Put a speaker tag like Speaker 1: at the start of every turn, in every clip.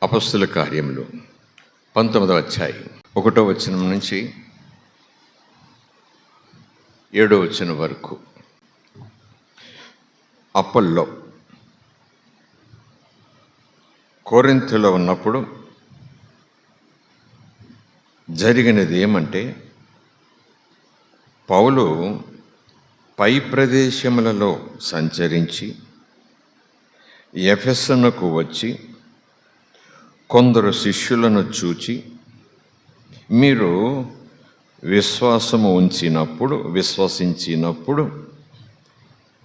Speaker 1: అపొస్తలుల కార్యములు 19వ అధ్యాయం 1వ వచనం నుంచి 7వ వచనం వరకు. అప్పల్లో కొరింథీలో ఉన్నప్పుడు జరిగినది ఏమంటే, పౌలు పై ప్రదేశములలో సంచరించి ఎఫెసునకు వచ్చి కొందరు శిష్యులను చూచి, మీరు విశ్వసించినప్పుడు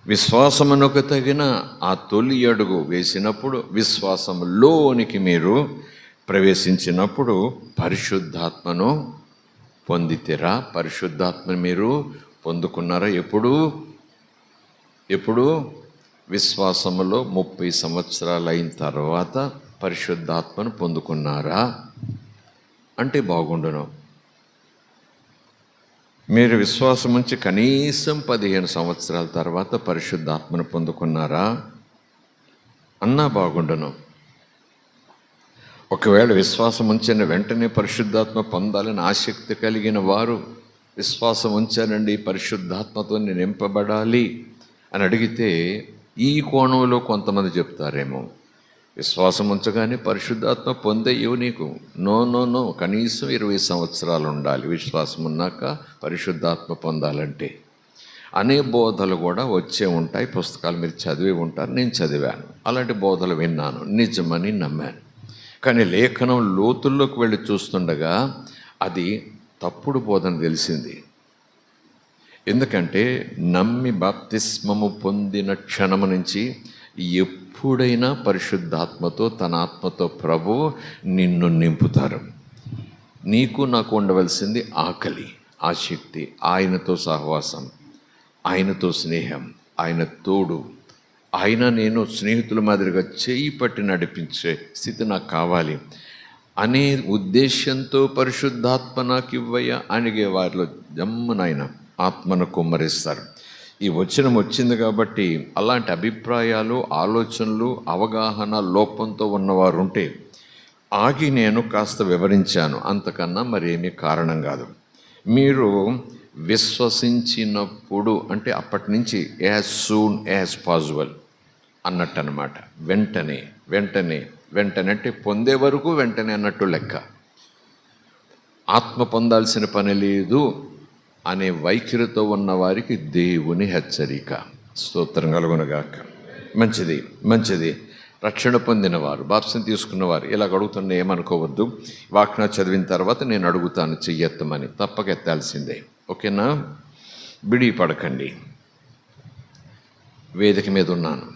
Speaker 1: విశ్వాసమునకు తగిన ఆ తొలి అడుగు వేసినప్పుడు, విశ్వాసములోనికి మీరు ప్రవేశించినప్పుడు పరిశుద్ధాత్మను పొందితిరా? పరిశుద్ధాత్మను మీరు పొందుకున్నారా? ఎప్పుడు విశ్వాసములో 30 సంవత్సరాలు అయిన తర్వాత పరిశుద్ధాత్మను పొందుకున్నారా అంటే బాగుండును. మీరు విశ్వాసం ఉంచి కనీసం 15 సంవత్సరాల తర్వాత పరిశుద్ధాత్మను పొందుకున్నారా అన్నా బాగుండును. ఒకవేళ విశ్వాసం ఉంచిన వెంటనే పరిశుద్ధాత్మ పొందాలని ఆసక్తి కలిగిన వారు, విశ్వాసం ఉంచానండి పరిశుద్ధాత్మతో నేను నింపబడాలి అని అడిగితే ఈ కోణంలో కొంతమంది చెప్తారేమో, విశ్వాసం ఉంచగానే పరిశుద్ధాత్మ పొందేయో నీకు? నో, కనీసం 20 సంవత్సరాలు ఉండాలి విశ్వాసం ఉన్నాక పరిశుద్ధాత్మ పొందాలంటే అనే బోధలు కూడా వచ్చే ఉంటాయి. పుస్తకాలు మీరు చదివి ఉంటారు, నేను చదివాను, అలాంటి బోధలు విన్నాను, నిజమని నమ్మాను. కానీ లేఖనం లోతుల్లోకి వెళ్ళి చూస్తుండగా అది తప్పుడు బోధన తెలిసింది. ఎందుకంటే నమ్మి బాప్తిస్మము పొందిన క్షణము నుంచి ఎప్పుడైనా పరిశుద్ధాత్మతో, తన ఆత్మతో ప్రభు నిన్ను నింపుతారు. నీకు నాకు ఉండవలసింది ఆకలి, ఆసక్తి, ఆయనతో సహవాసం, ఆయనతో స్నేహం, ఆయన తోడు, ఆయన నేను స్నేహితుల మాదిరిగా చేయి పట్టి నడిపించే స్థితి నాకు కావాలి అనే ఉద్దేశంతో పరిశుద్ధాత్మ నాకు ఇవ్వయ్యా అడిగే వారిలో జమ్మునైనా ఆత్మను కుమ్మరిస్తారు. ఈ వచనం వచ్చింది కాబట్టి అలాంటి అభిప్రాయాలు, ఆలోచనలు, అవగాహన లోపంతో ఉన్నవారు ఉంటే ఆగి నేను కాస్త వివరించాను, అంతకన్నా మరేమీ కారణం కాదు. మీరు విశ్వసించినప్పుడు అంటే అప్పటి నుంచి యాజ్ సూన్ యాజ్ పాసిబుల్ అన్నట్టు అనమాట. వెంటనే అంటే పొందే వరకు వెంటనే అన్నట్టు లెక్క. ఆత్మ పొందాల్సిన పని లేదు అనే వైఖరితో ఉన్న వారికి దేవుని హెచ్చరిక. స్తోత్రం కలుగునుగాక. మంచిది. రక్షణ పొందినవారు, బాప్తిసం తీసుకున్నవారు ఇలా అడుగుతున్న ఏమనుకోవద్దు. వాక్న చదివిన తర్వాత నేను అడుగుతాను చెయ్యెత్తమని, తప్పక ఎత్తాల్సిందే. ఓకేనా? బిడి పడకండి. వేదిక మీద ఉన్నాను,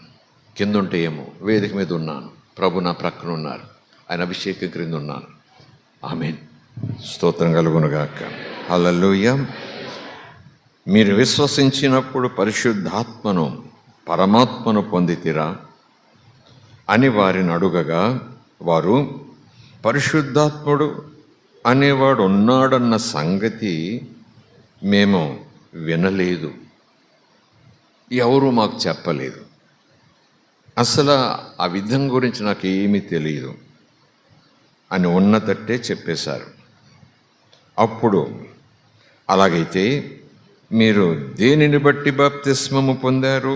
Speaker 1: కింద ఉంటే ఏమో, వేదిక మీద ఉన్నాను, ప్రభు నా ప్రక్కన ఉన్నారు, ఆయన అభిషేకం క్రింద ఉన్నాను. ఆమేన్. స్తోత్రం కలుగునుగాక. హల్లెలూయా. మీరు విశ్వసించినప్పుడు పరిశుద్ధాత్మను, పరమాత్మను పొందితిరా అని వారిని అడుగగా, వారు పరిశుద్ధాత్ముడు అనేవాడు ఉన్నాడన్న సంగతి మేము వినలేదు, ఎవరు మాకు చెప్పలేదు, అసలు ఆ విధం గురించి నాకు ఏమీ తెలియదు అని ఉన్నతట్టే చెప్పేశారు. అప్పుడు అలాగైతే మీరు దేనిని బట్టి బాప్తిస్మము పొందారు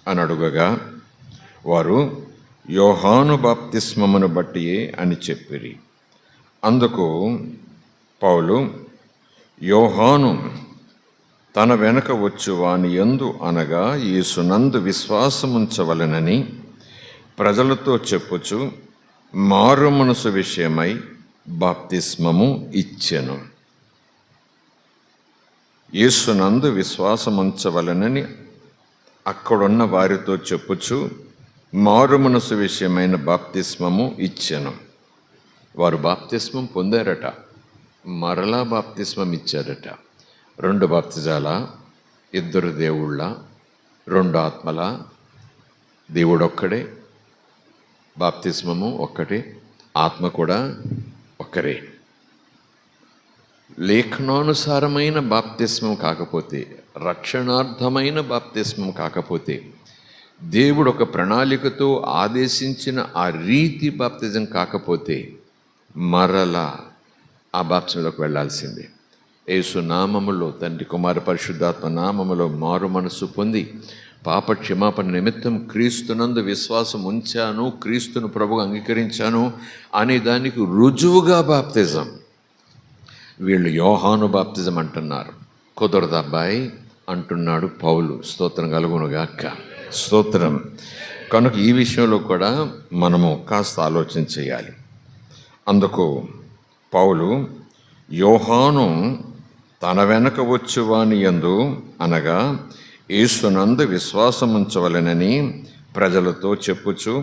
Speaker 1: అని అడుగగా, వారు యోహాను బాప్తిస్మమును బట్టియే అని చెప్పిరి. అందుకు పౌలు, యోహాను తన వెనక వచ్చు వాని యందు అనగా యేసునందు విశ్వాసముంచవలెనని ప్రజలతో చెప్పుచు మారు మనసు విషయమై బాప్తిస్మము ఇచ్చెను. యేసునందు విశ్వాసముంచవలెనని అక్కడున్న వారితో చెప్పుచు మారు మనసు విషయమైన బాప్తిస్మము ఇచ్చెను. వారు బాప్తిస్మం పొందారట, మరలా బాప్తిస్మం ఇచ్చారట. 2 బాప్తిజాల, 2 దేవుళ్ళ, 2 ఆత్మల, దేవుడు ఒక్కడే, బాప్తిస్మము ఒక్కటే, ఆత్మ కూడా ఒక్కరే. లేఖనానుసారమైన బాప్తిస్మం కాకపోతే, రక్షణార్థమైన బాప్తిస్మం కాకపోతే దేవుడు ఒక ప్రణాళికతో ఆదేశించిన ఆ రీతి బాప్తిజం కాకపోతే మరలా ఆ బాప్తిజంలోకి వెళ్ళాల్సిందే. యేసు నామములో, తండ్రి కుమార పరిశుద్ధాత్మ నామములో మారు మనసు పొంది పాప క్షమాపణ నిమిత్తం క్రీస్తునందు విశ్వాసం ఉంచాను, క్రీస్తును ప్రభుగా అంగీకరించాను అనే దానికి రుజువుగా బాప్తిజం. వీళ్ళు యోహాను బాప్తిజం అంటున్నారు. కుదరదు అబ్బాయి అంటున్నాడు పౌలు. స్తోత్రం కలుగునుగాక. స్తోత్రం. కనుక ఈ విషయంలో కూడా మనము కాస్త ఆలోచన చేయాలి. అందుకు పౌలు, యోహాను తన వెనక వచ్చువాని యందు అనగా యేసునందు విశ్వాసముంచవలెనని ప్రజలతో చెప్పుచు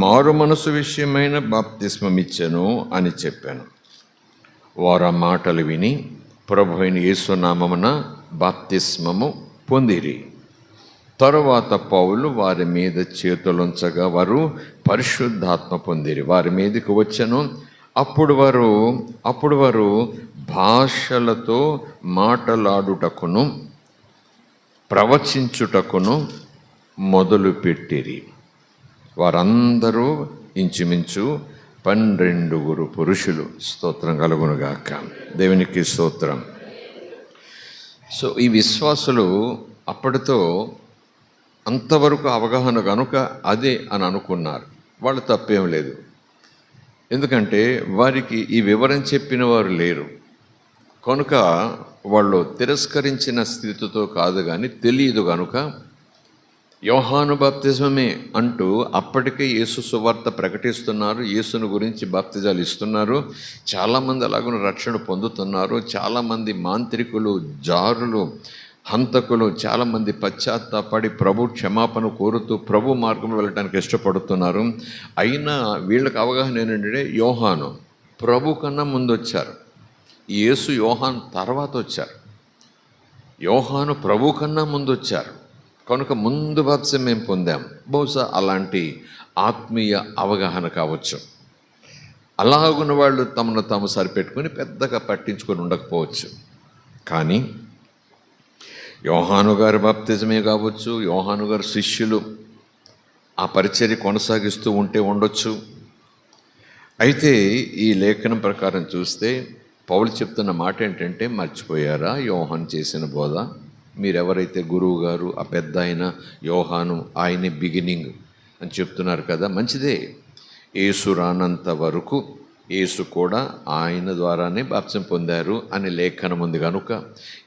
Speaker 1: మారు మనసు విషయమైన బాప్తిస్మమిచ్చెను అని చెప్పాను. వారు ఆ మాటలు విని ప్రభు అయిన యేసునామమున బాప్తిస్మము పొందిరి. తరువాత పౌలు వారి మీద చేతులుంచగా వారు పరిశుద్ధాత్మ పొందిరి. వారి మీదకి వచ్చెను. అప్పుడు వారు భాషలతో మాటలాడుటకును ప్రవచించుటకును మొదలుపెట్టిరి. వారందరూ ఇంచుమించు 12 పురుషులు. స్తోత్రం కలుగునుగాక. దేవునికి స్తోత్రం. సో ఈ విశ్వాసులు అప్పటితో అంతవరకు అవగాహన కనుక అదే అని అనుకున్నారు. వాళ్ళు తప్పేం లేదు. ఎందుకంటే వారికి ఈ వివరం చెప్పిన వారు లేరు కనుక వాళ్ళు తిరస్కరించిన స్థితితో కాదు, కానీ తెలియదు కనుక యోహాను బాప్తిజమే అంటూ అప్పటికే యేసు సువార్త ప్రకటిస్తున్నారు. యేసును గురించి బాప్తిజాలు ఇస్తున్నారు. చాలామంది అలాగను రక్షణ పొందుతున్నారు. చాలామంది మాంత్రికులు, జారులు, హంతకులు చాలామంది పశ్చాత్తాపడి ప్రభు క్షమాపణ కోరుతూ ప్రభు మార్గంలో వెళ్ళడానికి ఇష్టపడుతున్నారు. అయినా వీళ్ళకి అవగాహన ఏంటంటే యోహాను ప్రభు కన్నా ముందు వచ్చారు, యేసు యోహాను తర్వాత వచ్చారు. యోహాను ప్రభు కన్నా ముందు వచ్చారు కనుక ముందు బాప్తిజం మేము పొందాం. బహుశా అలాంటి ఆత్మీయ అవగాహన కావచ్చు. అలాగున్న వాళ్ళు తమను తాము సరిపెట్టుకుని పెద్దగా పట్టించుకొని ఉండకపోవచ్చు. కానీ యోహాను గారి బాప్తిజమే కావచ్చు, యోహాను గారి శిష్యులు ఆ పరిచర్య కొనసాగిస్తూ ఉంటే ఉండొచ్చు. అయితే ఈ లేఖనం ప్రకారం చూస్తే పౌలు చెప్తున్న మాట ఏంటంటే, మర్చిపోయారా యోహాను చేసిన బోధ? మీరెవరైతే గురువు గారు ఆ పెద్ద ఆయన యోహాను ఆయనే బిగినింగ్ అని చెప్తున్నారు కదా, మంచిదే. యేసు రానంత వరకు యేసు కూడా ఆయన ద్వారానే బాప్తిజం పొందారు అని లేఖనం ఉంది కనుక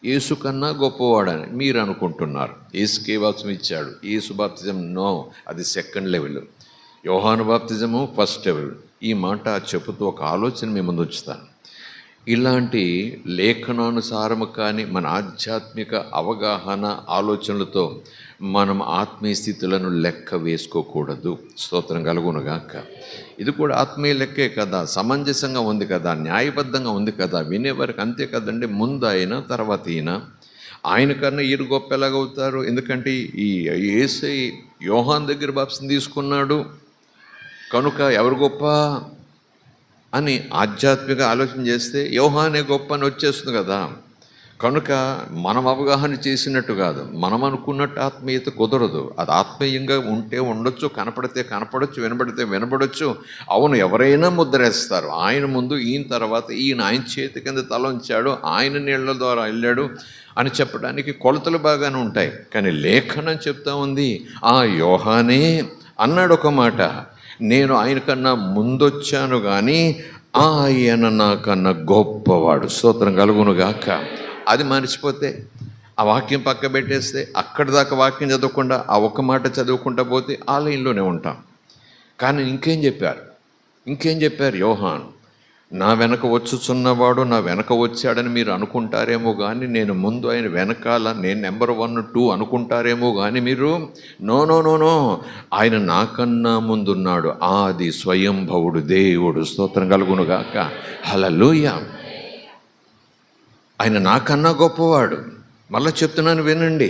Speaker 1: యేసు కన్నా గొప్పవాడని మీరు అనుకుంటున్నారు. యేసుకే బాప్తిజం ఇచ్చాడు. యేసు బాప్తిజం నో, అది సెకండ్ లెవెల్. యోహాను బాప్తిజము ఫస్ట్ లెవెల్. ఈ మాట చెబుతూ ఒక ఆలోచన మీ ముందు ఉంచుతాను. ఇలాంటి లేఖనానుసారము కానీ మన ఆధ్యాత్మిక అవగాహన ఆలోచనలతో మనం ఆత్మీయ స్థితులను లెక్క వేసుకోకూడదు. స్తోత్రం కలుగునుగాక. ఇది కూడా ఆత్మీయ లెక్కే కదా, సమంజసంగా ఉంది కదా, న్యాయబద్ధంగా ఉంది కదా, వినేవారికి అంతే కదండి. ముందు ఆయన తర్వాత ఈయన. ఆయన కన్నా ఈయన గొప్ప ఎలాగవుతారు? ఎందుకంటే ఈ యేసై యోహాను దగ్గర బాప్తిజం తీసుకున్నాడు కనుక ఎవరు గొప్ప అని ఆధ్యాత్మిక ఆలోచన చేస్తే యోహానే గొప్ప అని వచ్చేస్తుంది కదా. కనుక మనం అవగాహన చేసినట్టు కాదు, మనం అనుకున్నట్టు ఆత్మీయత కుదరదు. అది ఆత్మీయంగా ఉంటే ఉండొచ్చు, కనపడితే కనపడొచ్చు, వినబడితే వినబడొచ్చు. అవును, ఎవరైనా ముద్రేస్తారు. ఆయన ముందు ఈయన తర్వాత ఈయన ఆయన చేతి కింద తల ఉంచాడు, ఆయన నీళ్ల ద్వారా వెళ్ళాడు అని చెప్పడానికి కొలతలు బాగానే ఉంటాయి. కానీ లేఖనం చెప్తా ఉంది ఆ యోహానే అన్నాడు ఒక మాట, నేను ఆయన కన్నా ముందొచ్చాను కానీ ఆయన నాకన్నా గొప్పవాడు. స్తోత్రం కలుగునుగాక. అది మర్చిపోతే ఆ వాక్యం పక్క పెట్టేస్తే అక్కడి దాకా వాక్యం చదవకుండా ఆ ఒక్క మాట చదువుకుంటా పోతే ఆ లైన్లోనే ఉంటాం. కానీ ఇంకేం చెప్పారు యోహాను? నా వెనక వచ్చుచున్నవాడు నా వెనక వచ్చాడని మీరు అనుకుంటారేమో కానీ నేను ముందు ఆయన వెనకాల నేను నెంబర్ 1, 2 అనుకుంటారేమో కానీ మీరు నో, ఆయన నాకన్నా ముందున్నాడు. ఆది స్వయంభవుడు దేవుడు. స్తోత్రం కలుగునుగాక. హల్లెలూయా. ఆయన నాకన్నా గొప్పవాడు. మళ్ళీ చెప్తున్నాను వినండి,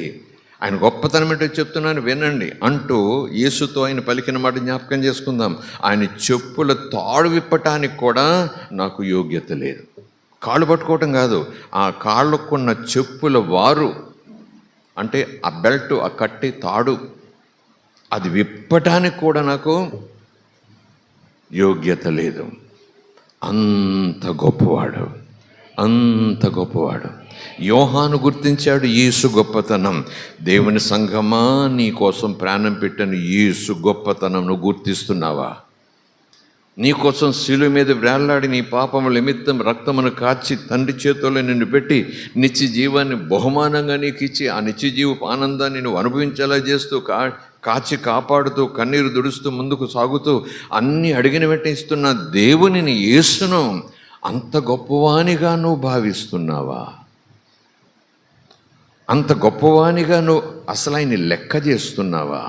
Speaker 1: ఆయన గొప్పతనం ఏంటో చెప్తున్నాను వినండి అంటూ యేసుతో ఆయన పలికిన మాట జ్ఞాపకం చేసుకుందాం. ఆయన చెప్పుల తాడు విప్పటానికి కూడా నాకు యోగ్యత లేదు. కాళ్ళు పట్టుకోవటం కాదు, ఆ కాళ్ళకున్న చెప్పుల వారు అంటే ఆ బెల్ట్, ఆ కట్టి తాడు అది విప్పటానికి కూడా నాకు యోగ్యత లేదు. అంత గొప్పవాడు, అంత గొప్పవాడు. యోహాను గుర్తించాడు యేసు గొప్పతనం. దేవుని సంఘమా, నీ కోసం ప్రాణం పెట్టిన యేసు గొప్పతనం నువ్వు గుర్తిస్తున్నావా? నీ కోసం శిలువ మీద వేళ్లాడి నీ పాపముల నిమిత్తం రక్తమును కార్చి తండ్రి చేతుల్లో నిన్ను పెట్టి నిత్య జీవాన్ని బహుమానంగా నీకు ఇచ్చి ఆ నిత్య జీవపు ఆనందాన్ని నువ్వు అనుభవించేలా చేస్తూ కాచి కాపాడుతూ కన్నీరు దుడుస్తూ ముందుకు సాగుతూ అన్నీ అడిగిన వెంటనే ఇస్తున్న దేవునిని, యేసును అంత గొప్పవానిగా నువ్వు భావిస్తున్నావా? అంత గొప్పవానిగా నువ్వు అసలు ఆయన లెక్క చేస్తున్నావా?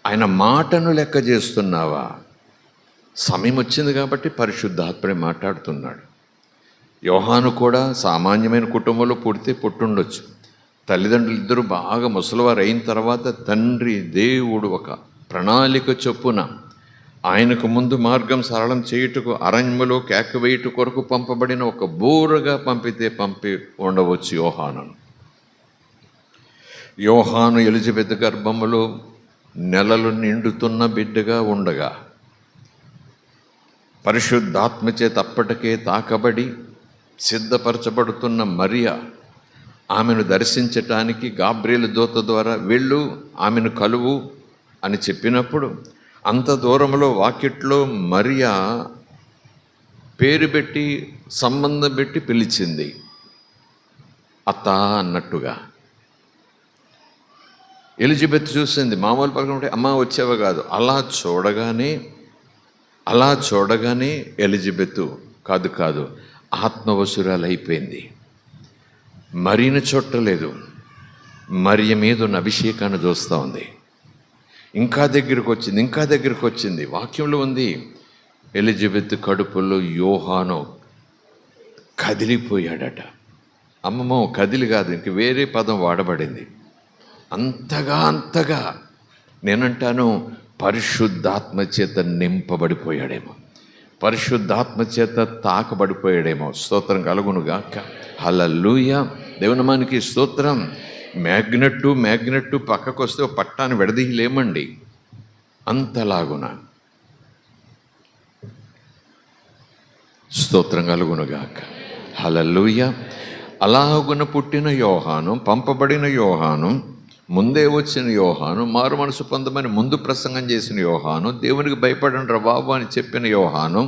Speaker 1: ఆయన మాటను లెక్క చేస్తున్నావా? సమయం వచ్చింది కాబట్టి పరిశుద్ధాత్ముడే మాట్లాడుతున్నాడు. యోహాను కూడా సామాన్యమైన కుటుంబంలో పుట్టుండొచ్చు. తల్లిదండ్రులు ఇద్దరు బాగా ముసలివారు అయిన తర్వాత తండ్రి దేవుడు ఒక ప్రణాళిక చొప్పున ఆయనకు ముందు మార్గం సరళం చేయుటకు అరణ్యములో కేక వేయుట కొరకు పంపబడిన ఒక బోరుగా పంపి ఉండవచ్చు యోహానును. యోహాను ఎలిజబెత్ గర్భములో నెలలు నిండుతున్న బిడ్డగా ఉండగా పరిశుద్ధాత్మచేత అప్పటికే తాకబడి సిద్ధపరచబడుతున్న మరియా ఆమెను దర్శించటానికి గాబ్రియేలు దూత ద్వారా వెళ్ళు, ఆమెను కలువు అని చెప్పినప్పుడు అంత దూరంలో వాకిట్లో మరియా పేరు పెట్టి సంబంధం పెట్టి పిలిచింది, అత్త అన్నట్టుగా. ఎలిజబెత్ చూసింది, మామూలు పక్కన అమ్మ వచ్చేవా కాదు. అలా చూడగానే ఎలిజబెత్ కాదు ఆత్మవశురాలైపోయింది. మరియను చూడలేదు, మరియ మీద ఉన్న అభిషేకాన్ని చూస్తూ ఉంది. ఇంకా దగ్గరికి వచ్చింది. వాక్యంలో ఉంది, ఎలిజబెత్ కడుపులో యోహాను కదిలిపోయాడట. అమ్మమ్మో, కదిలి కాదు, ఇంక వేరే పదం వాడబడింది. అంతగా నేనంటాను పరిశుద్ధాత్మ చేత నింపబడిపోయాడేమో, పరిశుద్ధాత్మ చేత తాకబడిపోయాడేమో. స్తోత్రం కలుగునుగాక. హల్లెలూయా. దేవునామానికి స్తోత్రం. మ్యాగ్నెట్టు పక్కకు వస్తే పట్టాన్ని విడదీయలేమండి, అంతలాగున. స్తోత్రం కలుగునుగాక. హల్లెలూయా. అలాగున పుట్టిన యోహాను, పంపబడిన యోహాను, ముందే వచ్చిన యోహాను, మారు మనసు పొందమని ముందు ప్రసంగం చేసిన యోహాను, దేవునికి భయపడండి రా బాబు అని చెప్పిన యోహాను,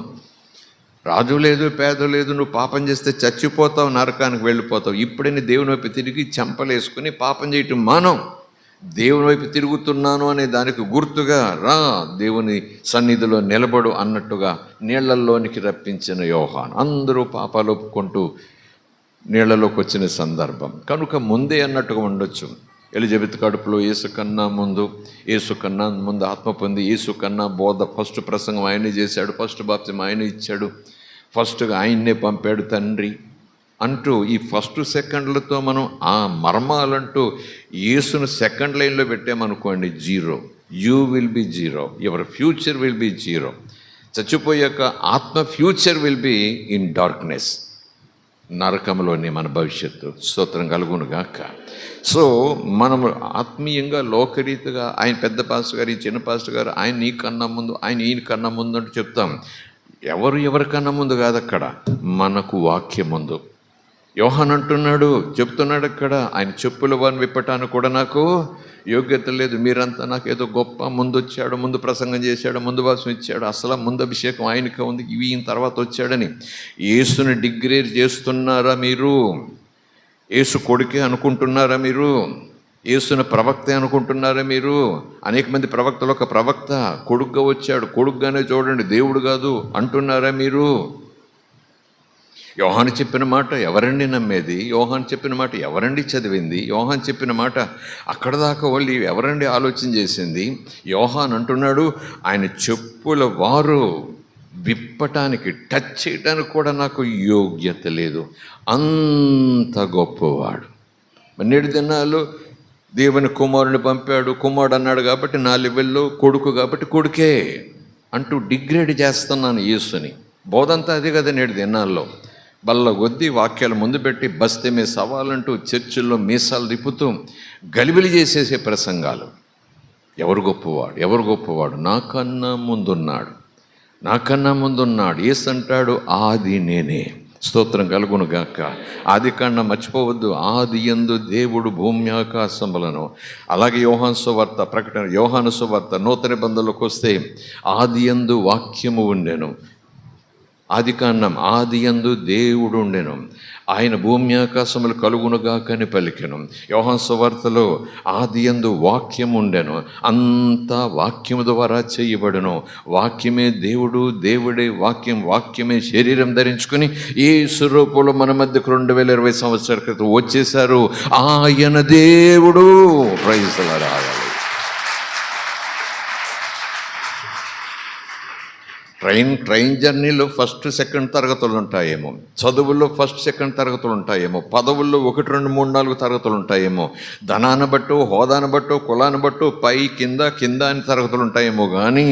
Speaker 1: రాజు లేదు పేద లేదు, నువ్వు పాపం చేస్తే చచ్చిపోతావు, నరకానికి వెళ్ళిపోతావు, ఇప్పుడే నీ దేవుని వైపు తిరిగి చెంపలేసుకుని పాపం చేయటం మానం, దేవుని వైపు తిరుగుతున్నాను అనే దానికి గుర్తుగా రా, దేవుని సన్నిధిలో నిలబడు అన్నట్టుగా నీళ్లలోనికి రప్పించిన యోహాను. అందరూ పాపాలు ఒప్పుకుంటూ నీళ్లలోకి వచ్చిన సందర్భం కనుక ముందే అన్నట్టుగా ఉండొచ్చు. ఎలిజబెత్ కడుపులో యేసు కన్నా ముందు ఆత్మ పొంది, యేసు కన్నా బోధ ఫస్ట్ ప్రసంగం ఆయనే చేశాడు, ఫస్ట్ బాప్తిజం ఆయనే ఇచ్చాడు, ఫస్ట్గా ఆయన్నే పంపాడు తండ్రి అంటూ ఈ ఫస్ట్ సెకండ్లతో మనం ఆ మర్మాలంటూ యేసును సెకండ్ లైన్లో పెట్టామనుకోండి, zero. You will be zero, your future will be zero. చచ్చిపోయాక ఆత్మ future will be in darkness, నరకంలోనే మన భవిష్యత్తు. స్తోత్రం కలుగునుగాక. సో మనము ఆత్మీయంగా లోకరీతిగా ఆయన పెద్ద పాస్టర్ గారు, ఈ చిన్న పాస్టర్ గారు, ఆయన నీ కన్నా ముందు, ఆయన ఈయన కన్నా ముందు అంటూ చెప్తాం. ఎవరికన్నా ముందు కాదు, అక్కడ మనకు వాక్యం ముందు. యోహాను అంటున్నాడు, చెప్తున్నాడు అక్కడ, ఆయన చెప్పుల వారిని విప్పటానికి కూడా నాకు యోగ్యత లేదు, మీరంతా నాకు ఏదో గొప్ప ముందు వచ్చాడు, ముందు ప్రసంగం చేశాడు, ముందు వాసం ఇచ్చాడు, అసలు ముందు అభిషేకం ఆయనకే ఉంది, ఇవి ఈయన తర్వాత వచ్చాడని. యేసుని డిగ్రేడ్ చేస్తున్నారా మీరు? యేసు కొడుకే అనుకుంటున్నారా మీరు? యేసుని ప్రవక్తే అనుకుంటున్నారా మీరు? అనేక మంది ప్రవక్తలు ఒక ప్రవక్త కొడుగ్గా వచ్చాడు, కొడుగ్గానే చూడండి, దేవుడు కాదు అంటున్నారా మీరు? యోహాను చెప్పిన మాట ఎవరండి నమ్మేది? యోహాను చెప్పిన మాట ఎవరండి చదివింది? యోహాను చెప్పిన మాట అక్కడ దాకా వాళ్ళు ఎవరండి ఆలోచన చేసింది? యోహాను అంటున్నాడు, ఆయన చెప్పుల వారు విప్పటానికి, టచ్ చేయటానికి కూడా నాకు యోగ్యత లేదు, అంత గొప్పవాడు. నేడు దినాలు దేవుని కుమారుని పంపాడు, కుమారుడు అన్నాడు కాబట్టి నా లెవెల్లో, కొడుకు కాబట్టి కొడుకే అంటూ డిగ్రేడ్ చేస్తున్నాను యేసుని. బోధంతా అది కదా నేడు దినాల్లో. బల్ల కొద్దీ వాక్యాలు ముందు పెట్టి బస్తీ మీద సవాలంటూ చర్చిల్లో మీసాలు రిప్పుతూ గలిబిలి చేసేసే ప్రసంగాలు. ఎవరు గొప్పవాడు? ఎవరు గొప్పవాడు? నాకన్నా ముందున్నాడు. యేసు అంటాడు, ఆది నేనే. స్తోత్రం కలుగును గాక. ఆది కాండం మర్చిపోవద్దు. ఆది యందు దేవుడు భూమి ఆకాశములను. అలాగే యోహాను సువార్త నూతన నిబంధనలోకి వస్తే ఆది యందు వాక్యము ఉండెను. ఆది కాండం ఆది యందు దేవుడు ఉండెను, ఆయన భూమి ఆకాశములు కలుగునుగాకని పలికెను. యోహాను సువార్తలో ఆది యందు వాక్యం ఉండెను, అంతా వాక్యము ద్వారా చేయబడును. వాక్యమే దేవుడు, దేవుడే వాక్యం, వాక్యమే శరీరం ధరించుకుని యేసు రూపంలో మన మధ్యకు 2020 సంవత్సరాల క్రితం వచ్చేశారు. ఆయన దేవుడు. Praise the Lord. ట్రైన్ జర్నీలో ఫస్ట్ సెకండ్ తరగతులు ఉంటాయేమో, చదువుల్లో ఫస్ట్ సెకండ్ తరగతులు ఉంటాయేమో, పదవుల్లో 1 2 3 4 తరగతులు ఉంటాయేమో, ధనాన్ని బట్టో, హోదాను బట్టో, కులాన్ని బట్టో పై కింద అని తరగతులు ఉంటాయేమో. కానీ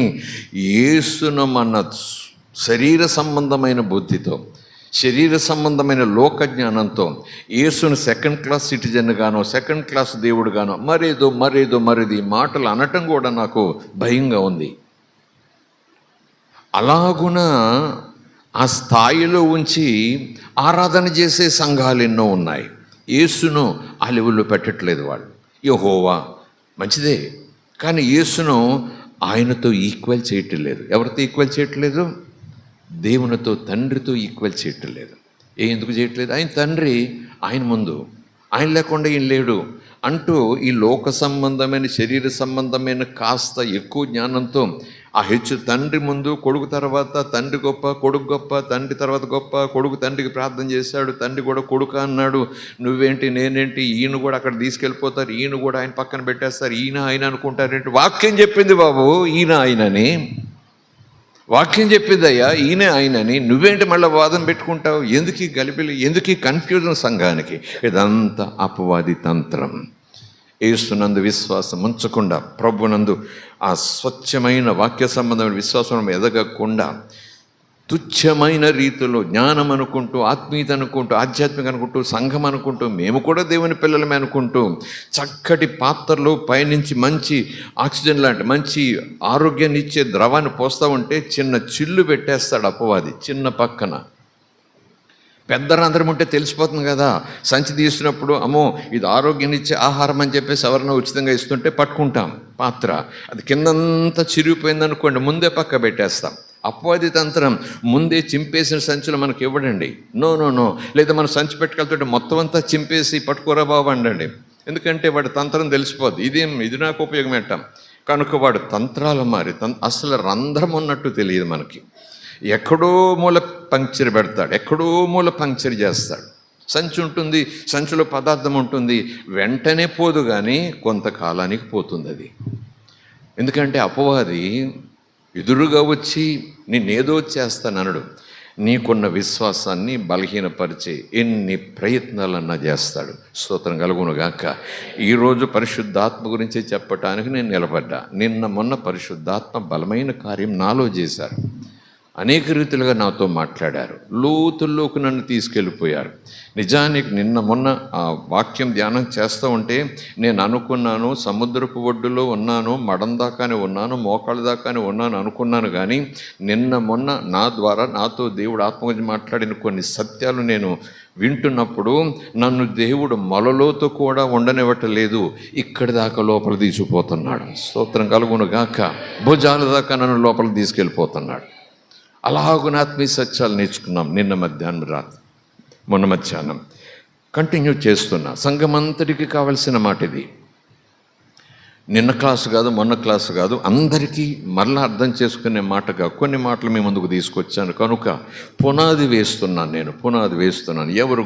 Speaker 1: యేసును మన శరీర సంబంధమైన బుద్ధితో, శరీర సంబంధమైన లోక జ్ఞానంతో యేసును సెకండ్ క్లాస్ సిటిజన్ గానో, సెకండ్ క్లాస్ దేవుడు గానో, మరేది మాటలు అనటం కూడా నాకు భయంగా ఉంది. అలాగున ఆ స్థాయిలో ఉంచి ఆరాధన చేసే సంఘాలు ఎన్నో ఉన్నాయి. యేసును ఆ లెవెల్లో పెట్టట్లేదు వాళ్ళు. యెహోవా మంచిదే, కానీ యేసును ఆయనతో ఈక్వల్ చేయటం లేదు. ఎవరితో ఈక్వల్ చేయట్లేదు? దేవునితో, తండ్రితో ఈక్వల్ చేయటం లేదు. ఎందుకు చేయట్లేదు? ఆయన తండ్రి, ఆయన ముందు, ఆయన లేకుండా ఈయన లేడు అంటూ ఈ లోక సంబంధమైన, శరీర సంబంధమైన కాస్త ఎక్కువ జ్ఞానంతో ఆ తండ్రి ముందు, కొడుకు తర్వాత తండ్రి గొప్ప, కొడుకు గొప్ప, తండ్రి తర్వాత గొప్ప, కొడుకు తండ్రికి ప్రార్థన చేశాడు, తండ్రి కూడా కొడుకు అన్నాడు, నువ్వేంటి నేనేంటి, ఈయన కూడా అక్కడ తీసుకెళ్ళిపోతారు, ఈయన కూడా ఆయన పక్కన పెట్టేస్తారు, ఈయన ఆయన అనుకుంటారేంటి? వాక్యం చెప్పింది బాబు ఈయన ఆయనని, వాక్యం చెప్పిందయ్యా ఈయనే ఆయనని, నువ్వేంటి మళ్ళీ వాదన పెట్టుకుంటావు? ఎందుకు ఈ గలిబిలి, ఎందుకు ఈ కన్ఫ్యూజన్ సంఘానికి? ఇదంతా అపవాది తంత్రం. యేసునందు విశ్వాసం ఉంచకుండా, ప్రభునందు ఆ స్వచ్ఛమైన వాక్య సంబంధమైన విశ్వాసం ఎదగకుండా, తుచ్చమైన రీతిలో జ్ఞానం అనుకుంటూ, ఆత్మీయత అనుకుంటూ, ఆధ్యాత్మిక అనుకుంటూ, సంఘం అనుకుంటూ, మేము కూడా దేవుని పిల్లలమే అనుకుంటూ, చక్కటి పాత్రలో పైనుంచి మంచి ఆక్సిజన్ లాంటి మంచి ఆరోగ్యాన్ని ఇచ్చే ద్రవాన్ని పోస్తూ ఉంటే చిన్న చిల్లు పెట్టేస్తాడు అపవాది చిన్న పక్కన. పెద్ద రంధ్రం ఉంటే తెలిసిపోతుంది కదా. సంచి తీసినప్పుడు అమ్మో ఇది ఆరోగ్యాన్ని ఇచ్చే ఆహారం అని చెప్పేసి ఎవరైనా ఉచితంగా ఇస్తుంటే పట్టుకుంటాం పాత్ర, అది కిందంతా చిరిగిపోయిందనుకోండి ముందే పక్క పెట్టేస్తాం. అపవాది తంత్రం ముందే చింపేసిన సంచులు మనకి ఇవ్వడండి. నో లేదా మనం సంచి పెట్టుకెళ్తుంటే మొత్తం అంతా చింపేసి పట్టుకోరా బాబు అండి. ఎందుకంటే వాడి తంత్రం తెలిసిపోద్ది, ఇది నాకు ఉపయోగం పెట్టాం కనుక వాడు తంత్రాలు మారి అసలు రంధ్రం ఉన్నట్టు తెలియదు మనకి. ఎక్కడో మూల పంక్చర్ పెడతాడు, ఎక్కడో మూల పంక్చర్ చేస్తాడు. సంచి ఉంటుంది, సంచిలో పదార్థం ఉంటుంది, వెంటనే పోదు కానీ కొంతకాలానికి పోతుంది అది. ఎందుకంటే అపవాది ఎదురుగా వచ్చి నేనేదో చేస్తాననడు, నీకున్న విశ్వాసాన్ని బలహీనపరిచే ఎన్ని ప్రయత్నాలన్నా చేస్తాడు. స్తోత్రం కలుగును గాక. ఈరోజు పరిశుద్ధాత్మ గురించి చెప్పటానికి నేను నిలబడ్డా. మొన్న పరిశుద్ధాత్మ బలమైన కార్యం నాలో చేశారు. అనేక రీతిలుగా నాతో మాట్లాడారు, లోతుల్లోకి నన్ను తీసుకెళ్ళిపోయారు. నిజానికి మొన్న ఆ వాక్యం ధ్యానం చేస్తూ ఉంటే నేను అనుకున్నాను సముద్రపు ఒడ్డులో ఉన్నాను, మడం దాకానే ఉన్నాను, మోకాళ్ళ దాకానే ఉన్నాను అనుకున్నాను. కానీ మొన్న నా ద్వారా నాతో దేవుడు ఆత్మ గురించి మాట్లాడిన కొన్ని సత్యాలు నేను వింటున్నప్పుడు నన్ను దేవుడు మొలలోతో కూడా ఉండనివ్వట్లేదు, ఇక్కడి దాకా లోపల తీసుకుపోతున్నాడు. స్తోత్రం కలుగును గాక. భుజాల దాకా నన్ను లోపల తీసుకెళ్ళిపోతున్నాడు. అలాగున ఆత్మీయ సత్యాలు నేర్చుకున్నాం మొన్న మధ్యాహ్నం కంటిన్యూ చేస్తున్నా. సంఘం అంతటికి కావలసిన మాట ఇది. నిన్న క్లాసు కాదు, మొన్న క్లాసు కాదు, అందరికీ మరలా అర్థం చేసుకునే మాటగా కొన్ని మాటలు మీ ముందుకు తీసుకొచ్చాను. కనుక పునాది వేస్తున్నాను. ఎవరు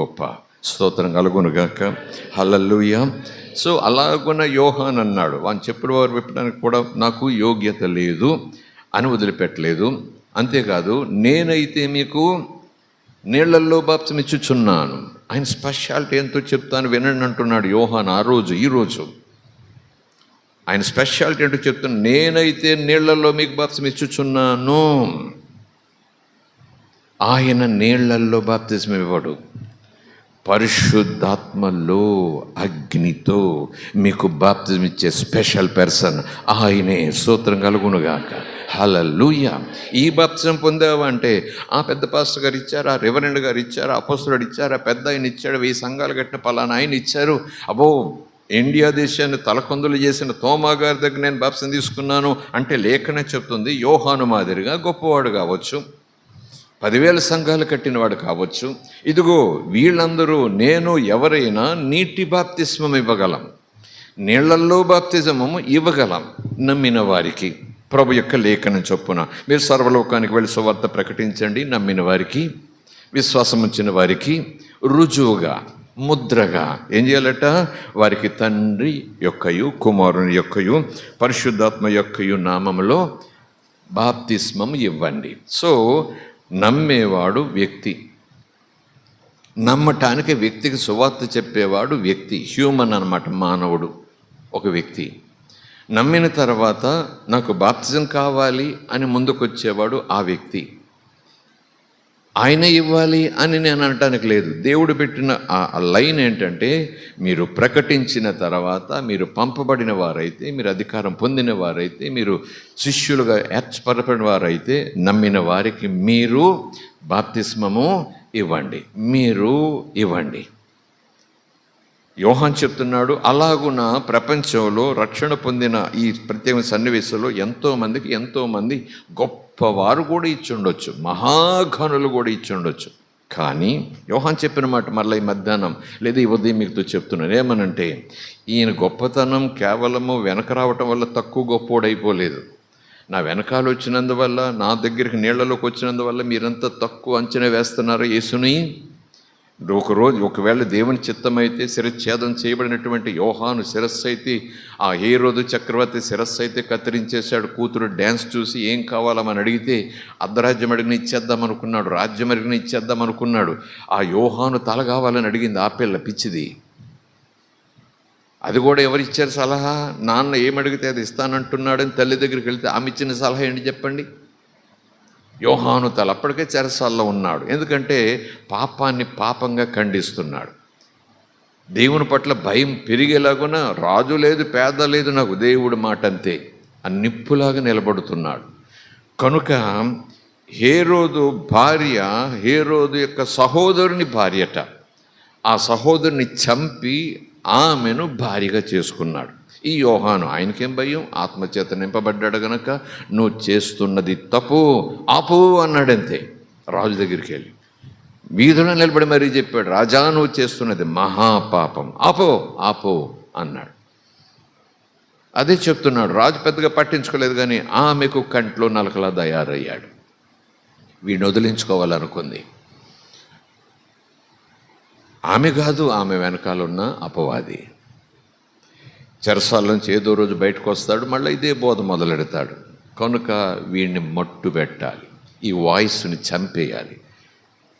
Speaker 1: గొప్ప? స్తోత్రం కలుగును గాక. హల్లెలూయా. సో అలాగున యోహాన్ అన్నాడు, వాని చెప్పుల వారు విప్పడానికి కూడా నాకు యోగ్యత లేదు అని వదిలిపెట్టలేదు. అంతేకాదు, నేనైతే మీకు నీళ్లల్లో బాప్తిసం ఇచ్చుచున్నాను. ఆయన స్పెషాలిటీ ఎంతో చెప్తాను వినండి అంటున్నాడు యోహాన్. ఈరోజు ఆయన స్పెషాలిటీ ఏంటో చెప్తాను. నేనైతే నీళ్లలో మీకు బాప్తిసం ఇచ్చుచున్నాను. ఆయన నీళ్లల్లో బాప్తిసం ఇవ్వడు, పరిశుద్ధాత్మలో అగ్నితో మీకు బాప్తిజం ఇచ్చే స్పెషల్ పర్సన్ ఆయనే. స్తోత్రం కలుగునుగాక. హల్లెలూయా. ఈ బాప్తిజం పొందావా అంటే ఆ పెద్ద పాస్టర్ గారు ఇచ్చారు, ఆ రెవరెండ్ గారు ఇచ్చారు, అపోస్తలుడు ఇచ్చారు, ఆ పెద్ద ఆయన ఇచ్చాడు, 1000 సంఘాలు కట్టిన పలానా ఆయన ఇచ్చారు. అబ్బో, ఇండియా దేశాన్ని తలకొందులు చేసిన తోమా గారి దగ్గర నేను బాప్తిజం తీసుకున్నాను అంటే లేఖనే చెప్తుంది యోహాను మాదిరిగా గొప్పవాడు కావచ్చు, 10,000 సంఘాలు కట్టినవాడు కావచ్చు. ఇదిగో వీళ్ళందరూ నేను ఎవరైనా నీటి బాప్తిస్మం ఇవ్వగలం, నీళ్లల్లో బాప్తిజమము ఇవ్వగలం నమ్మిన వారికి. ప్రభు యొక్క లేఖనం చొప్పున మీరు సర్వలోకానికి వెళ్ళి సువార్త ప్రకటించండి. నమ్మిన వారికి, విశ్వాసం ఉంచిన వారికి రుజువుగా, ముద్రగా ఏం చేయాలట? వారికి తండ్రి యొక్కయు కుమారుని యొక్కయు పరిశుద్ధాత్మ యొక్కయు నామములో బాప్తిస్మం ఇవ్వండి. సో నమ్మేవాడు వ్యక్తి, నమ్మటానికి వ్యక్తికి సువార్త చెప్పేవాడు వ్యక్తి, హ్యూమన్ అన్నమాట, మానవుడు, ఒక వ్యక్తి. నమ్మిన తర్వాత నాకు బాప్తిజం కావాలి అని ముందుకొచ్చేవాడు ఆ వ్యక్తి. ఆయన ఇవ్వాలి అని నేను అనటానికి లేదు. దేవుడు పెట్టిన ఆ లైన్ ఏంటంటే, మీరు ప్రకటించిన తర్వాత, మీరు పంపబడిన వారైతే, మీరు అధికారం పొందిన వారైతే, మీరు శిష్యులుగా ఏర్పరపడిన వారైతే, నమ్మిన వారికి మీరు బాప్తిస్మము ఇవ్వండి, మీరు ఇవ్వండి. యోహాన్ చెప్తున్నాడు, అలాగున ప్రపంచంలో రక్షణ పొందిన ఈ ప్రత్యేక సన్నివేశంలో ఎంతోమంది గొప్పవారు కూడా ఇచ్చుండొచ్చు, మహాఘనులు కూడా ఇచ్చుండొచ్చు. కానీ యోహాన్ చెప్పిన మాట మరలా ఈ మధ్యాహ్నం లేదా ఈ ఉదయం మీతో చెప్తున్నాను. ఏమనంటే, ఈయన గొప్పతనం కేవలము వెనక రావటం వల్ల తక్కువ గొప్పోడైపోలేదు. నా వెనకాల వచ్చినందువల్ల, నా దగ్గరికి నీళ్లలోకి వచ్చినందువల్ల మీరంతా తక్కువ అంచనా వేస్తున్నారు యేసుని. ఒకరోజు ఒకవేళ దేవుని చిత్తమైతే శిరచ్ఛేదం చేయబడినటువంటి యోహాను శిరస్సు అయితే, ఆ హేరోదు చక్రవర్తి శిరస్సు అయితే కత్తిరించేశాడు. కూతురు డ్యాన్స్ చూసి ఏం కావాలని అడిగితే అర్ధరాజ్యం అడిగిన ఇచ్చేద్దాం అనుకున్నాడు, రాజ్యం అడిగిన ఇచ్చేద్దాం అనుకున్నాడు. ఆ యోహాను తల కావాలని అడిగింది ఆ పిల్ల, పిచ్చిది. అది కూడా ఎవరిచ్చారు సలహా? నాన్న ఏమడిగితే అది ఇస్తానంటున్నాడని తల్లి దగ్గరికి వెళ్తే ఆమె ఇచ్చిన సలహా ఏంటి చెప్పండి? యోహాను తల అప్పటికే చెరసాల్లో ఉన్నాడు. ఎందుకంటే పాపాన్ని పాపంగా ఖండిస్తున్నాడు. దేవుని పట్ల భయం పెరిగేలాగున రాజు లేదు, పేద లేదు, నాకు దేవుడు మాట అంతే అని నిప్పులాగా నిలబడుతున్నాడు. కనుక హేరోదు భార్య, హేరోదు యొక్క సహోదరుని భార్యట, ఆ సహోదరుని చంపి ఆమెను భార్యగా చేసుకున్నాడు. ఈ యోహాను, ఆయనకేం భయం? ఆత్మచేత నింపబడ్డాడు గనక నువ్వు చేస్తున్నది తప్పు, ఆపు అన్నాడంతే. రాజు దగ్గరికి వెళ్ళి వీధిలో నిలబడి మరీ చెప్పాడు, రాజా నువ్వు చేస్తున్నది మహాపాపం, ఆపో అన్నాడు. అదే చెప్తున్నాడు. రాజు పెద్దగా పట్టించుకోలేదు, కానీ ఆమెకు కంట్లో నలకలా తయారయ్యాడు. వీడిని వదిలించుకోవాలనుకుంది. ఆమె కాదు, ఆమె వెనకాలన్న అపవాది. చెరసాల నుంచి ఏదో రోజు బయటకు వస్తాడు, మళ్ళీ ఇదే బోధ మొదలెడతాడు. కనుక వీడిని మట్టు పెట్టాలి, ఈ వాయిస్ని చంపేయాలి,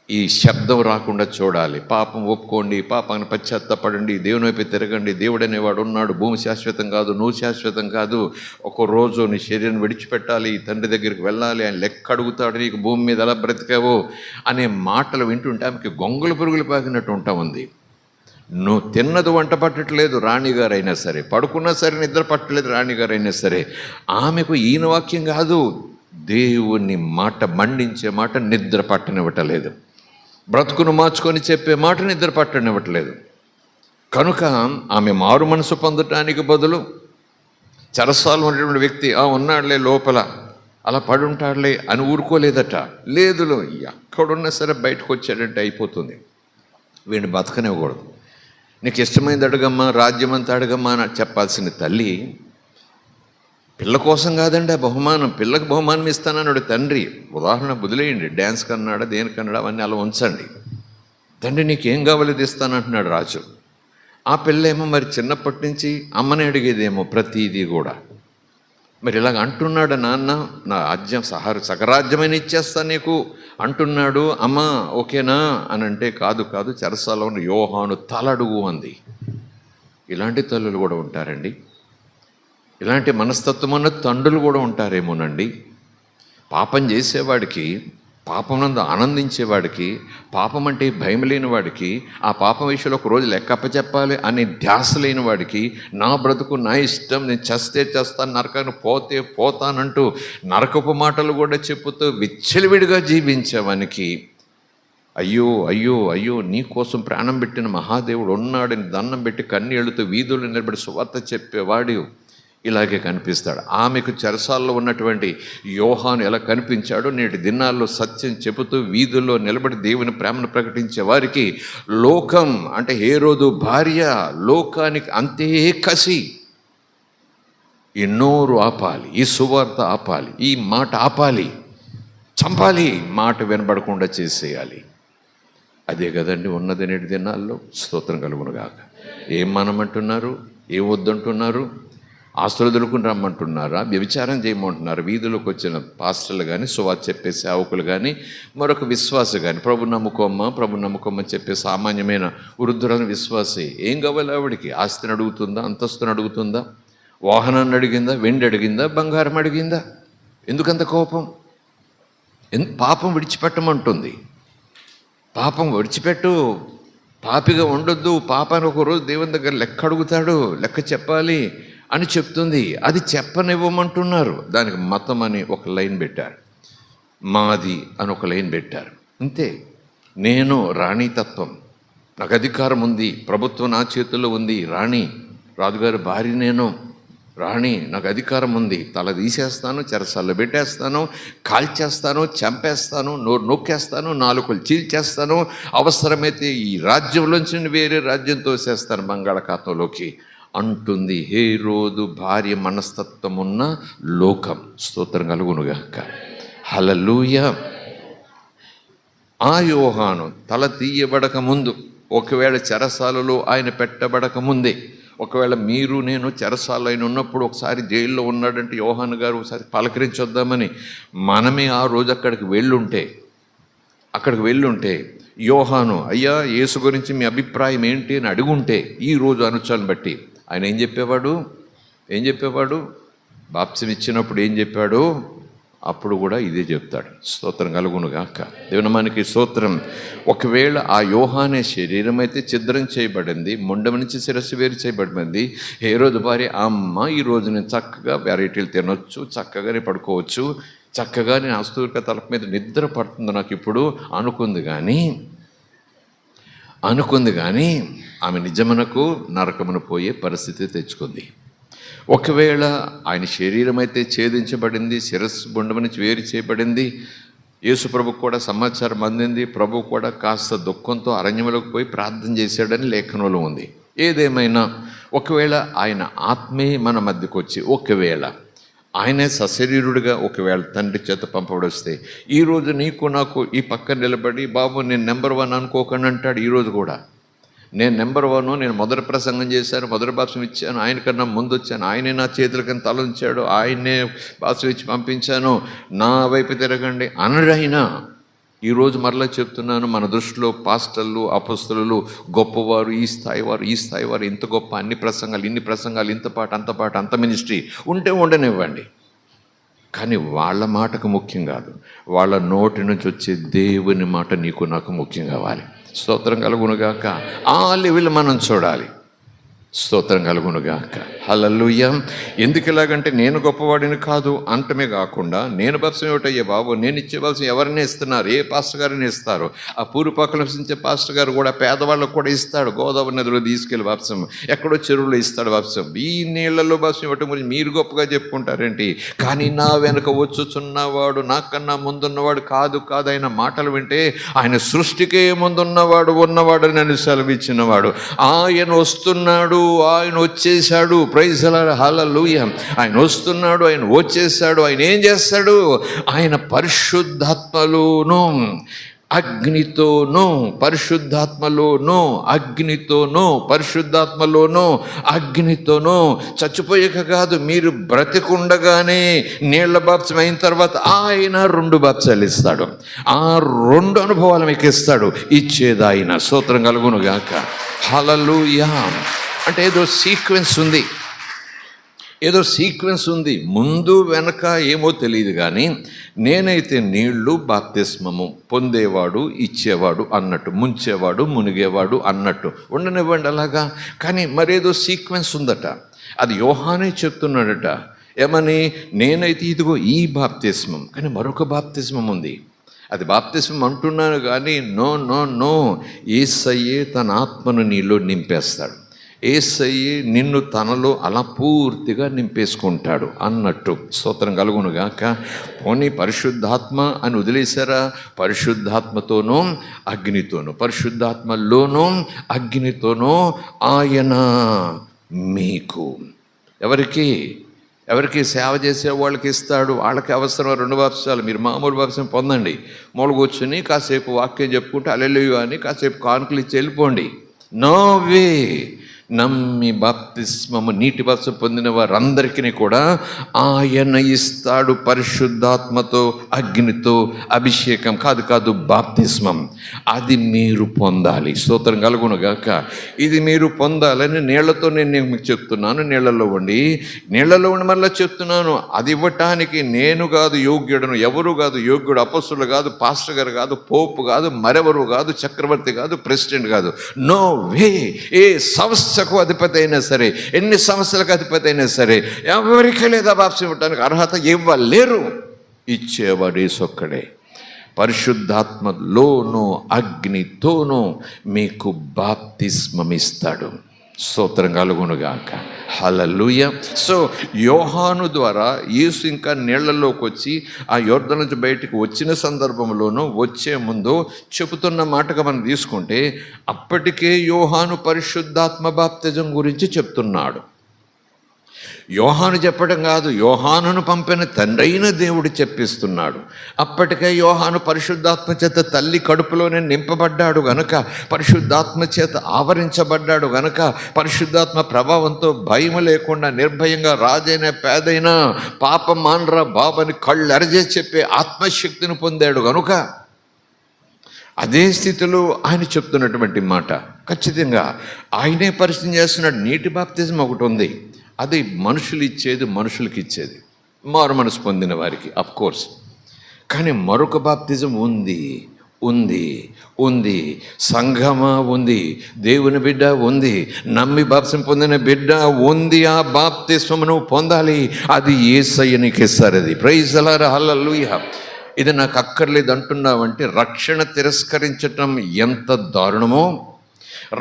Speaker 1: ఈ శబ్దం రాకుండా చూడాలి. పాపం ఒప్పుకోండి, పాపాన్ని పశ్చాత్తాపడండి, దేవుని వైపు తిరగండి, దేవుడు అనేవాడు ఉన్నాడు, భూమి శాశ్వతం కాదు, నువ్వు శాశ్వతం కాదు, ఒక రోజు నీ శరీరం విడిచిపెట్టాలి, తండ్రి దగ్గరికి వెళ్ళాలి, ఆయన లెక్క అడుగుతాడు, నీకు భూమి మీద ఎలా బ్రతికావో అనే మాటలు వింటుంటే ఆమెకి గొంగళ పురుగులు పాకినట్టు ఉంటా ఉంది. నువ్వు తిన్నది వంట పట్టట్లేదు రాణిగారైనా సరే, పడుకున్నా సరే నిద్ర పట్టలేదు రాణిగారైనా సరే, ఆమెకు ఈయన వాక్యం కాదు, దేవుని మాట, మండించే మాట నిద్ర పట్టనివ్వటలేదు, బ్రతుకును మార్చుకొని చెప్పే మాట నిద్ర పట్టనివ్వట్లేదు. కనుక ఆమె మారు మనసు పొందటానికి బదులు చెరసాలు ఉన్నటువంటి వ్యక్తి ఉన్నాడులే లోపల అలా పడుంటాడులే అని ఊరుకోలేదట. లేదు, ఎక్కడున్నా సరే బయటకు వచ్చాడంటే అయిపోతుంది, వీడిని బతకనివ్వకూడదు. నీకు ఇష్టమైంది అడగమ్మా, రాజ్యం అంతా అడగమ్మా అని చెప్పాల్సిన తల్లి, పిల్ల కోసం కాదండి ఆ బహుమానం, పిల్లకి బహుమానం ఇస్తానన్నాడు తండ్రి. ఉదాహరణ వదిలేయండి, డ్యాన్స్ కన్నాడా దేనికన్నాడా అవన్నీ అలా ఉంచండి. తండ్రి నీకేం కావాలి ఇది ఇస్తానంటున్నాడు రాజు. ఆ పిల్ల ఏమో మరి చిన్నప్పటి నుంచి అమ్మని అడిగేదేమో ప్రతిదీ కూడా. మరి ఇలాగ అంటున్నాడు, నాన్న నా రాజ్యం సగరాజ్యమైన ఇచ్చేస్తా నీకు అంటున్నాడు, అమ్మ ఓకేనా అని అంటే, కాదు చెరసాలలో ఉన్న యోహాను తలడుగు అంది. ఇలాంటి తల్లులు కూడా ఉంటారండి, ఇలాంటి మనస్తత్వం ఉన్న తండ్రులు కూడా ఉంటారేమోనండి. పాపం చేసేవాడికి పాపమునందు ఆనందించేవాడికి, పాపం అంటే భయం లేని వాడికి, ఆ పాపం విషయంలో ఒక రోజు లెక్క అప్పచెప్పాలి అనే ధ్యాస లేని వాడికి, నా బ్రతుకు నా ఇష్టం, నేను చస్తే చేస్తాను, నరకాన్ని పోతే పోతానంటూ నరకపు మాటలు కూడా చెప్పుతూ విచ్చలవిడిగా జీవించేవానికి, అయ్యో అయ్యో అయ్యో నీ కోసం ప్రాణం పెట్టిన మహాదేవుడు ఉన్నాడని దండం పెట్టి కన్నీళ్లతో వీధుల్లో నిలబడి సువార్త చెప్పేవాడు ఇలాగే కనిపిస్తాడు. ఆమెకు చెరసాల్లో ఉన్నటువంటి యోహాను ఎలా కనిపించాడో నేటి దినాల్లో సత్యం చెబుతూ వీధుల్లో నిలబడి దేవుని ప్రేమను ప్రకటించే వారికి లోకం అంటే హేరోదు భార్య, లోకానికి అంతే కసి. ఈ నోరు ఆపాలి, ఈ సువార్త ఆపాలి, ఈ మాట ఆపాలి, చంపాలి, మాట వినబడకుండా చేసేయాలి. అదే కదండి ఉన్నది నేటి దినాల్లో. స్తోత్రం కలుగునుగాక. ఏం మనమంటున్నారు, ఏం వద్దంటున్నారు? ఆస్తులు దొరుకుని రమ్మంటున్నారా? వ్యభిచారం చేయమంటున్నారు? వీధులకు వచ్చిన పాస్టర్లు కానీ, సువార్త చెప్పే సేవకులు కానీ, మరొక విశ్వాస కానీ, ప్రభు నమ్ముకోమ్మ చెప్పే సామాన్యమైన వృద్ధులను విశ్వాసి ఏం కావాలి? ఆవిడికి ఆస్తిని అడుగుతుందా? అంతస్తుని అడుగుతుందా? వాహనాన్ని అడిగిందా? వెండి అడిగిందా? బంగారం అడిగిందా? ఎందుకంత కోపం? పాపం విడిచిపెట్టమంటుంది. పాపం విడిచిపెట్టు, పాపిగా ఉండొద్దు, పాపాన్ని ఒకరోజు దేవుని దగ్గర లెక్క అడుగుతాడు, లెక్క చెప్పాలి అని చెప్తుంది. అది చెప్పనివ్వమంటున్నారు. దానికి మతం అని ఒక లైన్ పెట్టారు, మాది అని ఒక లైన్ పెట్టారు. అంతే. నేను రాణితత్వం, నాకు అధికారం ఉంది, ప్రభుత్వం నా చేతుల్లో ఉంది, రాజుగారి భార్య నేను, రాణి, నాకు అధికారం ఉంది, తల తీసేస్తాను, చెరసాల్లో పెట్టేస్తాను, కాల్చేస్తాను, చంపేస్తాను, నోరు నొక్కేస్తాను, నాలుకలు చీల్చేస్తాను, అవసరమైతే ఈ రాజ్యంలోంచి వేరే రాజ్యం తోసేస్తాను బంగాళాఖాతంలోకి అంటుంది హేరోదు భార్య మనస్తత్వం ఉన్న లోకం. స్తోత్రం కలుగునుగాక. హల్లెలూయా. ఆ యోహాను తల తీయబడక ముందు, ఒకవేళ చెరసాలలో ఆయన పెట్టబడక ముందే, ఒకవేళ మీరు నేను చెరసాలలో ఆయన ఉన్నప్పుడు ఒకసారి జైల్లో ఉన్నాడంటే యోహాను గారు ఒకసారి పలకరించొద్దామని మనమే ఆ రోజు అక్కడికి వెళ్ళుంటే యోహాను, అయ్యా యేసు గురించి మీ అభిప్రాయం ఏంటి అని అడుగుంటే, ఈరోజు అనుచరులను బట్టి ఆయన ఏం చెప్పేవాడు? బాప్తిసం ఇచ్చినప్పుడు ఏం చెప్పాడు? అప్పుడు కూడా ఇదే చెప్తాడు. స్తోత్రం కలుగునుగాక. దేవునామానికి స్తోత్రం. ఒకవేళ ఆ యోహానే శరీరం అయితే ఛిద్రం చేయబడింది, మొండెం నుంచి శిరస్సు వేరు చేయబడింది. హేరోదు భార్య, అమ్మ ఈరోజు నేను చక్కగా వెరైటీలు తినొచ్చు, చక్కగానే పడుకోవచ్చు, చక్కగా నేను అస్తూరిక తలపు మీద నిద్ర పడుతుంది నాకు ఇప్పుడు అనుకుంది కానీ ఆమె నిజమునకు నరకమును పోయే పరిస్థితి తెచ్చుకుంది. ఒకవేళ ఆయన శరీరం అయితే ఛేదించబడింది, శిరస్సు బొండము నుంచి వేరు చేయబడింది, యేసు ప్రభుకు కూడా సమాచారం అందింది, ప్రభు కూడా కాస్త దుఃఖంతో అరణ్యములకు పోయి ప్రార్థన చేశాడని లేఖనంలో ఉంది. ఏదేమైనా ఒకవేళ ఆయన ఆత్మే మన మధ్యకు వచ్చి, ఒకవేళ ఆయనే సశరీరుడిగా ఒకవేళ తండ్రి చేత పంపబడిస్తే, ఈరోజు నీకు నాకు ఈ పక్కన నిలబడి, బాబు నేను నెంబర్ 1 అనుకోకండి అంటాడు. ఈరోజు కూడా నేను నెంబర్ 1, నేను మొదటి ప్రసంగం చేశాను, మొదటి బాప్తిసం ఇచ్చాను, ఆయనకన్నా ముందు వచ్చాను, ఆయనే నా చేతులకన్నా తల ఉంచాడు, ఆయనే బాప్తిసం ఇచ్చి పంపించాను, నా వైపు తిరగండి అనడైనా. ఈరోజు మరలా చెప్తున్నాను, మన దృష్టిలో పాస్టర్లు, అపొస్తలులు గొప్పవారు, ఈ స్థాయి వారు ఇంత గొప్ప, ఇన్ని ప్రసంగాలు, ఇంత పాట, అంత మినిస్ట్రీ ఉంటే ఉండనివ్వండి. కానీ వాళ్ళ మాటకు ముఖ్యం కాదు, వాళ్ళ నోటి నుంచి వచ్చే దేవుని మాట నీకు నాకు ముఖ్యం కావాలి. స్తోత్రం కలుగునుగాక. ఆ లెవెల్ మనం చూడాలి. స్తోత్రం కలుగునుగాక. హల్లెలూయా. ఎందుకు ఇలాగంటే నేను గొప్పవాడిని కాదు అంటమే కాకుండా, నేను బాప్తిసం ఏమిటయ్యా బాబు, నేను ఇచ్చే బాప్తిసం ఎవరిని ఇస్తున్నారు? ఏ పాస్టర్ గారిని ఇస్తారు? ఆ పూర్వపక్కన నివసించే పాస్టర్ గారు కూడా పేదవాళ్ళకు కూడా ఇస్తాడు. గోదావరి నదిలో తీసుకెళ్ళి బాప్తిసం, ఎక్కడో చెరువులో ఇస్తాడు బాప్తిసం. ఈ నీళ్లలో బాప్తిసం ఇవ్వటం గురించి మీరు గొప్పగా చెప్పుకుంటారేంటి? కానీ నా వెనక వచ్చుచున్నవాడు, నాకన్నా ముందున్నవాడు కాదు ఆయన మాటలు వింటే ఆయన సృష్టికే ఉన్నవాడు నన్ను సెలవిచ్చినవాడు. ఆయన వస్తున్నాడు, ఆయన వచ్చేసాడు. Praise the lord. హల్లెలూయా. ఆయన వస్తున్నాడు, ఆయన వచ్చేసాడు. ఆయన ఏం చేస్తాడు? ఆయన పరిశుద్ధాత్మలోను అగ్నితోనూ చచ్చిపోయాక కాదు, మీరు బ్రతికుండగానే నీళ్ల బాప్తిసం అయిన తర్వాత ఆయన 2 బాప్తిసాలు ఇస్తాడు. ఆ 2 అనుభవాలు మీకు ఇస్తాడు. ఇచ్చేది ఆయన. స్తోత్రం కలుగునుగాక. హల్లెలూయా. అంటే ఏదో సీక్వెన్స్ ఉంది. ఏదో సీక్వెన్స్ ఉంది, ముందు వెనక ఏమో తెలియదు, కానీ నేనైతే నీళ్లు బాప్తిస్మము పొందేవాడు ఇచ్చేవాడు అన్నట్టు, ముంచేవాడు మునిగేవాడు అన్నట్టు ఉండనివ్వండి అలాగా. కానీ మరేదో సీక్వెన్స్ ఉందట, అది యోహానే చెప్తున్నాడట. ఏమని? నేనైతే ఇదిగో ఈ బాప్తిస్మం, కానీ మరొక బాప్తిస్మం ఉంది. అది బాప్తిస్మం అంటున్నాను కానీ నో నో నో, యేసయ్యే తన ఆత్మను నీలో నింపేస్తాడు. యేసయ్యే నిన్ను తనలో అలా పూర్తిగా నింపేసుకుంటాడు అన్నట్టు. స్తోత్రం కలుగునుగాక. పోనీ పరిశుద్ధాత్మ అని వదిలేశారా? పరిశుద్ధాత్మతోనూ అగ్నితోనూ, పరిశుద్ధాత్మలోనూ అగ్నితోనూ ఆయన మీకు, ఎవరికి సేవ చేసే వాళ్ళకి ఇస్తాడు. వాళ్ళకి అవసరం 2 బాప్తిసాలు. మీరు మామూలు బాప్తిసం పొందండి, మూల కూర్చుని కాసేపు వాక్యం చెప్పుకుంటే హల్లెలూయా అని కాసేపు కానుకలు ఇచ్చి వెళ్ళిపోండి. No way. నమ్మి బాప్తిస్మము, నీటి బాప్తిసం పొందిన వారందరికీ కూడా ఆయన ఇస్తాడు పరిశుద్ధాత్మతో అగ్నితో అభిషేకం. కాదు బాప్తిస్మం. అది మీరు పొందాలి. స్తోత్రం కలుగునుగాక. ఇది మీరు పొందాలని నీళ్లతో నేను మీకు చెప్తున్నాను. నీళ్లలో ఉండి మళ్ళీ చెప్తున్నాను, అది ఇవ్వటానికి నేను కాదు యోగ్యుడను, ఎవరు కాదు యోగ్యుడు. అపొస్తలులు కాదు, పాస్టర్ గారు కాదు, పోపు కాదు, మరెవరు కాదు, చక్రవర్తి కాదు, ప్రెసిడెంట్ కాదు. No way. ఏ సంస్థకు అధిపతి అయినా సరే, ఎన్ని సంస్థలకు అధిపతి అయినా సరే, ఎవరికీ లేదా బాప్తిసం ఇవ్వడానికి అర్హత ఇవ్వలేరు. ఇచ్చేవాడు యేసొక్కడే. పరిశుద్ధాత్మలోనూ అగ్నితోనూ మీకు బాప్తిస్మమిస్తాడు. స్తోత్రం కలుగునుగాక. హల్లెలూయా. సో యోహాను ద్వారా యేసు ఇంకా నీళ్లలోకి వచ్చి ఆ యొర్దాను నుంచి బయటికి వచ్చిన సందర్భంలోనూ వచ్చే ముందు చెబుతున్న మాటగా మనం తీసుకుంటే, అప్పటికే యోహాను పరిశుద్ధాత్మ బాప్తిజం గురించి చెప్తున్నాడు. యోహాను చెప్పడం కాదు, యోహానును పంపిన తండ్రి అయిన దేవుడు చెప్పిస్తున్నాడు. అప్పటికే యోహాను పరిశుద్ధాత్మ చేత తల్లి కడుపులోనే నింపబడ్డాడు గనుక, పరిశుద్ధాత్మ చేత ఆవరించబడ్డాడు గనుక, పరిశుద్ధాత్మ ప్రభావంతో భయం లేకుండా నిర్భయంగా రాజైన పేదైనా పాపం మానరా బాబని కళ్ళు అరచేసి చెప్పే ఆత్మశక్తిని పొందాడు గనుక, అదే స్థితిలో ఆయన చెప్తున్నటువంటి మాట ఖచ్చితంగా ఆయనే పరిచయం చేస్తున్నాడు. నీటి బాప్తిజం ఒకటి ఉంది, అది మనుషులు ఇచ్చేది, మనుషులకి ఇచ్చేది, మారు మనసు పొందిన వారికి అఫ్కోర్స్. కానీ మరొక బాప్తిజం ఉంది సంఘమా ఉంది, దేవుని బిడ్డ ఉంది, నమ్మి బాప్తిసం పొందిన బిడ్డ ఉంది. ఆ బాప్తిస్మమును పొందాలి. అది యేసయ్య నీకు ఇస్తారు. అది ప్రైజ్ ది లార్డ్. హల్లెలూయా. ఇది నాకు అక్కర్లేదు అంటున్నావంటే రక్షణ తిరస్కరించటం ఎంత దారుణమో,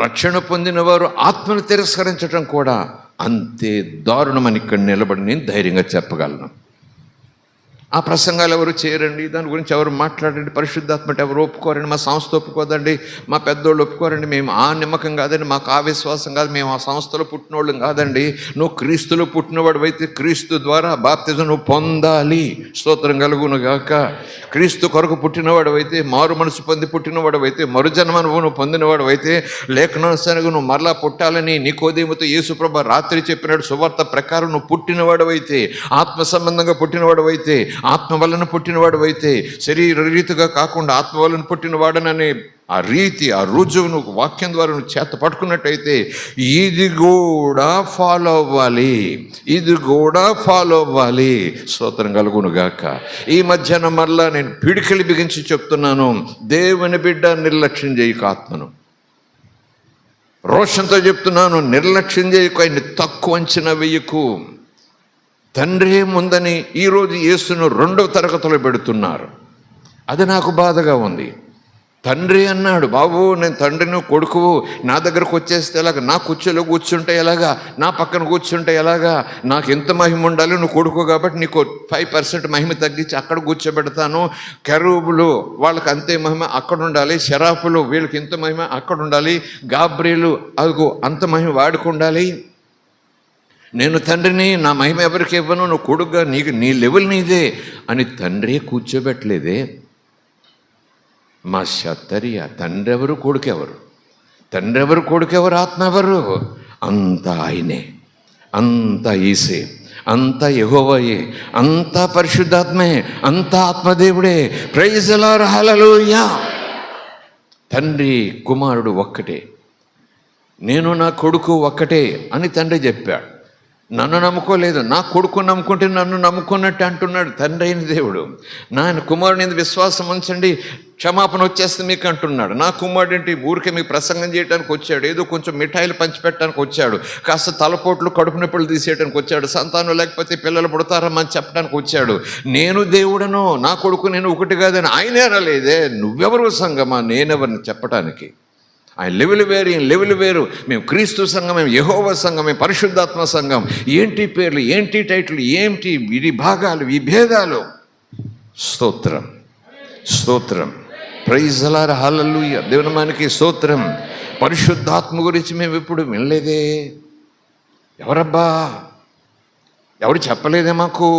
Speaker 1: రక్షణ పొందిన వారు ఆత్మను తిరస్కరించటం కూడా అంతే దారుణమని ఇక్కడ నిలబడి నేను ధైర్యంగా చెప్పగలను. ఆ ప్రసంగాలు ఎవరు చేయరండి, దాని గురించి ఎవరు మాట్లాడండి, పరిశుద్ధాత్మ ఎవరు ఒప్పుకోరండి, మా సంస్థ ఒప్పుకోదండి, మా పెద్దోళ్ళు ఒప్పుకోరండి, మేము ఆ నిమ్మకం కాదండి, మాకు ఆ విశ్వాసం కాదు, మేము ఆ సంస్థలో పుట్టినోళ్ళం కాదండి. నువ్వు క్రీస్తులో పుట్టినవాడు అయితే క్రీస్తు ద్వారా బాప్తిజం నువ్వు పొందాలి. స్తోత్రం కలుగును గాక. క్రీస్తు కొరకు పుట్టినవాడు అయితే, మారు మనసు పొంది పుట్టినవాడు అయితే, మరుజన్మ నువ్వు పొందినవాడు అయితే, లేఖనానుసారంగా నువ్వు మరలా పుట్టాలని నికోదేముతో యేసుప్రభు రాత్రి చెప్పినాడు. సువార్త ప్రకారం నువ్వు పుట్టినవాడు అయితే, ఆత్మ సంబంధంగా పుట్టినవాడు అయితే, ఆత్మ వలన పుట్టినవాడు అయితే, శరీర రీతిగా కాకుండా ఆత్మ వలన పుట్టినవాడననే ఆ రీతి, ఆ రుజువును వాక్యం ద్వారా నువ్వు చేత పట్టుకున్నట్టయితే ఇది కూడా ఫాలో అవ్వాలి. స్తోత్రం కలుగును గాక. ఈ మధ్యాహ్నం మరలా నేను పిడికిలి బిగించి చెప్తున్నాను, దేవుని బిడ్డ నిర్లక్ష్యం చేయకు, ఆత్మను రోషంతో చెప్తున్నాను, నిర్లక్ష్యం చేయకు, ఆయన్ని తక్కువ అంచనా వేయకు. తండ్రే ముందని ఈరోజు యేసును 2వ తరగతిలో పెడుతున్నారు. అది నాకు బాధగా ఉంది. తండ్రి అన్నాడు, బాబు నేను తండ్రిని కొడుకువు, నా దగ్గరకు వచ్చేస్తే ఎలాగా, నా కుర్చీలో కూర్చుంటే ఎలాగా, నా పక్కన కూర్చుంటే ఎలాగా, నాకు ఎంత మహిమ ఉండాలి, నువ్వు కొడుకు కాబట్టి నీకు 5% మహిమ తగ్గించి అక్కడ కూర్చోబెడతాను. కెరూబులు వాళ్ళకి అంతే మహిమ అక్కడ ఉండాలి, శరాఫులు వీళ్ళకి ఇంత మహిమ అక్కడ ఉండాలి, గాబ్రియేలు అదిగో అంత మహిమ వాడికి ఉండాలి. నేను తండ్రిని, నా మహిమ ఎవరికి ఇవ్వను, నువ్వు కొడుకుగా నీకు నీ లెవెల్ నీదే అని తండ్రి కూర్చోబెట్టలేదే. మా షత్తరియా తండ్రి ఎవరు, కొడుకెవరు, తండ్రి ఎవరు, కొడుకెవరు, ఆత్మ ఎవరు? అంతా ఆయనే, అంతా ఈసే, అంతా యెహోవాయే, అంతా పరిశుద్ధాత్మే, అంతా ఆత్మదేవుడే. Praise the lord. హల్లెలూయా. తండ్రి కుమారుడు ఒక్కటే, నేను నా కొడుకు ఒక్కటే అని తండ్రి చెప్పాడు. నన్ను నమ్ముకోలేదు, నా కొడుకు నమ్ముకుంటే నన్ను నమ్ముకున్నట్టు అంటున్నాడు తండ్రి అయిన దేవుడు. నాయన కుమారుని మీద విశ్వాసం ఉంచండి, క్షమాపణ వచ్చేస్తుంది మీకు అంటున్నాడు. నా కుమారుడు ఏంటి ఊరికే మీకు ప్రసంగం చేయడానికి వచ్చాడు, ఏదో కొంచెం మిఠాయిలు పంచిపెట్టడానికి వచ్చాడు, కాస్త తలపోట్లు కడుపు నొప్పులు తీసేయడానికి వచ్చాడు, సంతానం లేకపోతే పిల్లలు పుడతారమ్మని చెప్పడానికి వచ్చాడు. నేను దేవుడను, నా కొడుకు నేను ఒకటి కాదని ఆయనే అనలేదే. నువ్వెవరు సంగమా, నేనెవరిని చెప్పడానికి? ఆయన లెవెల్ వేరు. మేము క్రీస్తు సంఘం, మేము యెహోవా సంఘం, మేము పరిశుద్ధాత్మ సంఘం. ఏంటి పేర్లు, ఏంటి టైటిల్, ఏంటి విభాగాలు, విభేదాలు? స్తోత్రం, స్తోత్రం, ప్రైజ్ ది లార్డ్, హల్లెలూయా. దేవుని మనకి స్తోత్రం. పరిశుద్ధాత్మ గురించి మేము ఎప్పుడు వినలేదే. ఎవరబ్బా, ఎవరు చెప్పలేదే మాకు.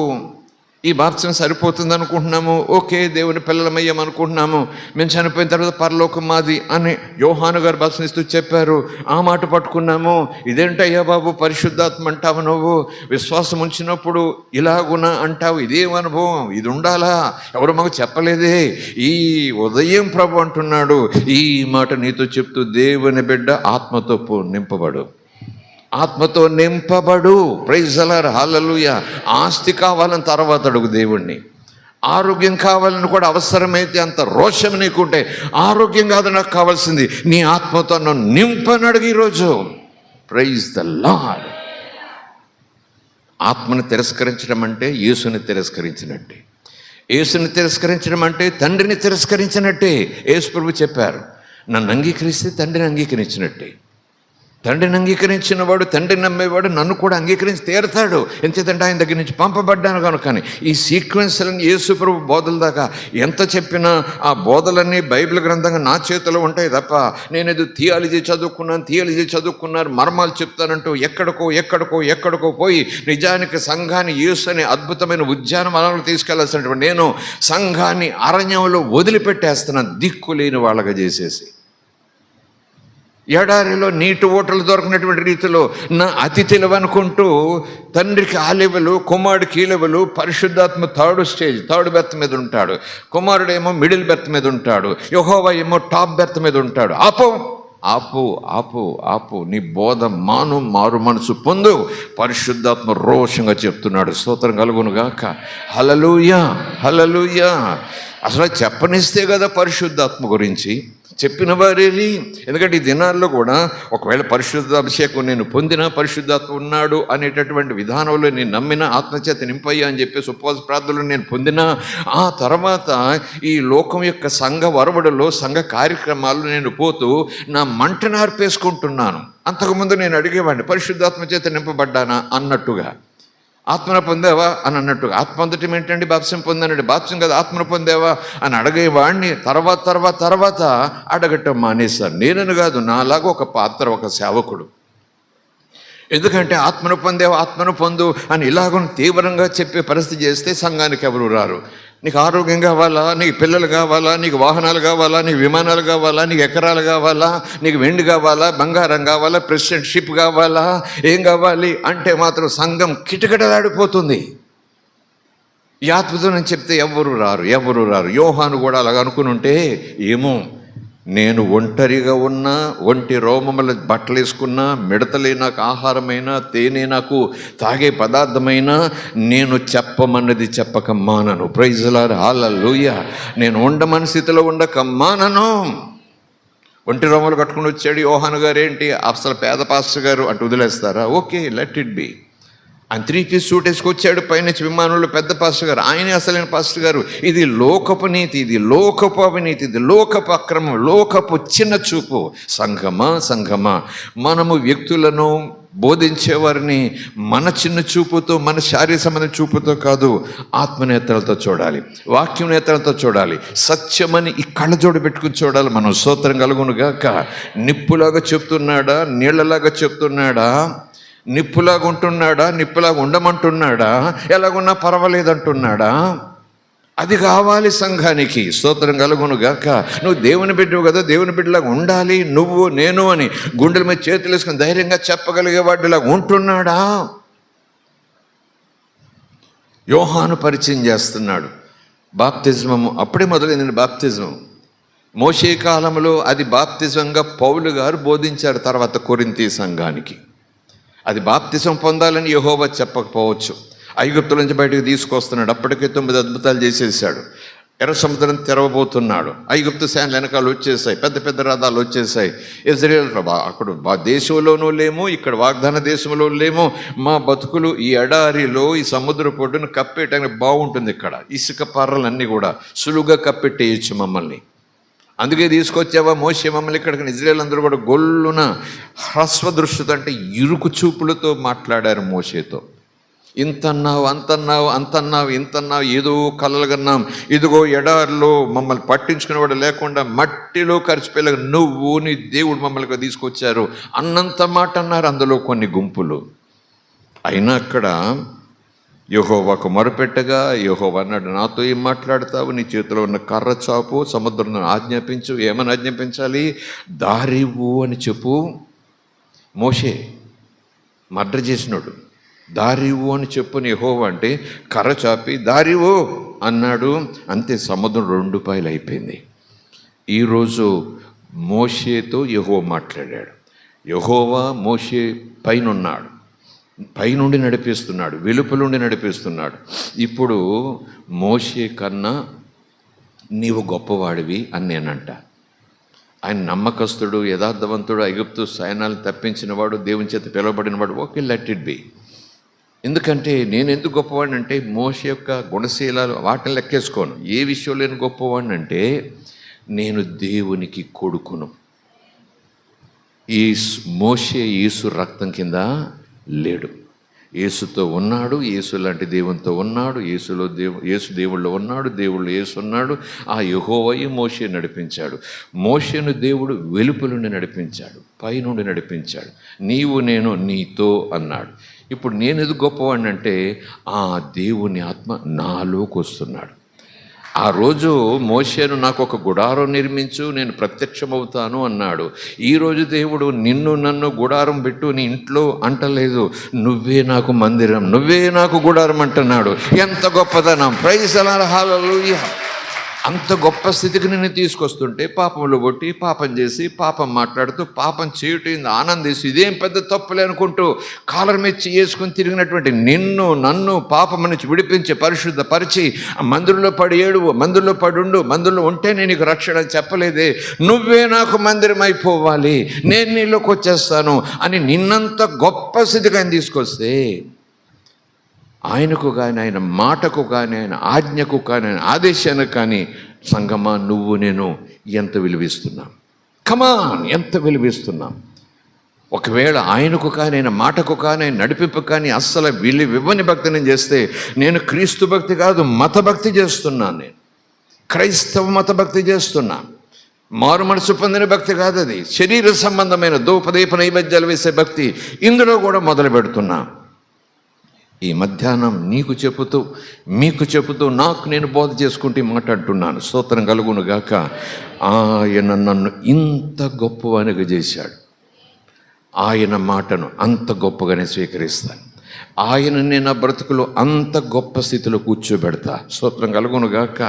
Speaker 1: ఈ బాప్తిసం సరిపోతుంది అనుకుంటున్నాము, ఓకే దేవుని పిల్లలమయ్యాం అనుకుంటున్నాము, మేము చనిపోయిన తర్వాత పరలోకం మాది అని యోహాను గారు బాప్తిసం ఇస్తూ చెప్పారు. ఆ మాట పట్టుకున్నాము. ఇదేంటయ్యా బాబు పరిశుద్ధాత్మ అంటావు, నువ్వు విశ్వాసం ఉంచినప్పుడు ఇలాగునా అంటావు, ఇదేం అనుభవం, ఇది ఉండాలా, ఎవరు మాకు చెప్పలేదే. ఈ ఉదయం ప్రభు అంటున్నాడు ఈ మాట నీతో చెప్తూ, దేవుని బిడ్డ ఆత్మతో నింపబడు, ఆత్మతో నింపబడు. ప్రైజ్ ది లార్డ్, హల్లెలూయా. ఆస్తి కావాలని తర్వాత అడుగు దేవుణ్ణి, ఆరోగ్యం కావాలని కూడా అవసరమైతే అంత రోషం నీకుంటే, ఆరోగ్యం కాదు నాకు కావాల్సింది, నీ ఆత్మతో నన్ను నింపని అడుగు ఈరోజు. Praise the Lord. ఆత్మను తిరస్కరించడం అంటే యేసుని తిరస్కరించినట్టే. యేసుని తిరస్కరించడం అంటే తండ్రిని తిరస్కరించినట్టే. యేసు ప్రభు చెప్పారు, నన్ను అంగీకరిస్తే తండ్రిని అంగీకరించినట్టే. తండ్రిని అంగీకరించిన వాడు, తండ్రిని నమ్మేవాడు నన్ను కూడా అంగీకరించి తీరుతాడు. ఎంచేతంటే ఆయన దగ్గర నుంచి పంపబడ్డాను కనుక. కానీ ఈ సీక్వెన్స్లని యేసు ప్రభు బోధల దాకా ఎంత చెప్పినా ఆ బోధలన్నీ బైబిల్ గ్రంథంగా నా చేతిలో ఉంటాయి తప్ప, నేనేదో థియాలజీ చదువుకున్నాను మర్మాలు చెప్తానంటూ ఎక్కడికో పోయి నిజానికి సంఘాన్ని యేసు అనే అద్భుతమైన ఉద్యానవనంలో తీసుకెళ్లాల్సినటువంటి నేను సంఘాన్ని అరణ్యంలో వదిలిపెట్టేస్తున్నాను, దిక్కులేని వాళ్ళగా చేసేసి. ఎడారిలో నీటి ఓటలు దొరకనటువంటి రీతిలో నా అతిథులు అనుకుంటూ తండ్రికి ఆ లెవెలు, కుమారుడికి ఈ లెవెలు, పరిశుద్ధాత్మ థర్డ్ బెర్త్ మీద ఉంటాడు, కుమారుడేమో మిడిల్ బెర్త్ మీద ఉంటాడు, యెహోవా ఏమో టాప్ బెర్త్ మీద ఉంటాడు. ఆపు నీ బోధ మారు మనసు పొందు. పరిశుద్ధాత్మ రోషంగా చెప్తున్నాడు. స్తోత్రం కలుగునుగాక. హల్లెలూయా, హల్లెలూయా. అసలు చెప్పనిస్తే కదా పరిశుద్ధాత్మ గురించి చెప్పిన వారేది. ఎందుకంటే ఈ దినాల్లో కూడా ఒకవేళ పరిశుద్ధ అభిషేకం నేను పొందిన, పరిశుద్ధాత్మ ఉన్నాడు అనేటటువంటి విధానంలో నేను నమ్మిన, ఆత్మచేత నింపయ్యా అని చెప్పేసి ఉపవాస ప్రార్థనలు నేను పొందిన, ఆ తర్వాత ఈ లోకం యొక్క సంఘ వరవడులో, సంఘ కార్యక్రమాల్లో నేను పోతూ నా మంటను ఆర్పేసుకుంటున్నాను. అంతకుముందు నేను అడిగేవాడిని, పరిశుద్ధాత్మ చేత నింపబడ్డానా అన్నట్టుగా. ఆత్మను పొందావా అని అన్నట్టుగా. ఆత్మ పొందటం ఏంటండి, బాప్తిసం పొందానండి, బాప్తిసం కదా ఆత్మను పొందావా అని అడిగేవాడిని. తర్వాత అడగటం మానేశాను. నేనని కాదు, నాలాగా ఒక పాత్ర, ఒక సేవకుడు. ఎందుకంటే ఆత్మను పొందు అని ఇలాగ తీవ్రంగా చెప్పే పరిస్థితి చేస్తే సంఘానికి ఎవరు రారు. నీకు ఆరోగ్యం కావాలా, నీకు పిల్లలు కావాలా, నీకు వాహనాలు కావాలా, నీకు విమానాలు కావాలా, నీకు ఎకరాలు కావాలా, నీకు వెండి కావాలా, బంగారం కావాలా, ప్రెసిడెంట్షిప్ కావాలా, ఏం కావాలి అంటే మాత్రం సంఘం కిటకిటలాడిపోతుంది. ఈ ఆత్మతో నేను చెప్తే ఎవరు రారు. యోహాను కూడా అలాగ అనుకుని ఉంటే, ఏమో నేను ఒంటరిగా ఉన్నా, ఒంటి రోమముల బట్టలు వేసుకున్నా, మిడతలే నాకు ఆహారమైనా, తేనె నాకు తాగే పదార్థమైనా నేను చెప్పమన్నది చెప్పక మానను. ప్రైజ్ ది లార్డ్, హల్లెలూయా. నేను ఉండమని స్థితిలో ఉండక మానను. ఒంటి రోమలు కట్టుకుని వచ్చాడు యోహాను గారు, ఏంటి అసలు పేద పాస్టర్ గారు అంటూ వదిలేస్తారా? Okay, let it B. ఆయన 3 పీస్ సూట్ వేసుకొచ్చాడు, పైనుంచి విమానంలో పెద్ద పాస్టర్ గారు, ఆయనే అసలైన పాస్టర్ గారు. ఇది లోకపు నీతి, ఇది లోకపు అవినీతి, ఇది లోకపు అక్రమం, లోకపు చిన్న చూపు. సంఘమా మనము వ్యక్తులను బోధించేవారిని మన చిన్న చూపుతో, మన శారీర సంబంధ చూపుతో కాదు, ఆత్మనేత్రాలతో చూడాలి, వాక్యం నేత్రాలతో చూడాలి, సత్యమని ఈ కళ్ళజోడు పెట్టుకుని చూడాలి. మనం స్తోత్రం కలుగునుగాక. నిప్పులాగా చెప్తున్నాడా, నీళ్లలాగా చెప్తున్నాడా, నిప్పులాగా ఉంటున్నాడా, నిప్పులాగా ఉండమంటున్నాడా, ఎలాగున్నా పర్వాలేదంటున్నాడా? అది కావాలి సంఘానికి. స్తోత్రం కలుగునుగాక. నువ్వు దేవుని బిడ్డవు కదా, దేవుని బిడ్డలాగా ఉండాలి నువ్వు నేను అని గుండెల మీద చేతులు వేసుకుని ధైర్యంగా చెప్పగలిగే వాడిలాగా ఉంటున్నాడా? యోహాను పరిచయం చేస్తున్నాడు. బాప్తిజమము అప్పుడే మొదలైంది. బాప్తిజం మోషే కాలంలో అది బాప్తిజంగా పౌలు గారు బోధించారు తర్వాత కొరింథీ సంఘానికి. అది బాప్తిసం పొందాలని యెహోవా చెప్పకపోవచ్చు. ఐగుప్తుల నుంచి బయటకు తీసుకొస్తున్నాడు, అప్పటికే 9 అద్భుతాలు చేసేసాడు. ఎర్ర సముద్రం తెరవబోతున్నాడు, ఐగుప్తు సేనలు వెనకాల వచ్చేసాయి, పెద్ద పెద్ద రథాలు వచ్చేసాయి. ఇజ్రాయేల్ అక్కడ దేశంలోనూ లేము, ఇక్కడ వాగ్దాన దేశంలో లేము, మా బతుకులు ఈ ఎడారిలో ఈ సముద్ర పొడ్డును కప్పేయటానికి బాగుంటుంది. ఇక్కడ ఇసుక పారలన్నీ కూడా సులువుగా కప్పెట్టేయచ్చు మమ్మల్ని. అందుకే తీసుకొచ్చావా మోషే మమ్మల్ని ఇక్కడికి. ఇజ్రాయేల్ అందరూ కూడా గొల్లున హ్రస్వ దృష్టితో అంటే ఇరుకు చూపులతో మాట్లాడారు మోషేతో. ఇంతన్నావు అంతన్నావు అంతన్నావు ఇంతన్నావు, ఏదో కలలు కన్నాం, ఇదిగో ఎడారిలో మమ్మల్ని పట్టించుకునేవాడు లేకుండా మట్టిలో కరిచిపోయేలాగా నువ్వు నీ దేవుడు మమ్మల్ని తీసుకొచ్చారు అన్నంత మాట అన్నారు అందులో కొన్ని గుంపులు. అయినా అక్కడ యెహోవాకు మొరపెట్టగా యెహోవా అన్నాడు, నాతో ఏం మాట్లాడతావు? నీ చేతిలో ఉన్న కర్ర చాపు, సముద్రం ఆజ్ఞాపించు. ఏమని ఆజ్ఞాపించాలి? దారివ్వు అని చెప్పు. మోషే మర్డర్ చేసినాడు, దారివ్వు అని చెప్పుని యెహోవా అంటే కర్ర చాపి దారివ్వు అన్నాడు. అంతే, సముద్రం 2 పాయలు అయిపోయింది. ఈరోజు మోషేతో యెహోవా మాట్లాడాడు. యెహోవా మోషే పైనున్నాడు, పైనుండి నడిపిస్తున్నాడు, వెలుపలుండి నడిపిస్తున్నాడు. ఇప్పుడు మోషే కన్నా నీవు గొప్పవాడివి అని నేనంట. ఆయన నమ్మకస్తుడు, యథార్థవంతుడు, ఐగుప్తు సైన్యాలను తప్పించినవాడు, దేవుని చేత పిలువబడినవాడు. Okay, let it be. ఎందుకంటే నేను ఎందుకు గొప్పవాడిని అంటే మోషే యొక్క గుణశీలాలు వాటిని లెక్కేసుకోను. ఏ విషయంలో నేను గొప్పవాడిని అంటే నేను దేవునికి కొడుకును. ఈ మోషే యేసు రక్తం కింద లేడు, యేసుతో ఉన్నాడు, యేసు లాంటి దేవునితో ఉన్నాడు, యేసు దేవుళ్ళు ఉన్నాడు, దేవుళ్ళు యేసు ఉన్నాడు. ఆ యెహోవాయే మోషే నడిపించాడు. మోషేను దేవుడు వెలుపలుండి నడిపించాడు, పైనుండి నడిపించాడు. నీవు నేను నీతో అన్నాడు. ఇప్పుడు నేను ఎందుకు గొప్పవాడిని అంటే ఆ దేవుని ఆత్మ నాలోకి వస్తున్నాడు. ఆ రోజు మోషేను నాకు ఒక గుడారం నిర్మించు, నేను ప్రత్యక్షమవుతాను అన్నాడు. ఈరోజు దేవుడు నిన్ను నన్ను గుడారం పెట్టు నీ ఇంట్లో అంటలేదు, నువ్వే నాకు మందిరం, నువ్వే నాకు గుడారం అంటున్నాడు. ఎంత గొప్పదనం! ప్రైజ్ అలారా, హల్లెలూయా! అంత గొప్ప స్థితికి నిన్ను తీసుకొస్తుంటే పాపంలో కొట్టి, పాపం చేసి, పాపం మాట్లాడుతూ, పాపం చేయటం ఆనందిస్తూ, ఇదేం పెద్ద తప్పులే అనుకుంటూ కాలర్ మెచ్చి వేసుకుని తిరిగినటువంటి నిన్ను నన్ను పాపం నుంచి విడిపించి పరిశుద్ధపరిచి మందిరంలో పడి ఏడువు, మందిరంలో పడి ఉండు, మందిరంలో ఉంటే నేను నీకు రక్షణ చెప్పలేదే, నువ్వే నాకు మందిరం అయిపోవాలి, నేను నీలోకి వచ్చేస్తాను అని నిన్నంత గొప్ప స్థితికి ఆయన తీసుకొస్తే ఆయనకు కానీ, ఆయన మాటకు కానీ, ఆయన ఆజ్ఞకు కానీ, ఆయన ఆదేశానికి కానీ సంగమా నువ్వు నేను ఎంత విలువిస్తున్నాం? కమాన్, ఎంత విలువిస్తున్నాం? ఒకవేళ ఆయనకు కానీ, ఆయన మాటకు కానీ, ఆయన నడిపింపు కానీ అస్సలు విలువివ్వని భక్తి నేను చేస్తే నేను క్రీస్తు భక్తి కాదు, మత భక్తి చేస్తున్నాను. నేను క్రైస్తవ మత భక్తి చేస్తున్నా. మారు మనసు పొందిన భక్తి కాదు, అది శరీర సంబంధమైన ధూపదీప నైవేద్యాలు వేసే భక్తి. ఇందులో కూడా మొదలు పెడుతున్నా. ఈ మధ్యాహ్నం నీకు చెబుతూ, మీకు చెబుతూ, నాకు నేను బోధ చేసుకుంటూ మాట్లాడుతున్నాను. స్తోత్రం కలుగును గాక. ఆయన నన్ను ఇంత గొప్పవానిగా చేశాడు. ఆయన మాటను అంత గొప్పగానే స్వీకరిస్తాను. ఆయననే నా బ్రతుకులో అంత గొప్ప స్థితిలో కూర్చోబెడతా. స్తోత్రం కలుగును గాక.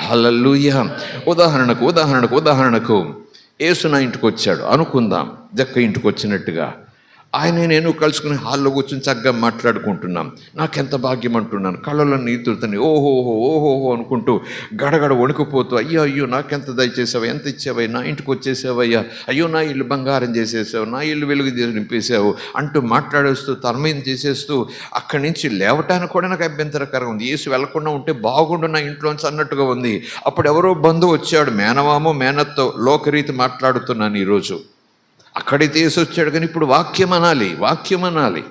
Speaker 1: హల్లెలూయా. ఉదాహరణకు యేసు నా ఇంటికి వచ్చాడు అనుకుందాం, జక్క ఇంటికి వచ్చినట్టుగా. ఆయన నేను కలుసుకుని హాల్లో కూర్చొని చక్కగా మాట్లాడుకుంటున్నాం. నాకెంత భాగ్యం అంటున్నాను. కళ్ళలో నీతులుతాయి, ఓహోహో ఓహోహో అనుకుంటూ గడగడ వణుకుపోతూ, అయ్యో అయ్యో నాకెంత దయచేసావు, ఎంత ఇచ్చావయ్యా, నా ఇంటికి వచ్చేసావయ్యా, అయ్యో నా ఇల్లు బంగారం చేసేసావు, నా ఇల్లు వెలుగు నింపేసావు అంటూ మాట్లాడేస్తూ తన్మయం చేసేస్తూ అక్కడి నుంచి లేవటానికి కూడా నాకు అభ్యంతరకరంగా ఉంది. యేసు వెళ్లకుండా ఉంటే బాగుండు నా ఇంట్లోంచి అన్నట్టుగా ఉంది. అప్పుడు ఎవరో బంధువు వచ్చాడు, మేనమామో మేనత్తో లోకరీతి మాట్లాడుతున్నాను ఈరోజు. అక్కడైతే యేసు వచ్చాడు, కానీ ఇప్పుడు వాక్యం అనాలి.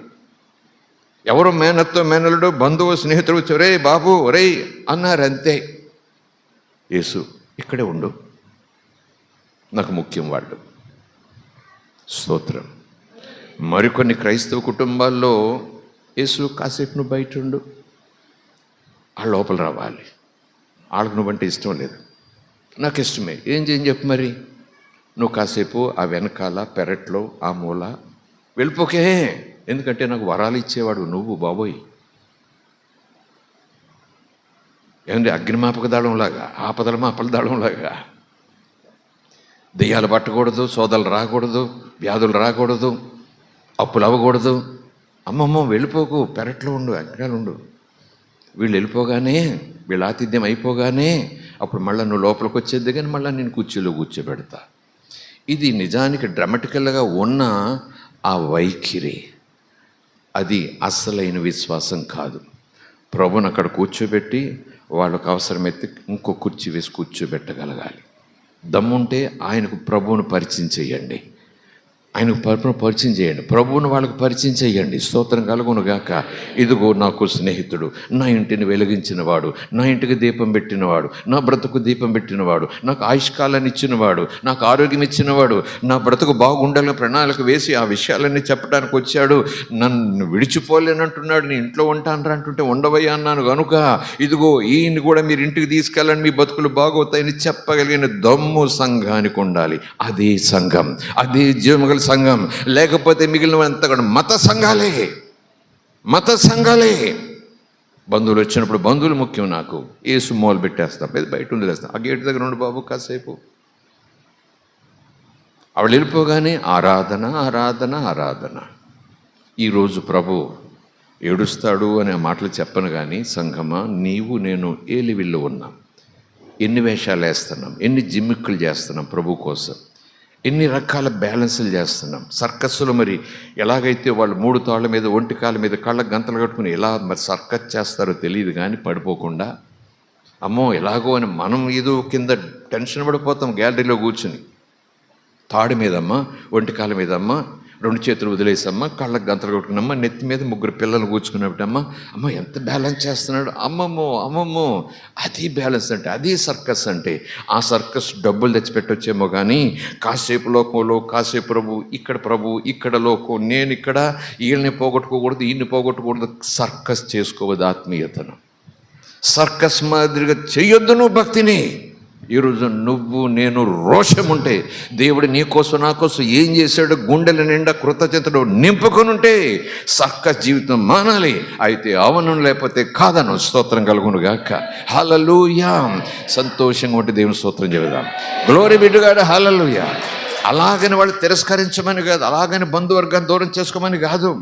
Speaker 1: ఎవరో మేనత్తో మేనలుడు బంధువు స్నేహితుడు వచ్చి రే బాబు రే అన్నారు, అంతే. యేసు ఇక్కడే ఉండు, నాకు ముఖ్యం వాళ్ళు. స్తోత్రం. మరికొన్ని క్రైస్తవ కుటుంబాల్లో యేసు కాసేపు నువ్వు బయట ఉండు, ఆ లోపల రావాలి. వాళ్ళకు నువ్వంటే ఇష్టం లేదు, నాకు ఇష్టమే. ఏం చెప్పు మరి, నువ్వు కాసేపు ఆ వెనకాల పెరట్లో ఆ మూల వెళ్ళిపోకే. ఎందుకంటే నాకు వరాలు ఇచ్చేవాడు నువ్వు బాబోయ్. ఏమంటే అగ్నిమాపక దళంలాగా, ఆపదల మాపల దళంలాగా. దెయ్యాలు పట్టకూడదు, సోదలు రాకూడదు, వ్యాధులు రాకూడదు, అప్పులు అవ్వకూడదు, అమ్మమ్మ వెళ్ళిపోకు, పెరట్లో ఉండు, అక్కడ ఉండు. వీళ్ళు వెళ్ళిపోగానే, వీళ్ళ ఆతిథ్యం అయిపోగానే అప్పుడు మళ్ళీ నువ్వు లోపలికి వచ్చేది, కానీ మళ్ళీ నేను కుర్చీలో కూర్చోబెడతా. ఇది నిజానికి డ్రామాటికల్గా ఉన్న ఆ వైఖరి, అది అస్సలైన విశ్వాసం కాదు. ప్రభుని అక్కడ కూర్చోబెట్టి వాళ్ళకు అవసరమైతే ఇంకో కుర్చీ వేసి కూర్చోబెట్టగలగాలి. దమ్ముంటే ఆయనకు ప్రభువును పరిచయం చేయండి, ఆయనకు ప్రభువును పరిచయం చేయండి, ప్రభువును వాళ్ళకు పరిచయం చేయండి. స్తోత్రం కలుగునుగాక. ఇదిగో నాకు స్నేహితుడు, నా ఇంటిని వెలిగించినవాడు, నా ఇంటికి దీపం పెట్టినవాడు, నా బ్రతుకు దీపం పెట్టినవాడు, నాకు ఆయుష్కాలాన్ని ఇచ్చినవాడు, నాకు ఆరోగ్యం ఇచ్చినవాడు, నా బ్రతుకు బాగుండాలని ప్రణాళిక వేసి ఆ విషయాలన్నీ చెప్పడానికి వచ్చాడు. నన్ను విడిచిపోలేనంటున్నాడు, నీ ఇంట్లో ఉంటాను అంటుంటే ఉండవయ్యా అన్నాను కనుక ఇదిగో ఈయన్ని కూడా మీరు ఇంటికి తీసుకెళ్ళండి, మీ బతుకులు బాగవుతాయని చెప్పగలిగిన దమ్ము సంఘానికి ఉండాలి. అదే సంఘం, అదే జీవమగల సంఘం. లేకపోతే మిగిలినంతా కూడా మత సంఘాలే. బంధువులు వచ్చినప్పుడు బంధువులు ముఖ్యం, నాకు ఏసు మూలు పెట్టేస్తాం, బయట వదిలేస్తాం, ఆ గేటు దగ్గర ఉండి బాబు కాసేపు. ఆవిడ వెళ్ళిపోగానే ఆరాధన. ఈరోజు ప్రభు ఏడుస్తాడు అనే మాటలు చెప్పను కానీ, సంఘమా నీవు నేను ఏలివిల్లు ఉన్నాం, ఎన్ని వేషాలు వేస్తున్నాం, ఎన్ని జిమ్మిక్కులు చేస్తున్నాం ప్రభు కోసం, ఎన్ని రకాల బ్యాలెన్సులు చేస్తున్నాం. సర్కస్సులో మరి ఎలాగైతే వాళ్ళు 3 తాళ్ళ మీద, ఒంటి కాళ్ళ మీద, కళ్ళకు గంతలు కట్టుకుని ఎలా మరి సర్కస్ చేస్తారో తెలియదు కానీ పడిపోకుండా, అమ్మో ఎలాగో అని మనం ఏదో కింద టెన్షన్ పడిపోతాం. గ్యాలరీలో కూర్చుని తాడు మీదమ్మా, ఒంటి కాళ్ళ మీదమ్మా, 2 చేతులు వదిలేసమ్మా, కళ్ళకు గంతలు కొట్టుకున్నమ్మా, నెత్తి మీద 3 పిల్లలు కూర్చుకున్నప్పుడమ్మా, అమ్మ ఎంత బ్యాలెన్స్ చేస్తున్నాడు, అమ్మమ్మో అది బ్యాలెన్స్ అంటే, అది సర్కస్ అంటే. ఆ సర్కస్ డబ్బులు తెచ్చిపెట్టొచ్చేమో కానీ కాసేపు లోకంలో, కాసేపు ప్రభు ఇక్కడ లోకం, నేను ఇక్కడ, వీళ్ళని పోగొట్టుకోకూడదు, ఈయన్ని పోగొట్టుకూడదు. సర్కస్ చేసుకోవద్దు ఆత్మీయతను. సర్కస్ మాదిరిగా చెయ్యొద్దు నువ్వు భక్తిని. ఈరోజు నువ్వు నేను రోషం ఉంటే, దేవుడు నీ కోసం నా కోసం ఏం చేశాడు, గుండెల నిండా కృతజ్ఞతలు నింపుకొని ఉంటే సర్కస్ జీవితం మానాలి. అయితే అవును, లేకపోతే కాదను. స్తోత్రం కలుగును గాక. హల్లెలూయా. సంతోషంగా ఉంటే దేవుని స్తోత్రం చెబుదాం. Glory be to God. Hallelujah. అలాగని వాళ్ళు తిరస్కరించమని కాదు, అలాగని బంధువర్గాన్ని దూరం చేసుకోమని కాదు.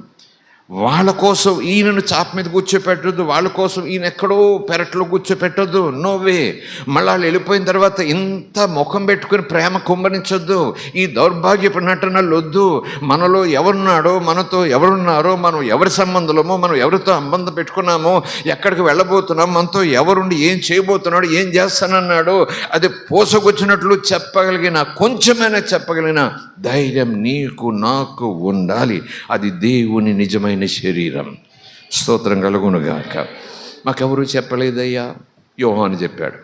Speaker 1: వాళ్ళ కోసం ఈయనను చాప మీద కూర్చోపెట్టద్దు, వాళ్ళ కోసం ఈయన ఎక్కడో పెరట్లో కూర్చోపెట్టద్దు. నోవే. మళ్ళీ వాళ్ళు వెళ్ళిపోయిన తర్వాత ఇంత ముఖం పెట్టుకుని ప్రేమ కుమ్మరించొద్దు. ఈ దౌర్భాగ్యపు నటనలు వద్దు. మనలో ఎవరున్నాడో, మనతో ఎవరున్నారో, మనం ఎవరి సంబంధమో, మనం ఎవరితో సంబంధం పెట్టుకున్నామో, ఎక్కడికి వెళ్ళబోతున్నాం, మనతో ఎవరుండి ఏం చేయబోతున్నాడు, ఏం చేస్తానన్నాడో అది పోసకొచ్చినట్లు చెప్పగలిగిన, కొంచెమైనా చెప్పగలిగిన ధైర్యం నీకు నాకు ఉండాలి. అది దేవుని నిజమైన శరీరం. స్తోత్రం కలుగునుగాక. మాకెవరూ చెప్పలేదయ్యా, యోహాను చెప్పాడు.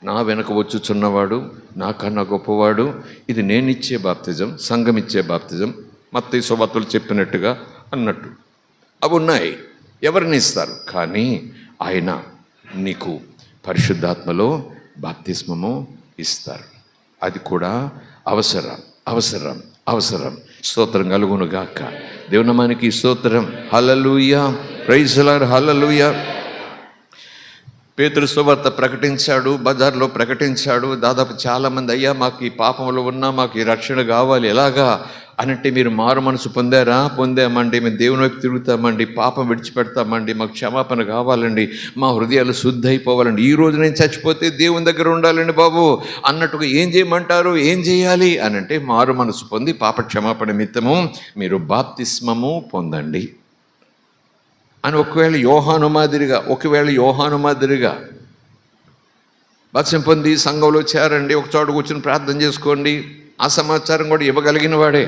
Speaker 1: నా వెనక వచ్చుచున్నవాడు నాకన్నా గొప్పవాడు, ఇది నేనిచ్చే బాప్తిజం, సంఘం ఇచ్చే బాప్తిజం, మత్తయి సువార్తలు చెప్పినట్టుగా అన్నట్టు అవి ఉన్నాయి. ఎవరిని ఇస్తారు? కానీ ఆయన నీకు పరిశుద్ధాత్మలో బాప్తిస్మము ఇస్తారు. అది కూడా అవసరం. స్తోత్రం కలుగును గాక. దేవునామానికి స్తోత్రం. Hallelujah. Praise the lord. Hallelujah. పేతురు సువార్త ప్రకటించాడు, బజార్లో ప్రకటించాడు. దాదాపు చాలామంది, అయ్యా మాకు ఈ పాపంలో ఉన్నా, మాకు ఈ రక్షణ కావాలి, ఎలాగా అనంటే, మీరు మారు మనసు పొందామండి, మేము దేవుని వైపు తిరుగుతామండి, పాపం విడిచిపెడతామండి, మాకు క్షమాపణ కావాలండి, మా హృదయాలు శుద్ధి అయిపోవాలండి, ఈ రోజు నేను చచ్చిపోతే దేవుని దగ్గర ఉండాలండి బాబు అన్నట్టుగా ఏం చేయమంటారు, ఏం చేయాలి అనంటే, మారు మనసు పొంది పాప క్షమాపణ నిమిత్తము మీరు బాప్తిస్మము పొందండి అని. ఒకవేళ యోహాను మాదిరిగా బాప్తిస్మం పొంది సంఘంలో చేరండి, ఒక చోట కూర్చొని ప్రార్థన చేసుకోండి, ఆ సమాచారం కూడా ఇవ్వగలిగిన వాడే.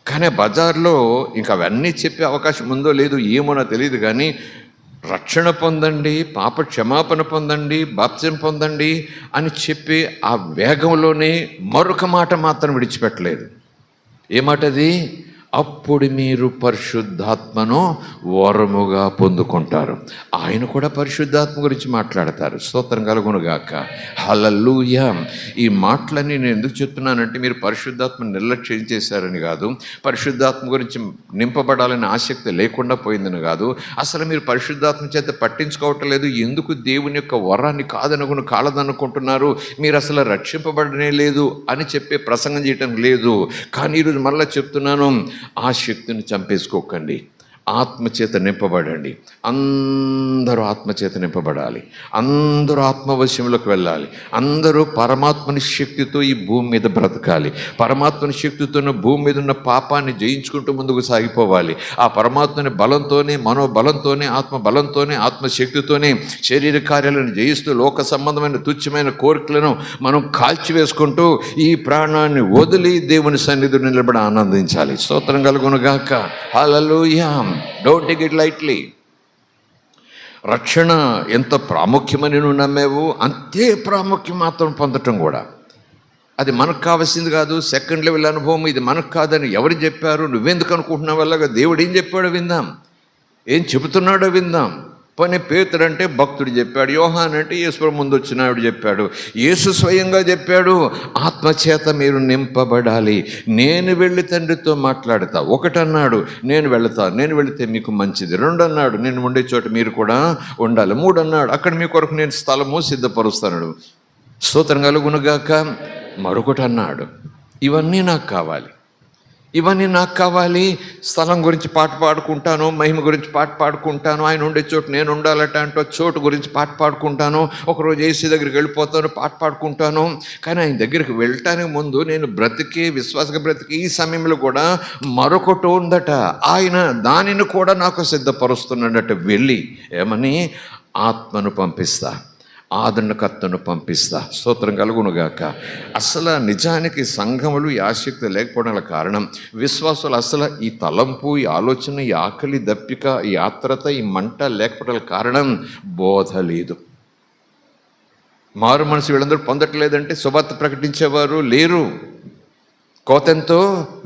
Speaker 1: కానీ బజార్లో ఇంకా అవన్నీ చెప్పే అవకాశం ఉందో లేదో ఏమో నాకు తెలియదు, కానీ రక్షణ పొందండి, పాప క్షమాపణ పొందండి, బాప్తిజం పొందండి అని చెప్పి ఆ వేగంలోనే మరొక మాట మాత్రం విడిచిపెట్టలేదు. ఏ మాట అది? అప్పుడు మీరు పరిశుద్ధాత్మను వరముగా పొందుకుంటారు. ఆయన కూడా పరిశుద్ధాత్మ గురించి మాట్లాడతారు. స్తోత్రం కలుగునుగాక. హల్లెలూయా. ఈ మాటలన్నీ నేను ఎందుకు చెప్తున్నానంటే, మీరు పరిశుద్ధాత్మ నిర్లక్ష్యం చేశారని కాదు, పరిశుద్ధాత్మ గురించి నింపబడాలని ఆసక్తి లేకుండా పోయిందని కాదు, అసలు మీరు పరిశుద్ధాత్మ చేత పట్టించుకోవటం లేదు. ఎందుకు దేవుని యొక్క వరాన్ని కాలదనుకుంటున్నారు, మీరు అసలు రక్షింపబడనే లేదు అని చెప్పే ప్రసంగం చేయటం లేదు. కానీ ఈరోజు మళ్ళీ చెప్తున్నాను, ఆ శక్తిని చంపేసుకోకండి, ఆత్మచేత నింపబడండి. అందరూ ఆత్మచేత నింపబడాలి. అందరూ ఆత్మవశ్యంలోకి వెళ్ళాలి. అందరూ పరమాత్మని శక్తితో ఈ భూమి మీద బ్రతకాలి. పరమాత్మని శక్తితో భూమి మీద ఉన్న పాపాన్ని జయించుకుంటూ ముందుకు సాగిపోవాలి. ఆ పరమాత్మని బలంతోనే, మనోబలంతోనే, ఆత్మ బలంతోనే, ఆత్మశక్తితోనే శరీర కార్యాలను జయిస్తూ లోక సంబంధమైన తుచ్చమైన కోరికలను మనం కాల్చివేసుకుంటూ ఈ ప్రాణాన్ని వదిలి దేవుని సన్నిధిలో నిలబడి ఆనందించాలి. స్తోత్రం కలుగునుగాక. Hallelujah. Don't take it lightly. రక్షణ ఎంత ప్రాముఖ్యమని నువ్వు నమ్మేవు, అంతే ప్రాముఖ్యం మాత్రం పొందటం కూడా. అది మనకు కావాల్సింది కాదు, సెకండ్ లెవెల్ అనుభవం. ఇది మనకు కాదని ఎవరు చెప్పారు, నువ్వెందుకు అనుకుంటున్నావు? వల్ల దేవుడు ఏం చెప్పాడో విందాం, ఏం చెబుతున్నాడో విందాం. పోనీ పేతురు అంటే భక్తుడు చెప్పాడు, యోహాన్ అంటే యేసు ముందు వచ్చిన ఆవిడ చెప్పాడు, యేసు స్వయంగా చెప్పాడు, ఆత్మచేత మీరు నింపబడాలి. నేను వెళ్ళి తండ్రితో మాట్లాడతా. ఒకటన్నాడు, నేను వెళితే మీకు మంచిది. 2 అన్నాడు, నేను ఉండే చోట మీరు కూడా ఉండాలి. 3 అన్నాడు, అక్కడ మీ కొరకు నేను స్థలము సిద్ధపరుస్తాను. స్తోత్రం కలుగునుగాక. మరొకటి అన్నాడు, ఇవన్నీ నాకు కావాలి, ఇవన్నీ నాకు కావాలి. స్థలం గురించి పాట పాడుకుంటాను, మహిమ గురించి పాట పాడుకుంటాను, ఆయన ఉండే చోటు నేను ఉండాలట అంటే చోటు గురించి పాట పాడుకుంటాను, ఒకరోజు ఏసీ దగ్గరికి వెళ్ళిపోతాను, పాట పాడుకుంటాను. కానీ ఆయన దగ్గరికి వెళ్ళటానికి ముందు నేను విశ్వాసగా బ్రతికి ఈ సమయంలో కూడా మరొకటి ఉందట, ఆయన దానిని కూడా నాకు సిద్ధపరుస్తున్నాడట. వెళ్ళి ఏమని, ఆత్మను పంపిస్తా, ఆదరణకర్తను పంపిస్తా. స్తోత్రం కలుగునుగాక. అసలు నిజానికి సంఘములు ఈ ఆసక్తి లేకపోవడం కారణం, విశ్వాసులు అసలు ఈ తలంపు, ఈ ఆలోచన, ఈ ఆకలి, దప్పిక, ఈ ఆత్రత, ఈ మంట లేకపోవడం కారణం బోధ లేదు. మారు మనసు వీళ్ళందరూ పొందట్లేదంటే సువార్త ప్రకటించేవారు లేరు. కోతెంతో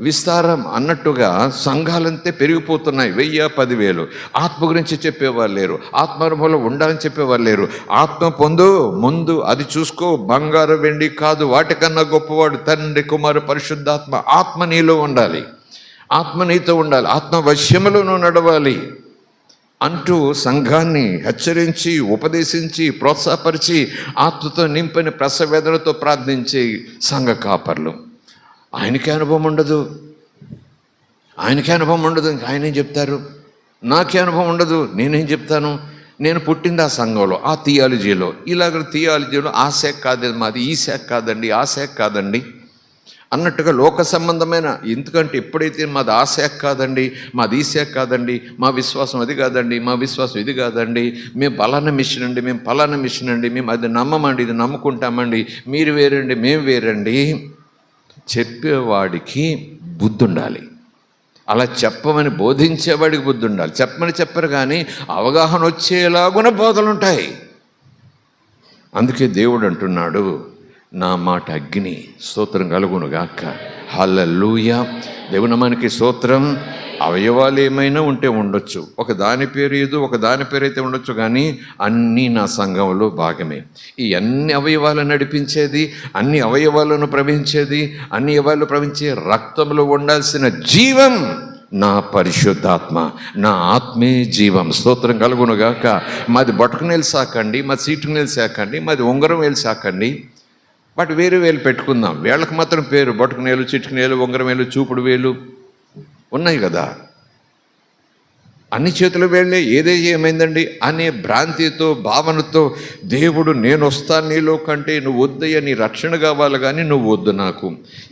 Speaker 1: విస్తారం అన్నట్టుగా సంఘాలంతే పెరిగిపోతున్నాయి. 1000, 10,000. ఆత్మ గురించి చెప్పేవారు లేరు, ఆత్మానుభవంలో ఉండాలని చెప్పేవారు లేరు. ఆత్మ పొందు ముందు, అది చూసుకో, బంగారు వెండి కాదు, వాటికన్నా గొప్పవాడు తండ్రి, కుమారు, పరిశుద్ధాత్మ. ఆత్మ నీలో ఉండాలి, ఆత్మ నీతో ఉండాలి, ఆత్మ వశ్యములో నువ్వు నడవాలి అంటూ సంఘాన్ని హెచ్చరించి, ఉపదేశించి, ప్రోత్సాహపరిచి, ఆత్మతో నింపని ప్రసవేదనతో ప్రార్థించే సంఘ కాపర్లు. ఆయనకే అనుభవం ఉండదు, ఆయనేం చెప్తారు? నాకే అనుభవం ఉండదు, నేనేం చెప్తాను? నేను పుట్టింది ఆ సంఘంలో, ఆ థియాలజీలో. థియాలజీలో ఆ శాఖ కాదండి మాది, ఈ శాఖ కాదండి, ఆ శాఖ కాదండి అన్నట్టుగా లోక సంబంధమైన. ఎందుకంటే ఎప్పుడైతే మాది ఆ శాఖ కాదండి, మాది ఈ శాఖ కాదండి, మా విశ్వాసం అది కాదండి, మా విశ్వాసం ఇది కాదండి, మేము పలానా మిషన్ అండి, మేము పలానా మిషన్ అండి, మేము అది నమ్మమండి, ఇది నమ్ముకుంటామండి, మీరు వేరండి, మేము వేరండి, చెప్పేవాడికి బుద్ధి ఉండాలి. అలా చెప్పమని బోధించేవాడికి బుద్ధి ఉండాలి. చెప్పమని చెప్పరు కానీ అవగాహన వచ్చేలాగున బోధలుంటాయి. అందుకే దేవుడు అంటున్నాడు, నా మాట అగ్ని. స్తోత్రం కలుగునుగాక. హల్లెలూయా. దేవుని నామానికి స్తోత్రం. అవయవాలు ఏమైనా ఉంటే ఉండొచ్చు, ఒక దాని పేరు ఏదో, ఒక దాని పేరు అయితే ఉండొచ్చు, కానీ అన్నీ నా సంఘంలో భాగమే. ఈ అన్ని అవయవాలను నడిపించేది, అన్ని అవయవాలను ప్రవహించేది, అన్ని అవయవాలు ప్రవహించే రక్తంలో ఉండాల్సిన జీవం నా పరిశుద్ధాత్మ, నా ఆత్మే జీవం. స్తోత్రం కలుగునుగాక. మాది బొటకు నేలు సాకండి, మాది సీటు నేలు సాకండి, మాది ఉంగరం వేలు సాకండి, బట్ వేరు వేలు పెట్టుకుందాం. వేళ్ళకు మాత్రం పేరు బొటకు నేలు, చిటుకు నేలు, ఉంగరం వేలు, చూపుడు వేలు ఉన్నాయి కదా. అన్ని చేతులు వేళ్ళే, ఏమైందండి అనే భ్రాంతితో, భావనతో దేవుడు నేను వస్తాను నీలో కంటే, నువ్వు వద్దయ్యా, నీ రక్షణ కావాలి కానీ నువ్వు వద్దు నాకు.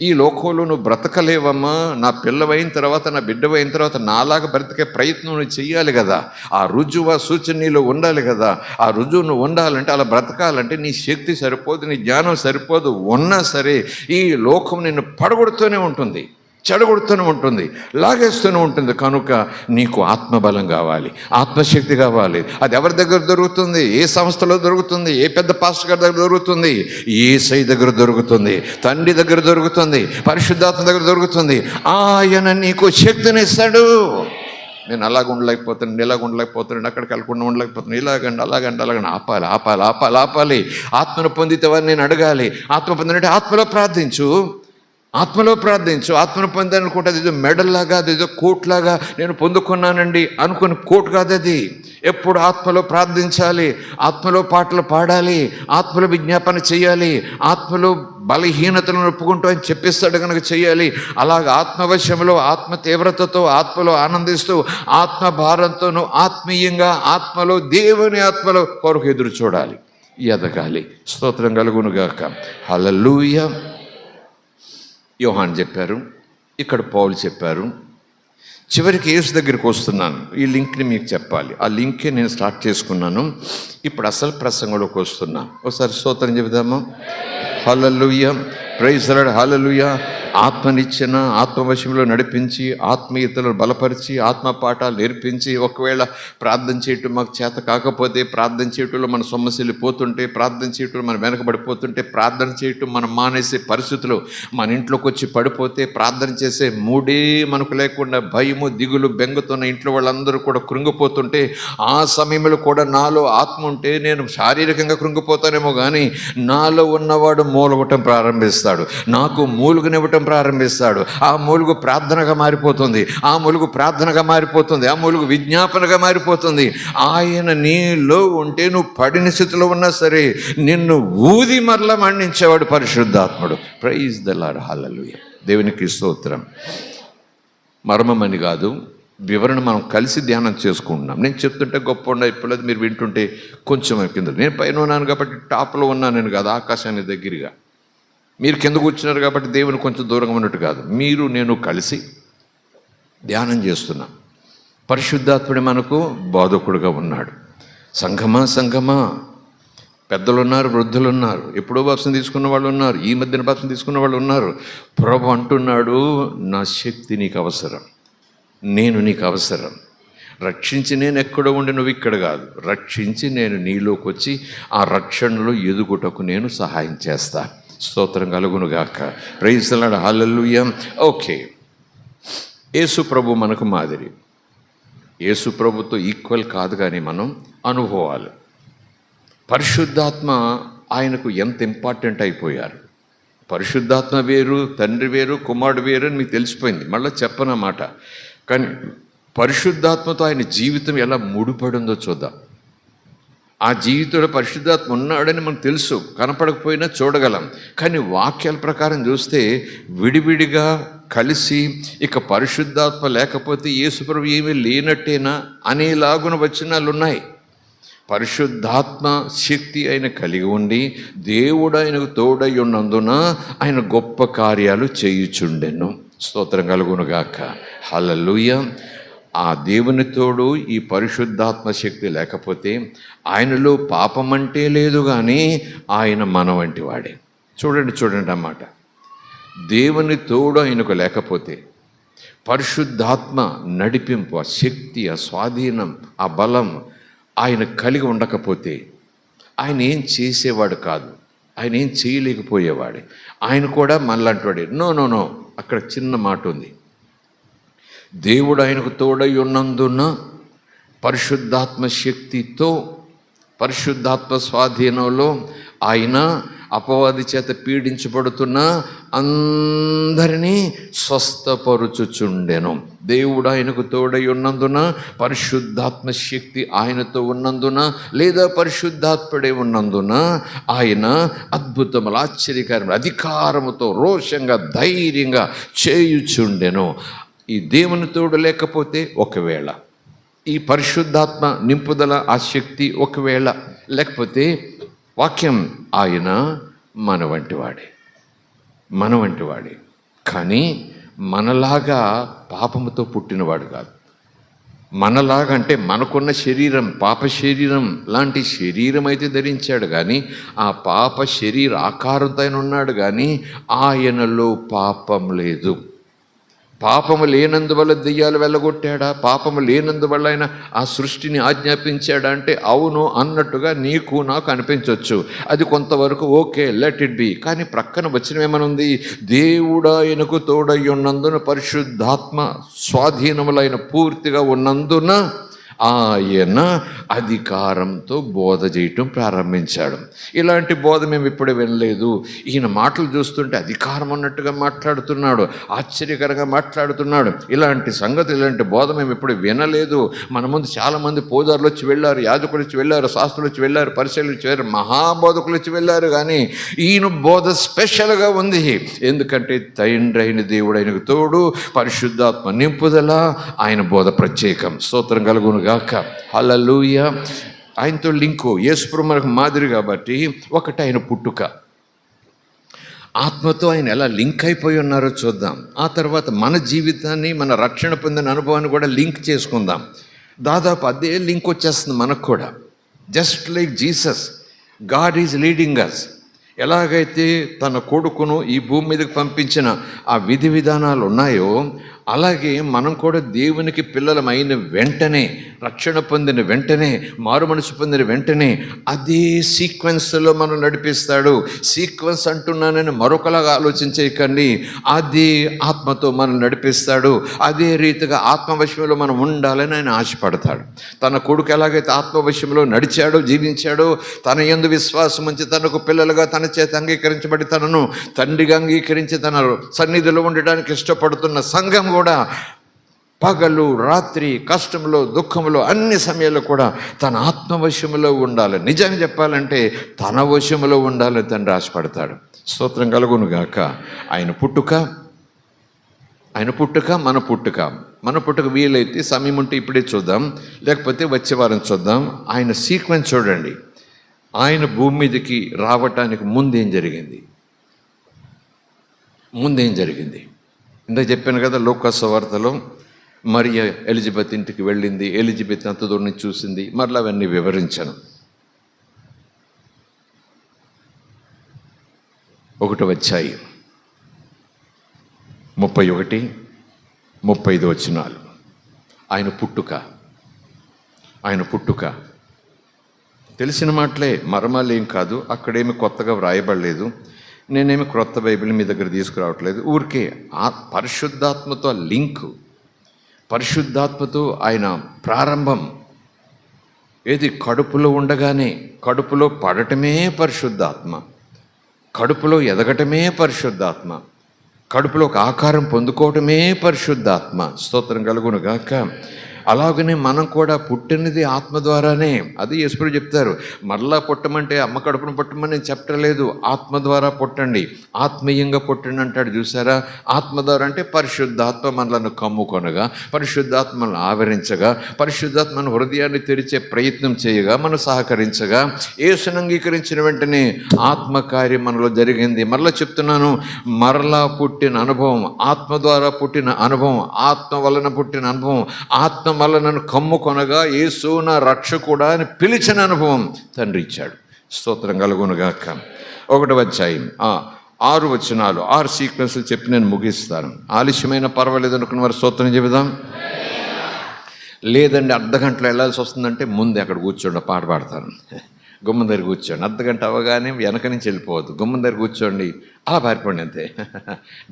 Speaker 1: ఈ లోకంలో నువ్వు బ్రతకలేవమ్మా, నా పిల్లవైన తర్వాత, నా బిడ్డవైన తర్వాత నాలాగా బ్రతికే ప్రయత్నం నువ్వు చెయ్యాలి కదా. ఆ రుజువు, సూచన నీలో ఉండాలి కదా. ఆ రుజువు నువ్వు ఉండాలంటే, అలా బ్రతకాలంటే నీ శక్తి సరిపోదు, నీ జ్ఞానం సరిపోదు. ఉన్నా సరే ఈ లోకం నిన్ను పడగొడుతూనే ఉంటుంది, చెడగొడుతూనే ఉంటుంది, లాగేస్తూనే ఉంటుంది. కనుక నీకు ఆత్మబలం కావాలి, ఆత్మశక్తి కావాలి. అది ఎవరి దగ్గర దొరుకుతుంది? ఏ సంస్థలో దొరుకుతుంది? ఏ పెద్ద పాస్టర్ గారి దగ్గర దొరుకుతుంది? యేసై దగ్గర దొరుకుతుంది, తండ్రి దగ్గర దొరుకుతుంది, పరిశుద్ధాత్మ దగ్గర దొరుకుతుంది. ఆయన నీకు శక్తిని ఇస్తాడు. నేను అలాగ ఉండలేకపోతున్నాను, ఇలాగ ఉండలేకపోతున్నాను, అక్కడికి వెళ్ళకుండా ఉండలేకపోతున్నాను, ఇలాగండి అలాగండి ఆపాలి. ఆత్మను పొందితే వారిని నేను అడగాలి. ఆత్మ పొందినట్టే ఆత్మలో ప్రార్థించు. ఆత్మలో ప్రార్థించు. ఆత్మను పొందాలనుకుంటే అదేదో మెడల్లాగా, అదేదో కోట్లాగా నేను పొందుకున్నానండి అనుకుని కోట్ కాదు అది. ఎప్పుడు ఆత్మలో ప్రార్థించాలి, ఆత్మలో పాటలు పాడాలి, ఆత్మలో విజ్ఞాపన చేయాలి, ఆత్మలో బలహీనతలను ఒప్పుకుంటూ అని చెప్పిస్తాడు కనుక చేయాలి. అలాగ ఆత్మవశంలో, ఆత్మ తీవ్రతతో, ఆత్మలో ఆనందిస్తూ, ఆత్మ భారంతోనూ ఆత్మీయంగా ఆత్మలో, దేవుని ఆత్మలో కొరకు ఎదురు చూడాలి, ఎదగాలి. స్తోత్రం కలుగునుగాక. హల్లెలూయా. యోహాన్ చెప్పారు, ఇక్కడ పౌలు చెప్పారు. చివరికి యేసు దగ్గరికి వస్తున్నాను. ఈ లింక్ని మీకు చెప్పాలి. ఆ లింకే నేను స్టార్ట్ చేసుకున్నాను. ఇప్పుడు అసలు ప్రసంగంలోకి వస్తున్నా. ఒకసారి స్తోత్రం చెబుదామా? హల్లెలూయా, ప్రైజ్ ది లార్డ్, హల్లెలూయా. ఆత్మనిచ్చిన, ఆత్మవశంలో నడిపించి, ఆత్మీయతలను బలపరిచి, ఆత్మ పాఠాలు నేర్పించి, ఒకవేళ ప్రార్థన చేయటం మాకు చేత కాకపోతే, ప్రార్థన చేయటంలో మన సమస్యలు పోతుంటే, ప్రార్థన చేయటంలో మనం వెనకబడిపోతుంటే, ప్రార్థన చేయటం మనం మానేసే పరిస్థితులు, మన ఇంట్లోకి వచ్చి పడిపోతే, ప్రార్థన చేసే మూడే మనకు లేకుండా భయము, దిగులు, బెంగతోన్న ఇంట్లో వాళ్ళందరూ కూడా కృంగిపోతుంటే, ఆ సమయంలో కూడా నాలో ఆత్మ ఉంటే నేను శారీరకంగా కృంగిపోతానేమో కానీ నాలో ఉన్నవాడు మూలగొట్టం ప్రారంభిస్తాడు, నాకు మూలుగునివ్వటం ప్రారంభిస్తాడు. ఆ మూలుగు ప్రార్థనగా మారిపోతుంది, ఆ మూలుగు ప్రార్థనగా మారిపోతుంది, ఆ మూలుగు విజ్ఞాపనగా మారిపోతుంది. ఆయన నీలో ఉంటే నువ్వు పడిన స్థితిలో ఉన్నా సరే నిన్ను ఊది మరలా మరణించేవాడు పరిశుద్ధాత్ముడు. Praise the lord, hallelujah. దేవునికి స్తోత్రం. మర్మమని కాదు, వివరణ మనం కలిసి ధ్యానం చేసుకుంటున్నాం. నేను చెప్తుంటే గొప్ప అయిపోలేదు, మీరు వింటుంటే కొంచెం కింద. నేను పైన ఉన్నాను కాబట్టి టాప్లో ఉన్నాను కాదు, ఆకాశానికి దగ్గరగా. మీరు కింద కూర్చున్నారు కాబట్టి దేవుని కొంచెం దూరంగా ఉన్నట్టు కాదు. మీరు నేను కలిసి ధ్యానం చేస్తున్నాం. పరిశుద్ధాత్ముడు మనకు బోధకుడుగా ఉన్నాడు. సంఘమా, పెద్దలు ఉన్నారు, వృద్ధులు ఉన్నారు, ఎప్పుడో బాప్సం తీసుకున్న వాళ్ళు ఉన్నారు, ఈ మధ్యన బాప్సం తీసుకున్న వాళ్ళు ఉన్నారు. ప్రభు అంటున్నాడు, నా శక్తి నీకు అవసరం, నేను నీకు అవసరం. రక్షించి నేను ఎక్కడో ఉండి నువ్వు ఇక్కడ కాదు, రక్షించి నేను నీలోకి వచ్చి ఆ రక్షణలో ఎదుగుటకు నేను సహాయం చేస్తా. స్తోత్రం కలుగునుగాక. Praise the lord, hallelujah. Okay, యేసు ప్రభు మనకు మాదిరి. యేసు ప్రభుతో ఈక్వల్ కాదు కానీ మనం అనుభవాలు. పరిశుద్ధాత్మ ఆయనకు ఎంత ఇంపార్టెంట్ అయిపోయారు. పరిశుద్ధాత్మ వేరు, తండ్రి వేరు, కుమారుడు వేరు అని మీకు తెలిసిపోయింది, మళ్ళీ చెప్పనమాట. కానీ పరిశుద్ధాత్మతో ఆయన జీవితం ఎలా ముడిపడిందో చూద్దాం. ఆ జీవితంలో పరిశుద్ధాత్మ ఉన్నాడని మనకు తెలుసు, కనపడకపోయినా చూడగలం. కానీ వాక్యాల ప్రకారం చూస్తే విడివిడిగా కలిసి, ఇక పరిశుద్ధాత్మ లేకపోతే యేసుప్రభు ఏమీ లేనట్టేనా అనేలాగున వచనాలు ఉన్నాయి. పరిశుద్ధాత్మ శక్తి ఆయన కలిగి ఉండి, దేవుడు ఆయనకు తోడై ఉన్నందున ఆయన గొప్ప కార్యాలు చేయుచుండెను. స్తోత్రం కలుగునుగాక. హల్లెలూయా. ఆ దేవుని తోడు, ఈ పరిశుద్ధాత్మ శక్తి లేకపోతే ఆయనలో పాపమంటే లేదు కానీ ఆయన మన వంటి వాడే. చూడండి అన్నమాట. దేవుని తోడు ఆయనకు లేకపోతే, పరిశుద్ధాత్మ నడిపింపు, ఆ శక్తి, ఆ స్వాధీనం, ఆ బలం ఆయన కలిగి ఉండకపోతే ఆయన ఏం చేసేవాడు కాదు, ఆయన ఏం చేయలేకపోయేవాడు. ఆయన కూడా మనలాంటి వాడే. నో, అక్కడ చిన్న మాట ఉంది. దేవుడు ఆయనకు తోడై ఉన్నందున పరిశుద్ధాత్మ శక్తితో, పరిశుద్ధాత్మ స్వాధీనంలో ఆయన అపవాది చేత పీడించబడుతున్న అందరినీ స్వస్థపరుచుచుండెను. దేవుడు ఆయనకు తోడై ఉన్నందున, పరిశుద్ధాత్మ శక్తి ఆయనతో ఉన్నందున, లేదా పరిశుద్ధాత్ముడే ఉన్నందున ఆయన అద్భుతములు, ఆశ్చర్యకరములు, అధికారముతో, రోషంగా, ధైర్యంగా చేయుచుండెను. ఈ దేవుని తోడు లేకపోతే, ఒకవేళ ఈ పరిశుద్ధాత్మ నింపుదల, ఆ శక్తి ఒకవేళ లేకపోతే, వాక్యం ఆయన మన వంటి వాడే. కానీ మనలాగా పాపముతో పుట్టినవాడు కాదు. మనలాగా అంటే మనకున్న శరీరం, పాప శరీరం లాంటి శరీరం అయితే ధరించాడు కానీ, ఆ పాప శరీర ఆకారంతో ఆయన ఉన్నాడు కానీ ఆయనలో పాపం లేదు. పాపము లేనందువల్ల దెయ్యాలు వెళ్ళగొట్టాడా? పాపము లేనందువల్ల ఆయన ఆ సృష్టిని ఆజ్ఞాపించాడా అంటే అవును అన్నట్టుగా నీకు నాకు అనిపించవచ్చు. అది కొంతవరకు ఓకే, లెట్ ఇట్ బి. కానీ ప్రక్కన వచనమేమనుంది? దేవుడు ఆయనకు తోడై ఉన్నందున, పరిశుద్ధాత్మ స్వాధీనములైన పూర్తిగా ఉన్నందున ఆయన అధికారంతో బోధ చేయటం ప్రారంభించాడు. ఇలాంటి బోధ మేము ఇప్పుడు వినలేదు. ఈయన మాటలు చూస్తుంటే అధికారం ఉన్నట్టుగా మాట్లాడుతున్నాడు, ఆశ్చర్యకరంగా మాట్లాడుతున్నాడు. ఇలాంటి సంగతి, ఇలాంటి బోధ మేము ఇప్పుడు వినలేదు. మన ముందు చాలామంది పూజారులు వచ్చి వెళ్ళారు, యాజకులు వచ్చి వెళ్ళారు, శాస్త్రులు వచ్చి వెళ్ళారు, పరిశీలన వచ్చి వెళ్ళారు, మహాబోధకులు వచ్చి వెళ్ళారు. కానీ ఈయన బోధ స్పెషల్గా ఉంది. ఎందుకంటే తండ్రి అయిన దేవుడు ఆయనకు తోడు, పరిశుద్ధాత్మ నింపుదల, ఆయన బోధ ప్రత్యేకం. స్తోత్రం కలుగును గాక. హల్లెలూయా. ఆయనతో లింకు. యేసుప్రభు మనకు మాదిరి కాబట్టి ఒకటి ఆయన పుట్టుక. ఆత్మతో ఆయన ఎలా లింక్ అయిపోయి ఉన్నారో చూద్దాం. ఆ తర్వాత మన జీవితాన్ని, మన రక్షణ పొందిన అనుభవాన్ని కూడా లింక్ చేసుకుందాం. దాదాపు అదే లింక్ వచ్చేస్తుంది మనకు కూడా. Just like Jesus, God is leading us. ఎలాగైతే తన కొడుకును ఈ భూమి మీదకి పంపించిన ఆ విధి విధానాలు ఉన్నాయో, అలాగే మనం కూడా దేవునికి పిల్లలమైన వెంటనే, రక్షణ పొందిన వెంటనే, మారు మనసు పొందిన వెంటనే అదే సీక్వెన్స్లో మనం నడిపిస్తాడు. సీక్వెన్స్ అంటున్నానని మరొకలాగా ఆలోచించేయకండి. అదే ఆత్మతో మనం నడిపిస్తాడు. అదే రీతిగా ఆత్మవశంలో మనం ఉండాలని ఆయన ఆశపడతాడు. తన కొడుకు ఎలాగైతే ఆత్మవశంలో నడిచాడో, జీవించాడో, తన యందు విశ్వాసం ఉంచి తనకు పిల్లలుగా తన చేత అంగీకరించబడి తనను తండ్రిగా అంగీకరించి తన సన్నిధిలో ఉండడానికి ఇష్టపడుతున్న సంఘం కూడా పగలు రాత్రి కష్టంలో దుఃఖంలో అన్ని సమయాల్లో కూడా తన ఆత్మవశములో ఉండాలి. నిజంగా చెప్పాలంటే తన వశములో ఉండాలని తండ్రి ఆశపడతాడు. స్తోత్రం కలుగును గాక. ఆయన పుట్టుక మన పుట్టుక వీలైతే సమయం ఉంటే ఇప్పుడే చూద్దాం, లేకపోతే వచ్చే వారం చూద్దాం. ఆయన సీక్వెన్స్ చూడండి. ఆయన భూమి మీదకి రావటానికి ముందేం జరిగింది? ఇందాక చెప్పాను కదా, లూకా సువార్తలో మరియ ఎలిజబెత్ ఇంటికి వెళ్ళింది, ఎలిజబెత్ అంత దూరం నుంచి చూసింది, మరలా అవన్నీ వివరించాను. 1వ అధ్యాయం 31-35 వచనాలు. ఆయన పుట్టుక తెలిసిన మాటలే, మరమాలు ఏం కాదు. అక్కడేమి కొత్తగా వ్రాయబడలేదు. నేనేమి క్రొత్త బైబిల్ మీ దగ్గర తీసుకురావట్లేదు. ఊరికే ఆ పరిశుద్ధాత్మతో లింకు, పరిశుద్ధాత్మతో ఆయన ప్రారంభం. ఏది? కడుపులో ఉండగానే, కడుపులో పడటమే పరిశుద్ధాత్మ, కడుపులో ఎదగటమే పరిశుద్ధాత్మ, కడుపులో ఒక ఆకారం పొందుకోవటమే పరిశుద్ధాత్మ. స్తోత్రం కలుగును గాక. అలాగనే మనం కూడా పుట్టినది ఆత్మ ద్వారానే. అది యేసుప్రభు చెప్తారు, మరలా పుట్టమంటే అమ్మ కడుపును పుట్టమని నేను చెప్పలేదు, ఆత్మ ద్వారా పుట్టండి, ఆత్మీయంగా పుట్టండి అంటాడు. చూసారా? ఆత్మ ద్వారా అంటే పరిశుద్ధాత్మ మనలను కమ్ముకొనగా, పరిశుద్ధాత్మను ఆవరించగా, పరిశుద్ధాత్మను హృదయాన్ని తెరిచే ప్రయత్నం చేయగా, మనం సహకరించగా, యేసును అంగీకరించిన వెంటనే ఆత్మకార్యం మనలో జరిగింది. మరలా చెప్తున్నాను, మరలా పుట్టిన అనుభవం, ఆత్మ ద్వారా పుట్టిన అనుభవం, ఆత్మ వలన పుట్టిన అనుభవం, ఆత్మ వల్ల నన్ను కమ్ముకొనగా యేసు నా రక్షకుడా అని పిలిచిన అనుభవం తండ్రి ఇచ్చాడు. స్తోత్రం కలుగునుగాక. 1వ అధ్యాయం 6 వచనాలు, 6 సీక్వెన్స్లు చెప్పి నేను ముగిస్తాను. ఆలస్యమైన పర్వాలేదు అనుకున్న వారు స్తోత్రం చెబుదాం. లేదండి అర్ధగంటలో వెళ్ళాల్సి వస్తుందంటే ముందు అక్కడ కూర్చోండి, పాట పాడతాను. గుమ్మం దగ్గర కూర్చోండి. అర్ధగంట అవగానే వెనక నుంచి వెళ్ళిపోవద్దు, గుమ్మం దగ్గర కూర్చోండి, అలా పారిపోండి అంతే,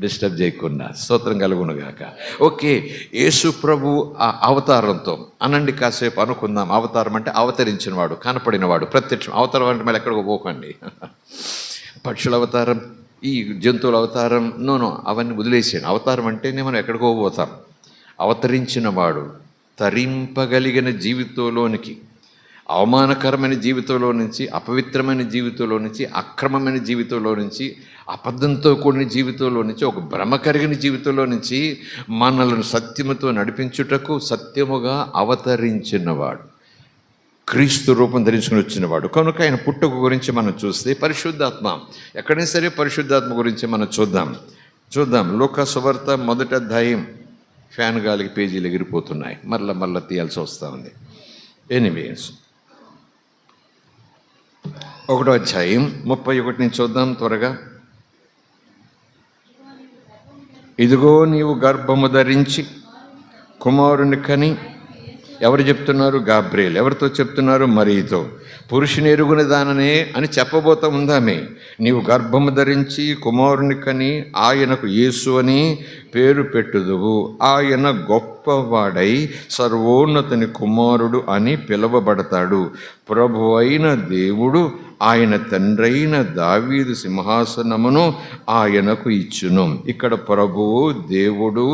Speaker 1: డిస్టర్బ్ చేయకుండా. స్తోత్రం కలుగునుగాక. ఓకే, యేసు ప్రభు ఆ అవతారంతో అనండి, కాసేపు అనుకుందాం. అవతారం అంటే అవతరించినవాడు, కనపడినవాడు, ప్రత్యక్షం. అవతారం అంటే మళ్ళీ ఎక్కడికో పోకండి. పక్షుల అవతారం, ఈ జంతువుల అవతారం, నోనో అవన్నీ వదిలేసాను. అవతారం అంటేనే మనం ఎక్కడికో పోతాం. అవతరించినవాడు తరింపగలిగిన జీవితంలోనికి, అవమానకరమైన జీవితంలో నుంచి, అపవిత్రమైన జీవితంలో నుంచి, అక్రమమైన జీవితంలో నుంచి, అబద్ధంతో కూడిన జీవితంలో నుంచి, ఒక భ్రమ కలిగిన జీవితంలో నుంచి మనలను సత్యముతో నడిపించుటకు సత్యముగా అవతరించినవాడు, క్రీస్తు రూపం ధరించుకుని వచ్చినవాడు. కనుక ఆయన పుట్టుక గురించి మనం చూస్తే పరిశుద్ధాత్మ, ఎక్కడైనా సరే పరిశుద్ధాత్మ గురించి మనం చూద్దాం. లూకా సువార్త 1వ అధ్యాయం. ఫ్యాన్ గాలికి పేజీలు ఎగిరిపోతున్నాయి, మరలా తీయాల్సి వస్తూ ఉంది. ఎనీవేస్ 1వ అధ్యాయం 31 నుంచి చూద్దాం త్వరగా. ఇదిగో నీవు గర్భము ధరించి కుమారుని కని ఎవరు చెప్తున్నారు? గాబ్రియేల్. ఎవరితో చెప్తున్నారు? మరియతో. పురుషుని ఎరుగుని దాననే అని చెప్పబోతా ఉందామే. నీవు గర్భము ధరించి కుమారుని కని ఆయనకు యేసు అని పేరు పెట్టుదువు. ఆయన గొప్పవాడై సర్వోన్నతుని కుమారుడు అని పిలువబడతాడు. ప్రభు అయిన దేవుడు ఆయన తండ్రైన దావీదు సింహాసనమును ఆయనకు ఇచ్చును. ఇక్కడ ప్రభువు, దేవుడు,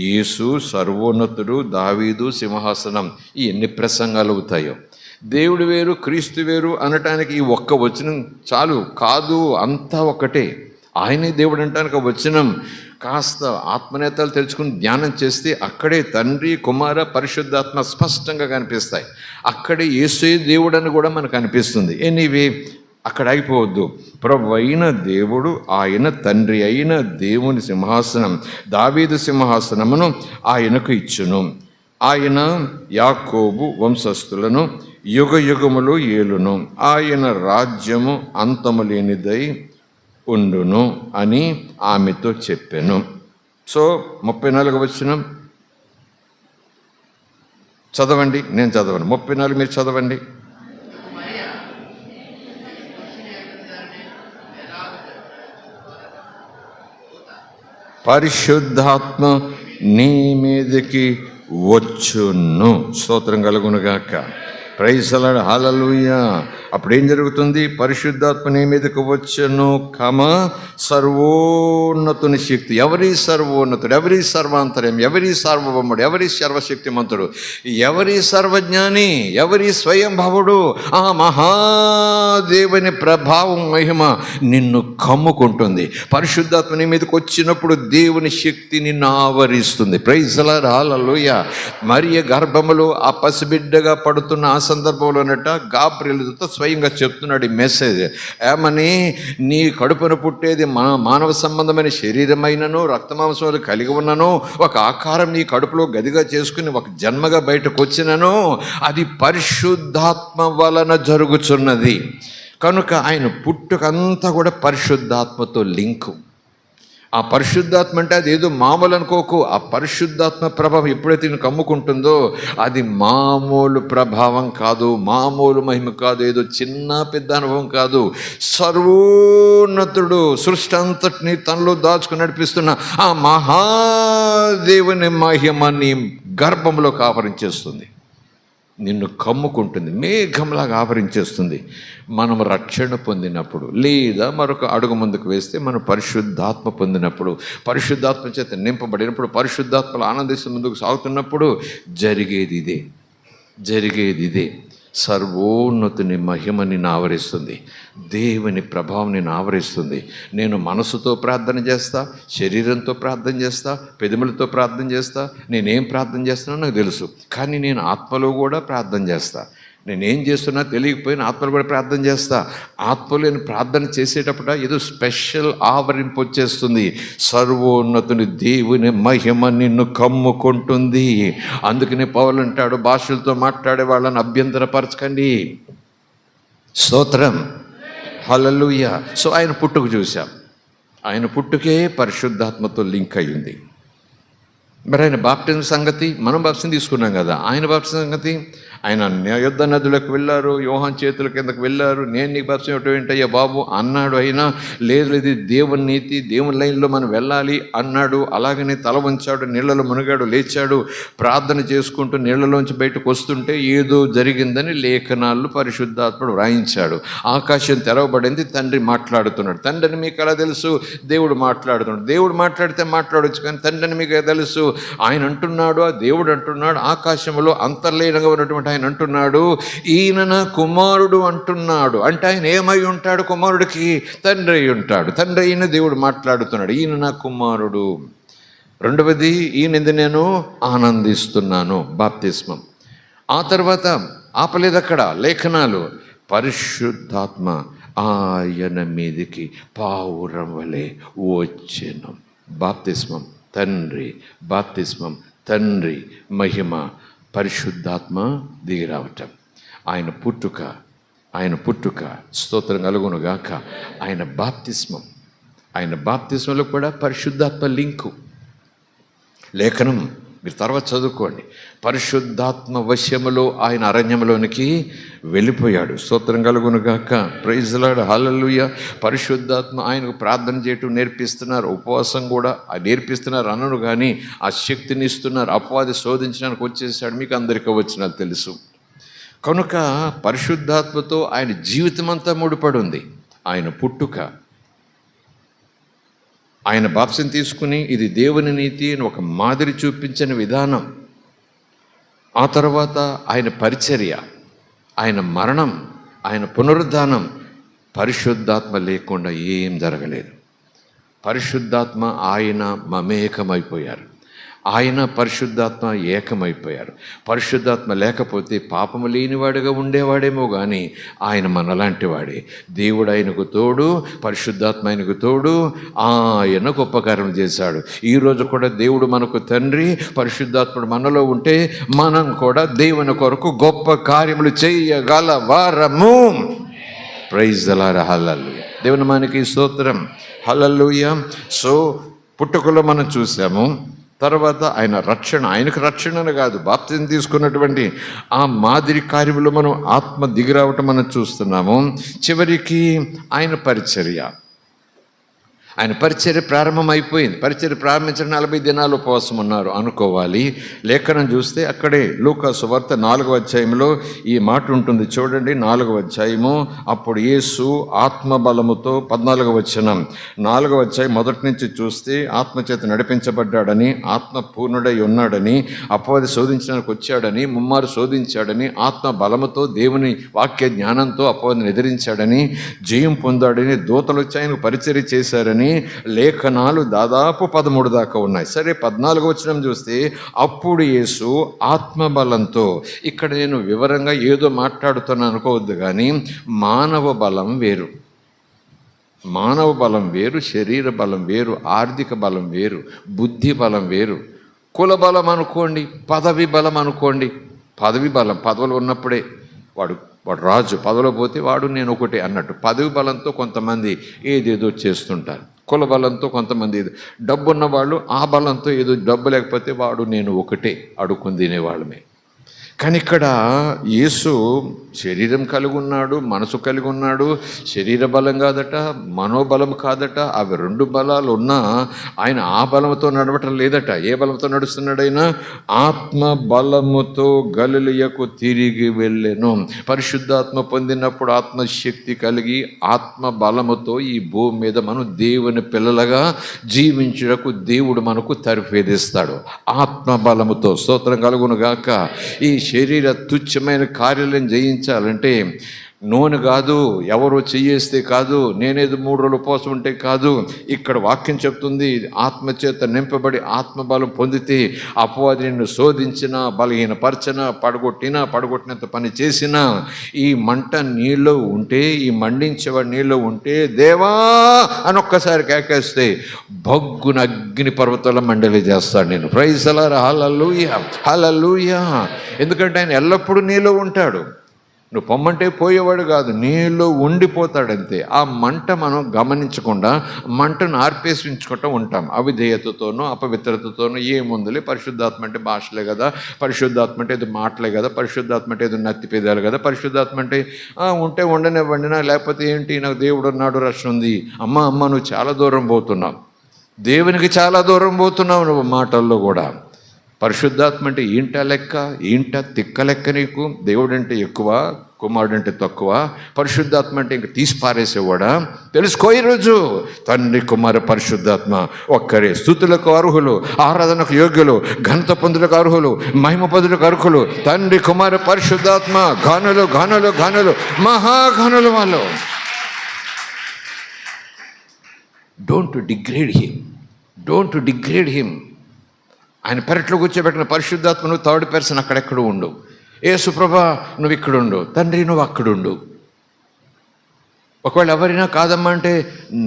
Speaker 1: యేసు, సర్వోన్నతుడు, దావీదు సింహాసనం. ఈ ఎన్ని ప్రసంగాలు అవుతాయో. దేవుడు వేరు, క్రీస్తు వేరు అనటానికి ఈ ఒక్క వచనం చాలు. కాదు, అంతా ఒకటే. ఆయనే దేవుడు అంటానికి వచనం కాస్త ఆత్మనేతలు తెలుసుకుని ధ్యానం చేస్తే అక్కడే తండ్రి, కుమార, పరిశుద్ధాత్మ స్పష్టంగా కనిపిస్తాయి. అక్కడే యేసే దేవుడు అని కూడా మనకు అనిపిస్తుంది. ఎనీవే, అక్కడ ఆగిపోవద్దు. ప్రభు అయిన దేవుడు, ఆయన తండ్రి అయిన దేవుని సింహాసనం, దావీదు సింహాసనమును ఆయనకు ఇచ్చును. ఆయన యాకోబు వంశస్థులను యుగ యుగములు ఏలును. ఆయన రాజ్యము అంతము లేనిదై ఉండును అని ఆమెతో చెప్పాను. సో 34 వచనం చదవండి, నేను చదవను. 34 మీరు చదవండి. పరిశుద్ధాత్మ నీ మీదకి వచ్చును. స్తోత్రం కలుగునుగాక. ప్రైజ్ ది లార్డ్, హల్లెలూయా. అప్పుడు ఏం జరుగుతుంది? పరిశుద్ధాత్మ నీ మీదకు వచ్చును, సర్వోన్నతుని శక్తి. ఎవరి సర్వోన్నతుడు? ఎవరి సర్వాంతర్యం? ఎవరి సార్వభౌముడు? ఎవరి సర్వశక్తిమంతుడు? ఎవరి సర్వజ్ఞాని? ఎవరి స్వయంభవుడు? ఆ మహాదేవుని ప్రభావం, మహిమ నిన్ను కమ్ముకుంటుంది. పరిశుద్ధాత్మ నీ మీదకి వచ్చినప్పుడు దేవుని శక్తి నిన్ను ఆవరిస్తుంది. ప్రైజ్ ది లార్డ్, హల్లెలూయా. మరియ గర్భములో ఆ పసిబిడ్డగా పడుతున్న ఆ సందర్భంలో అన్నట్ట గాబ్రియేలు దూత స్వయంగా చెప్తున్నాడు ఈ మెసేజ్. ఏమని? నీ కడుపున పుట్టేది మానవ సంబంధమైన శరీరమైనను రక్తమాంసములు కలిగి ఉన్నను, ఒక ఆకారం నీ కడుపులో గదిగా చేసుకుని ఒక జన్మగా బయటకు వచ్చినను, అది పరిశుద్ధాత్మ వలన జరుగుచున్నది. కనుక ఆయన పుట్టుకంతా కూడా పరిశుద్ధాత్మతో లింకు. ఆ పరిశుద్ధాత్మ అంటే అది ఏదో మామూలు అనుకోకు. ఆ పరిశుద్ధాత్మ ప్రభావం ఎప్పుడైతే నేను కమ్ముకుంటుందో అది మామూలు ప్రభావం కాదు, మామూలు మహిమ కాదు, ఏదో చిన్న పెద్ద అనుభవం కాదు. సర్వోన్నతుడు సృష్టి అంతటిని తనలో దాచుకుని నడిపిస్తున్న ఆ మహాదేవుని మహిమ నీ గర్భంలోకి ఆవరించేస్తుంది, నిన్ను కమ్ముకుంటుంది, మేఘంలాగా ఆవరించేస్తుంది. మనం రక్షణ పొందినప్పుడు, లేదా మరొక అడుగు ముందుకు వేస్తే మనం పరిశుద్ధాత్మ పొందినప్పుడు, పరిశుద్ధాత్మ చేత నింపబడినప్పుడు, పరిశుద్ధాత్మలు ఆనందిస్తూ ముందుకు సాగుతున్నప్పుడు జరిగేది ఇదే. సర్వోన్నతుని మహిమ నిన్ను ఆవరిస్తుంది, దేవుని ప్రభావం నిన్ను ఆవరిస్తుంది. నేను మనసుతో ప్రార్థన చేస్తా, శరీరంతో ప్రార్థన చేస్తా, పెదవులతో ప్రార్థన చేస్తా. నేనేం ప్రార్థన చేస్తున్నానో నాకు తెలుసు, కానీ నేను ఆత్మలో కూడా ప్రార్థన చేస్తా. నేనేం చేస్తున్నా తెలియకపోయినా ఆత్మలు కూడా ప్రార్థన చేస్తా. ఆత్మలో నేను ప్రార్థన చేసేటప్పుడు ఏదో స్పెషల్ ఆవరింపు వచ్చేస్తుంది. సర్వోన్నతుని దేవుని మహిమ నిన్ను కమ్ముకుంటుంది. అందుకనే పౌలు అంటాడు, భాషలతో మాట్లాడే వాళ్ళని అభ్యంతరపరచకండి. స్తోత్రం, హల్లెలూయా. సో ఆయన పుట్టుక చూసాం. ఆయన పుట్టుకే పరిశుద్ధాత్మతో లింక్ అయ్యింది. మరి ఆయన బాప్టిజం సంగతి, మనం బాప్టిజం తీసుకున్నాం కదా, ఆయన బాప్టిజం సంగతి, ఆయన యుద్ధ నదులకు వెళ్ళారు, యోహాను చేతుల కిందకు వెళ్ళారు. నేను నీకు బాప్టిజం ఇవ్వటం ఏంటయ్యా బాబు అన్నాడు. అయినా లేదు, ఇది దేవుని నీతి, దేవుని లైన్లో మనం వెళ్ళాలి అన్నాడు. అలాగనే తల వంచాడు, నీళ్లలో మునిగాడు, లేచాడు, ప్రార్థన చేసుకుంటూ నీళ్లలోంచి బయటకు వస్తుంటే ఏదో జరిగిందని లేఖనాల్లో పరిశుద్ధాత్ముడు వ్రాయించాడు. ఆకాశం తెరవబడింది, తండ్రి మాట్లాడుతున్నాడు. తండ్రిని మీకు ఎలా తెలుసు? దేవుడు మాట్లాడుతున్నాడు. దేవుడు మాట్లాడితే మాట్లాడవచ్చు, కానీ తండ్రిని మీకు తెలుసు. ఆయన అంటున్నాడు, ఆ దేవుడు అంటున్నాడు, ఆకాశంలో అంతర్లీనంగా ఉన్నటువంటి ఆయన అంటున్నాడు, ఈయన నా కుమారుడు అంటున్నాడు. అంటే ఆయన ఏమై ఉంటాడు? కుమారుడికి తండ్రి అయి ఉంటాడు. తండ్రి అయిన దేవుడు మాట్లాడుతున్నాడు, ఈయన నా కుమారుడు. రెండవది, ఈయనది నేను ఆనందిస్తున్నాను, బాప్తిస్మం. ఆ తర్వాత ఆపలేదు అక్కడ లేఖనాలు, పరిశుద్ధాత్మ ఆయన మీదికి పావురం వలె వచ్చెను. బాప్తిస్మం బాప్తిస్మం తండ్రి మహిమ, పరిశుద్ధాత్మ దిగిరావటం. ఆయన పుట్టుక స్తోత్రం కలుగునుగాక. ఆయన బాప్తిస్మంలో కూడా పరిశుద్ధాత్మ లింకు. లేఖనం మీరు తర్వాత చదువుకోండి. పరిశుద్ధాత్మ వశ్యములో ఆయన అరణ్యంలోనికి వెళ్ళిపోయాడు. స్తోత్రం కలుగును గాక. Praise the lord. హల్లెలూయా. పరిశుద్ధాత్మ ఆయనకు ప్రార్థన చేయటం నేర్పిస్తున్నారు, ఉపవాసం కూడా నేర్పిస్తున్నారు అనను కానీ ఆ శక్తిని ఇస్తున్నారు. అపవాది శోధించడానికి వచ్చేసాడు, మీకు అందరికీ వచ్చినది తెలుసు. కనుక పరిశుద్ధాత్మతో ఆయన జీవితం అంతా ముడిపడి ఉంది. ఆయన పుట్టుక, ఆయన బాప్తిసం తీసుకుని ఇది దేవుని నీతి అని ఒక మాదిరి చూపించిన విధానం, ఆ తర్వాత ఆయన పరిచర్య, ఆయన మరణం, ఆయన పునరుద్ధానం, పరిశుద్ధాత్మ లేకుండా ఏం జరగలేదు. పరిశుద్ధాత్మ ఆయన మమేకమైపోయారు. ఆయన పరిశుద్ధాత్మ ఏకమైపోయారు. పరిశుద్ధాత్మ లేకపోతే పాపము లేనివాడుగా ఉండేవాడేమో కానీ ఆయన మనలాంటి వాడే. దేవుడు ఆయనకు తోడు, పరిశుద్ధాత్మ ఆయనకు తోడు, ఆయన గొప్ప కార్యం చేశాడు. ఈరోజు కూడా దేవుడు మనకు తండ్రి, పరిశుద్ధాత్ముడు మనలో ఉంటే మనం కూడా దేవుని కొరకు గొప్ప కార్యములు చేయగలవారము. Praise the lord. హల్లెలూయా. దేవుని మనకి స్తోత్రం. హల్లెలూయా. సో పుట్టుకలో మనం చూసాము. తర్వాత ఆయన రక్షణ, ఆయనకు రక్షణ కాదు, బాప్తిసం తీసుకున్నటువంటి ఆ మాదిరి కార్యములు మనం ఆత్మ దిగిరావటం మనం చూస్తున్నాము. చివరికి ఆయన పరిచర్య, ఆయన పరిచర్య ప్రారంభమైపోయింది. పరిచర్య ప్రారంభించిన 40 దినాలు ఉపవాసం ఉన్నారు అనుకోవాలి. లేఖనం చూస్తే అక్కడే లూకా సువార్త 4వ అధ్యాయంలో ఈ మాట ఉంటుంది చూడండి. 4వ అధ్యాయము. అప్పుడు యేసు ఆత్మబలముతో 14వ వచనం, 4వ అధ్యాయం మొదటి నుంచి చూస్తే ఆత్మచేత నడిపించబడ్డాడని, ఆత్మ పూర్ణుడై ఉన్నాడని, అపవాది శోధించడానికి వచ్చాడని, ముమ్మారు శోధించాడని, ఆత్మ బలముతో దేవుని వాక్య జ్ఞానంతో అపవాదిని ఎదిరించాడని, జయం పొందాడని, దూతలు వచ్చి ఆయనకు పరిచర్య చేశారని లేఖనాలు దాదాపు 13 దాకా ఉన్నాయి. సరే, 14వ వచనం చూస్తే అప్పుడు యేసు ఆత్మబలంతో, ఇక్కడ నేను వివరంగా ఏదో మాట్లాడుతున్నాను అనుకోవద్దు కానీ మానవ బలం వేరు, మానవ బలం వేరు, శరీర బలం వేరు, ఆర్థిక బలం వేరు, బుద్ధి బలం వేరు. కుల బలం అనుకోండి, పదవి బలం అనుకోండి. పదవి బలం, పదవులు ఉన్నప్పుడే వాడు రాజు, పదవిలో పోతే వాడు నేను ఒకటే అన్నట్టు. పదవి బలంతో కొంతమంది ఏదేదో చేస్తుంటారు. కుల బలంతో కొంతమంది, డబ్బున్న వాళ్ళు ఆ బలంతో ఏదో, డబ్బు లేకపోతే వాడు నేను ఒకటే అడుక్కుని తినేవాళ్ళమే. కానీ ఇక్కడ యేసు శరీరం కలిగి ఉన్నాడు, మనసు కలిగి ఉన్నాడు. శరీర బలం కాదట, మనోబలం కాదట. అవి 2 బలాలు ఉన్నా ఆయన ఆ బలంతో నడవటం లేదట. ఏ బలంతో నడుస్తున్నాడు ఆయన? ఆత్మ బలముతో గలిలయకు తిరిగి వెళ్ళెను. పరిశుద్ధాత్మ పొందినప్పుడు ఆత్మశక్తి కలిగి ఆత్మ బలముతో ఈ భూమి మీద మనం దేవుని పిల్లలుగా జీవించుటకు దేవుడు మనకు తరిపేదిస్తాడు ఆత్మ బలముతో. స్తోత్రం కలుగును గాక. ఈ శరీర తుచ్చమైన కార్యాలను జయించాలంటే నూనె కాదు, ఎవరో చెయ్యేస్తే కాదు, నేనేది 3 రోజులు ఉపవాసం ఉంటే కాదు. ఇక్కడ వాక్యం చెప్తుంది, ఆత్మచేత నింపబడి ఆత్మబలం పొందితే అపవాది నిన్ను శోధించినా, బలహీనపరచినా, పడగొట్టినంత పని చేసినా, ఈ మంట నీలో ఉంటే, ఈ మండించేవాడు నీలో ఉంటే, దేవా అని ఒక్కసారి కేకేస్తే భగ్గున అగ్ని పర్వతాల మండలి చేస్తాడు నేను. Praise the lord. Hallelujah. Hallelujah. ఎందుకంటే ఆయన ఎల్లప్పుడూ నీలో ఉంటాడు. నువ్వు పొమ్మంటే పోయేవాడు కాదు, నీలో ఉండిపోతాడంతే. ఆ మంట మనం గమనించకుండా మంటను ఆర్పేసించుకుంటూ ఉంటాం. అవిధేయతతోనూ అపవిత్రతతోనూ ఏముందులే, పరిశుద్ధాత్మ అంటే భాషలే కదా, పరిశుద్ధాత్మ అంటే ఏదో మాటలే కదా, పరిశుద్ధాత్మ అంటే ఏదో నత్తిపేదాలు కదా, పరిశుద్ధాత్మ అంటే ఉంటే ఉండనివ్వండినా, లేకపోతే ఏంటి నాకు దేవుడు ఉన్నాడు, రక్షణ ఉంది. అమ్మ నువ్వు చాలా దూరం పోతున్నావు, దేవునికి చాలా దూరం పోతున్నావు నువ్వు మాటల్లో కూడా. పరిశుద్ధాత్మ అంటే ఏంట తిక్క లెక్క నీకు. దేవుడు అంటే ఎక్కువ, కుమారుడు అంటే తక్కువ. పరిశుద్ధాత్మ అంటే ఇంక తీసి పారేసేవాడా? తెలుసుకో ఈరోజు. తండ్రి కుమార పరిశుద్ధాత్మ ఒక్కరే. స్తుతులకు అర్హులు, ఆరాధనకు యోగ్యులు, ఘనత పొందులకు అర్హులు, మహిమ పొందులకు అర్హులు. తండ్రి కుమార పరిశుద్ధాత్మ ఘనులు ఘనులు ఘనులు, మహాఘనులు వాళ్ళు. Don't degrade him. ఆయన పెరట్లో కూర్చోబెట్టిన పరిశుద్ధాత్మ నువ్వు 3rd పర్సన్ అక్కడెక్కడ ఉండు. యేసు ప్రభా నువ్వు ఇక్కడుండు, తండ్రి నువ్వు అక్కడుండు. ఒకవేళ ఎవరైనా కాదమ్మా అంటే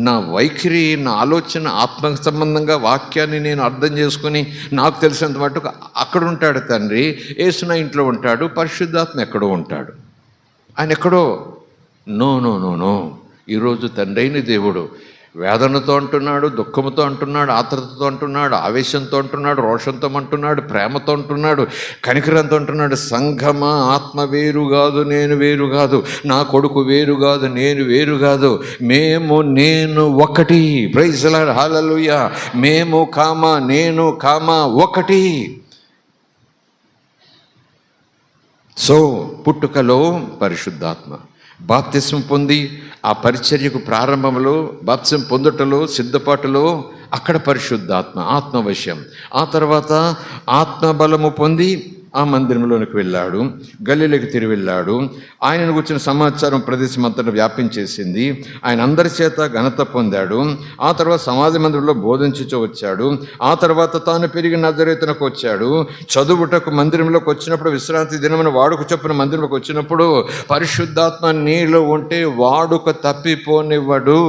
Speaker 1: నా వైఖరి, నా ఆలోచన ఆత్మ సంబంధంగా వాక్యాన్ని నేను అర్థం చేసుకుని నాకు తెలిసినంత మటుకు అక్కడ ఉంటాడు తండ్రి. యేసు నా ఇంట్లో ఉంటాడు, పరిశుద్ధాత్మ ఎక్కడో ఉంటాడు. ఆయన ఎక్కడో. నో. ఈరోజు తండ్రి అయిన దేవుడు వేదనతో అంటున్నాడు, దుఃఖంతో అంటున్నాడు, ఆత్రతతో అంటున్నాడు, ఆవేశంతో అంటున్నాడు, రోషంతో అంటున్నాడు, ప్రేమతో అంటున్నాడు, కనికరంతో అంటున్నాడు. సంఘమా, ఆత్మ వేరు కాదు, నేను వేరు కాదు, నా కొడుకు వేరు కాదు, నేను వేరు కాదు, నేను ఒకటి. ప్రైజ్ ది లార్డ్, హల్లెలూయా. మేము కామా, నేను కామా ఒకటి. సో పుట్టుకలో పరిశుద్ధాత్మ, బాప్తిస్మం పొంది ఆ పరిచర్యకు ప్రారంభంలో, బాప్తిస్మం పొందుటలో, సిద్ధపాటులో అక్కడ పరిశుద్ధాత్మ, ఆత్మవశ్యం. ఆ తర్వాత ఆత్మబలము పొంది ఆ మందిరంలోనికి వెళ్ళాడు, గలిలోకి తిరిగి వెళ్ళాడు. ఆయనను కూర్చున్న సమాచారం ప్రదేశం అంతటా వ్యాపించేసింది. ఆయన అందరి చేత ఘనత పొందాడు. ఆ తర్వాత సమాజ మందిరంలో బోధించుచూ వచ్చాడు. ఆ తర్వాత తాను పెరిగి నజరేతునకు వచ్చాడు. చదువుటకు మందిరంలోకి వచ్చినప్పుడు, విశ్రాంతి దినమున వాడుక చొప్పున మందిరంలోకి వచ్చినప్పుడు, పరిశుద్ధాత్మ నీలో ఉంటే వాడుక తప్పిపోనివ్వడు.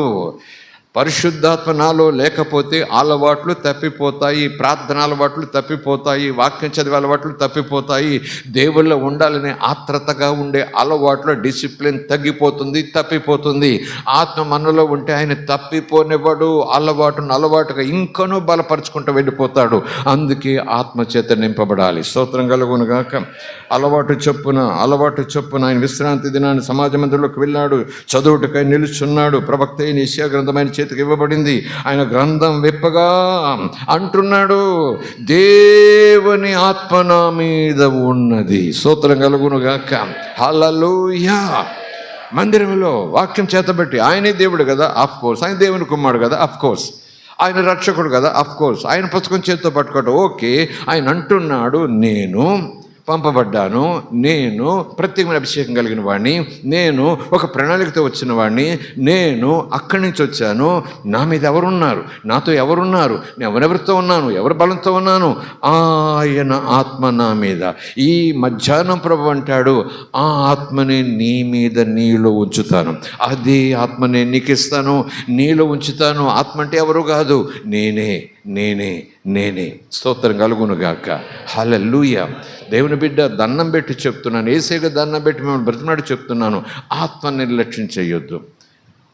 Speaker 1: పరిశుద్ధాత్మ నాలో లేకపోతే అలవాట్లు తప్పిపోతాయి, ప్రార్థన అలవాట్లు తప్పిపోతాయి, వాక్యం చదివే అలవాట్లు తప్పిపోతాయి, దేవుళ్ళో ఉండాలనే ఆత్రతగా ఉండే అలవాట్లు, డిసిప్లిన్ తగ్గిపోతుంది, తప్పిపోతుంది. ఆత్మ మనలో ఉంటే ఆయన తప్పిపోనివ్వడు. అలవాటుగా ఇంకనూ బలపరుచుకుంటూ వెళ్ళిపోతాడు. అందుకే ఆత్మ చేత నింపబడాలి. స్తోత్రం కలుగునుగాక. అలవాటు చొప్పున ఆయన విశ్రాంతి దినాన్ని సమాజ మందిరంలోకి వెళ్ళాడు. చదువుటకై నిలుచున్నాడు. ప్రవక్త అయిన యెషయా గ్రంథమైన చేతికి ఇవ్వబడింది. ఆయన గ్రంథం విప్పగా అంటున్నాడు, దేవుని ఆత్మ నా మీద ఉన్నది. స్తోత్రం కలుగునుగాక. హల్లెలూయా. మందిరంలో వాక్యం చేతబెట్టి, ఆయనే దేవుడు కదా, ఆఫ్ కోర్స్. ఆయన దేవుని కుమారుడు కదా, ఆఫ్ కోర్స్. ఆయన రక్షకుడు కదా, ఆఫ్ కోర్స్. ఆయన పుస్తకం చేతితో పట్టుకోవటం ఓకే. ఆయన అంటున్నాడు, నేను పంపబడ్డాను, నేను ప్రత్యేకమైన అభిషేకం కలిగిన వాడిని, నేను ఒక ప్రణాళికతో వచ్చిన వాడిని, నేను అక్కడి నుంచి వచ్చాను. నా మీద ఎవరున్నారు, నాతో ఎవరున్నారు, నేను ఎవరెవరితో ఉన్నాను, ఎవరి బలంతో ఉన్నాను? ఆయన ఆత్మ నా మీద. ఈ మధ్యాహ్నం ప్రభు అంటాడు, ఆ ఆత్మని నీ మీద, నీలో ఉంచుతాను. అదే ఆత్మ నేను నీకు ఇస్తాను, నీలో ఉంచుతాను. ఆత్మ అంటే ఎవరు కాదు, నేనే. స్తోత్రం కలుగునుగాక. హల్లెలూయా. దేవుని బిడ్డ, దండం పెట్టి చెప్తున్నాను, యేసయ్యకు దండం పెట్టి మిమ్మల్ని బ్రతిమాడి చెప్తున్నాను, ఆత్మ నిర్లక్ష్యం చేయొద్దు.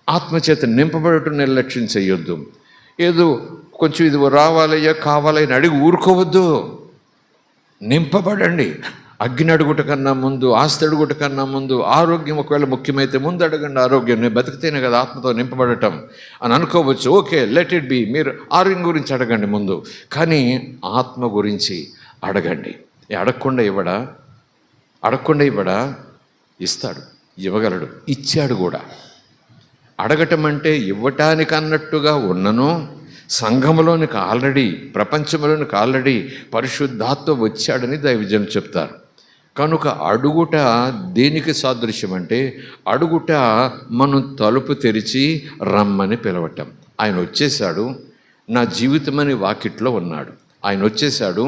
Speaker 1: ఆత్మచేత నింపబడటం నిర్లక్ష్యం చేయొద్దు. ఏదో కొంచెం ఇది రావాలయ్యా, కావాలని అడిగి ఊరుకోవద్దు. నింపబడండి. అగ్ని అడుగుట కన్నా ముందు, ఆస్తి అడుగుట కన్నా ముందు, ఆరోగ్యం ఒకవేళ ముఖ్యమైతే ముందు అడగండి. ఆరోగ్యం, నేను బతికితేనే కదా ఆత్మతో నింపబడటం అని అనుకోవచ్చు. Okay, let it B. మీరు ఆరోగ్యం గురించి అడగండి ముందు, కానీ ఆత్మ గురించి అడగండి. అడగకుండా ఇవ్వడా? ఇస్తాడు, ఇవ్వగలడు, ఇచ్చాడు కూడా. అడగటం అంటే ఇవ్వటానికి అన్నట్టుగా ఉన్నను, సంఘంలోనికి ఆల్రెడీ, ప్రపంచంలోనికి ఆల్రెడీ పరిశుద్ధాత్మ వచ్చాడని దైవజనులు చెప్తారు. కనుక అడుగుట దేనికి సాదృశ్యం అంటే, అడుగుట మనం తలుపు తెరిచి రమ్మని పిలవటం. ఆయన వచ్చేసాడు, నా జీవితమని వాకిట్లో ఉన్నాడు. ఆయన వచ్చేసాడు,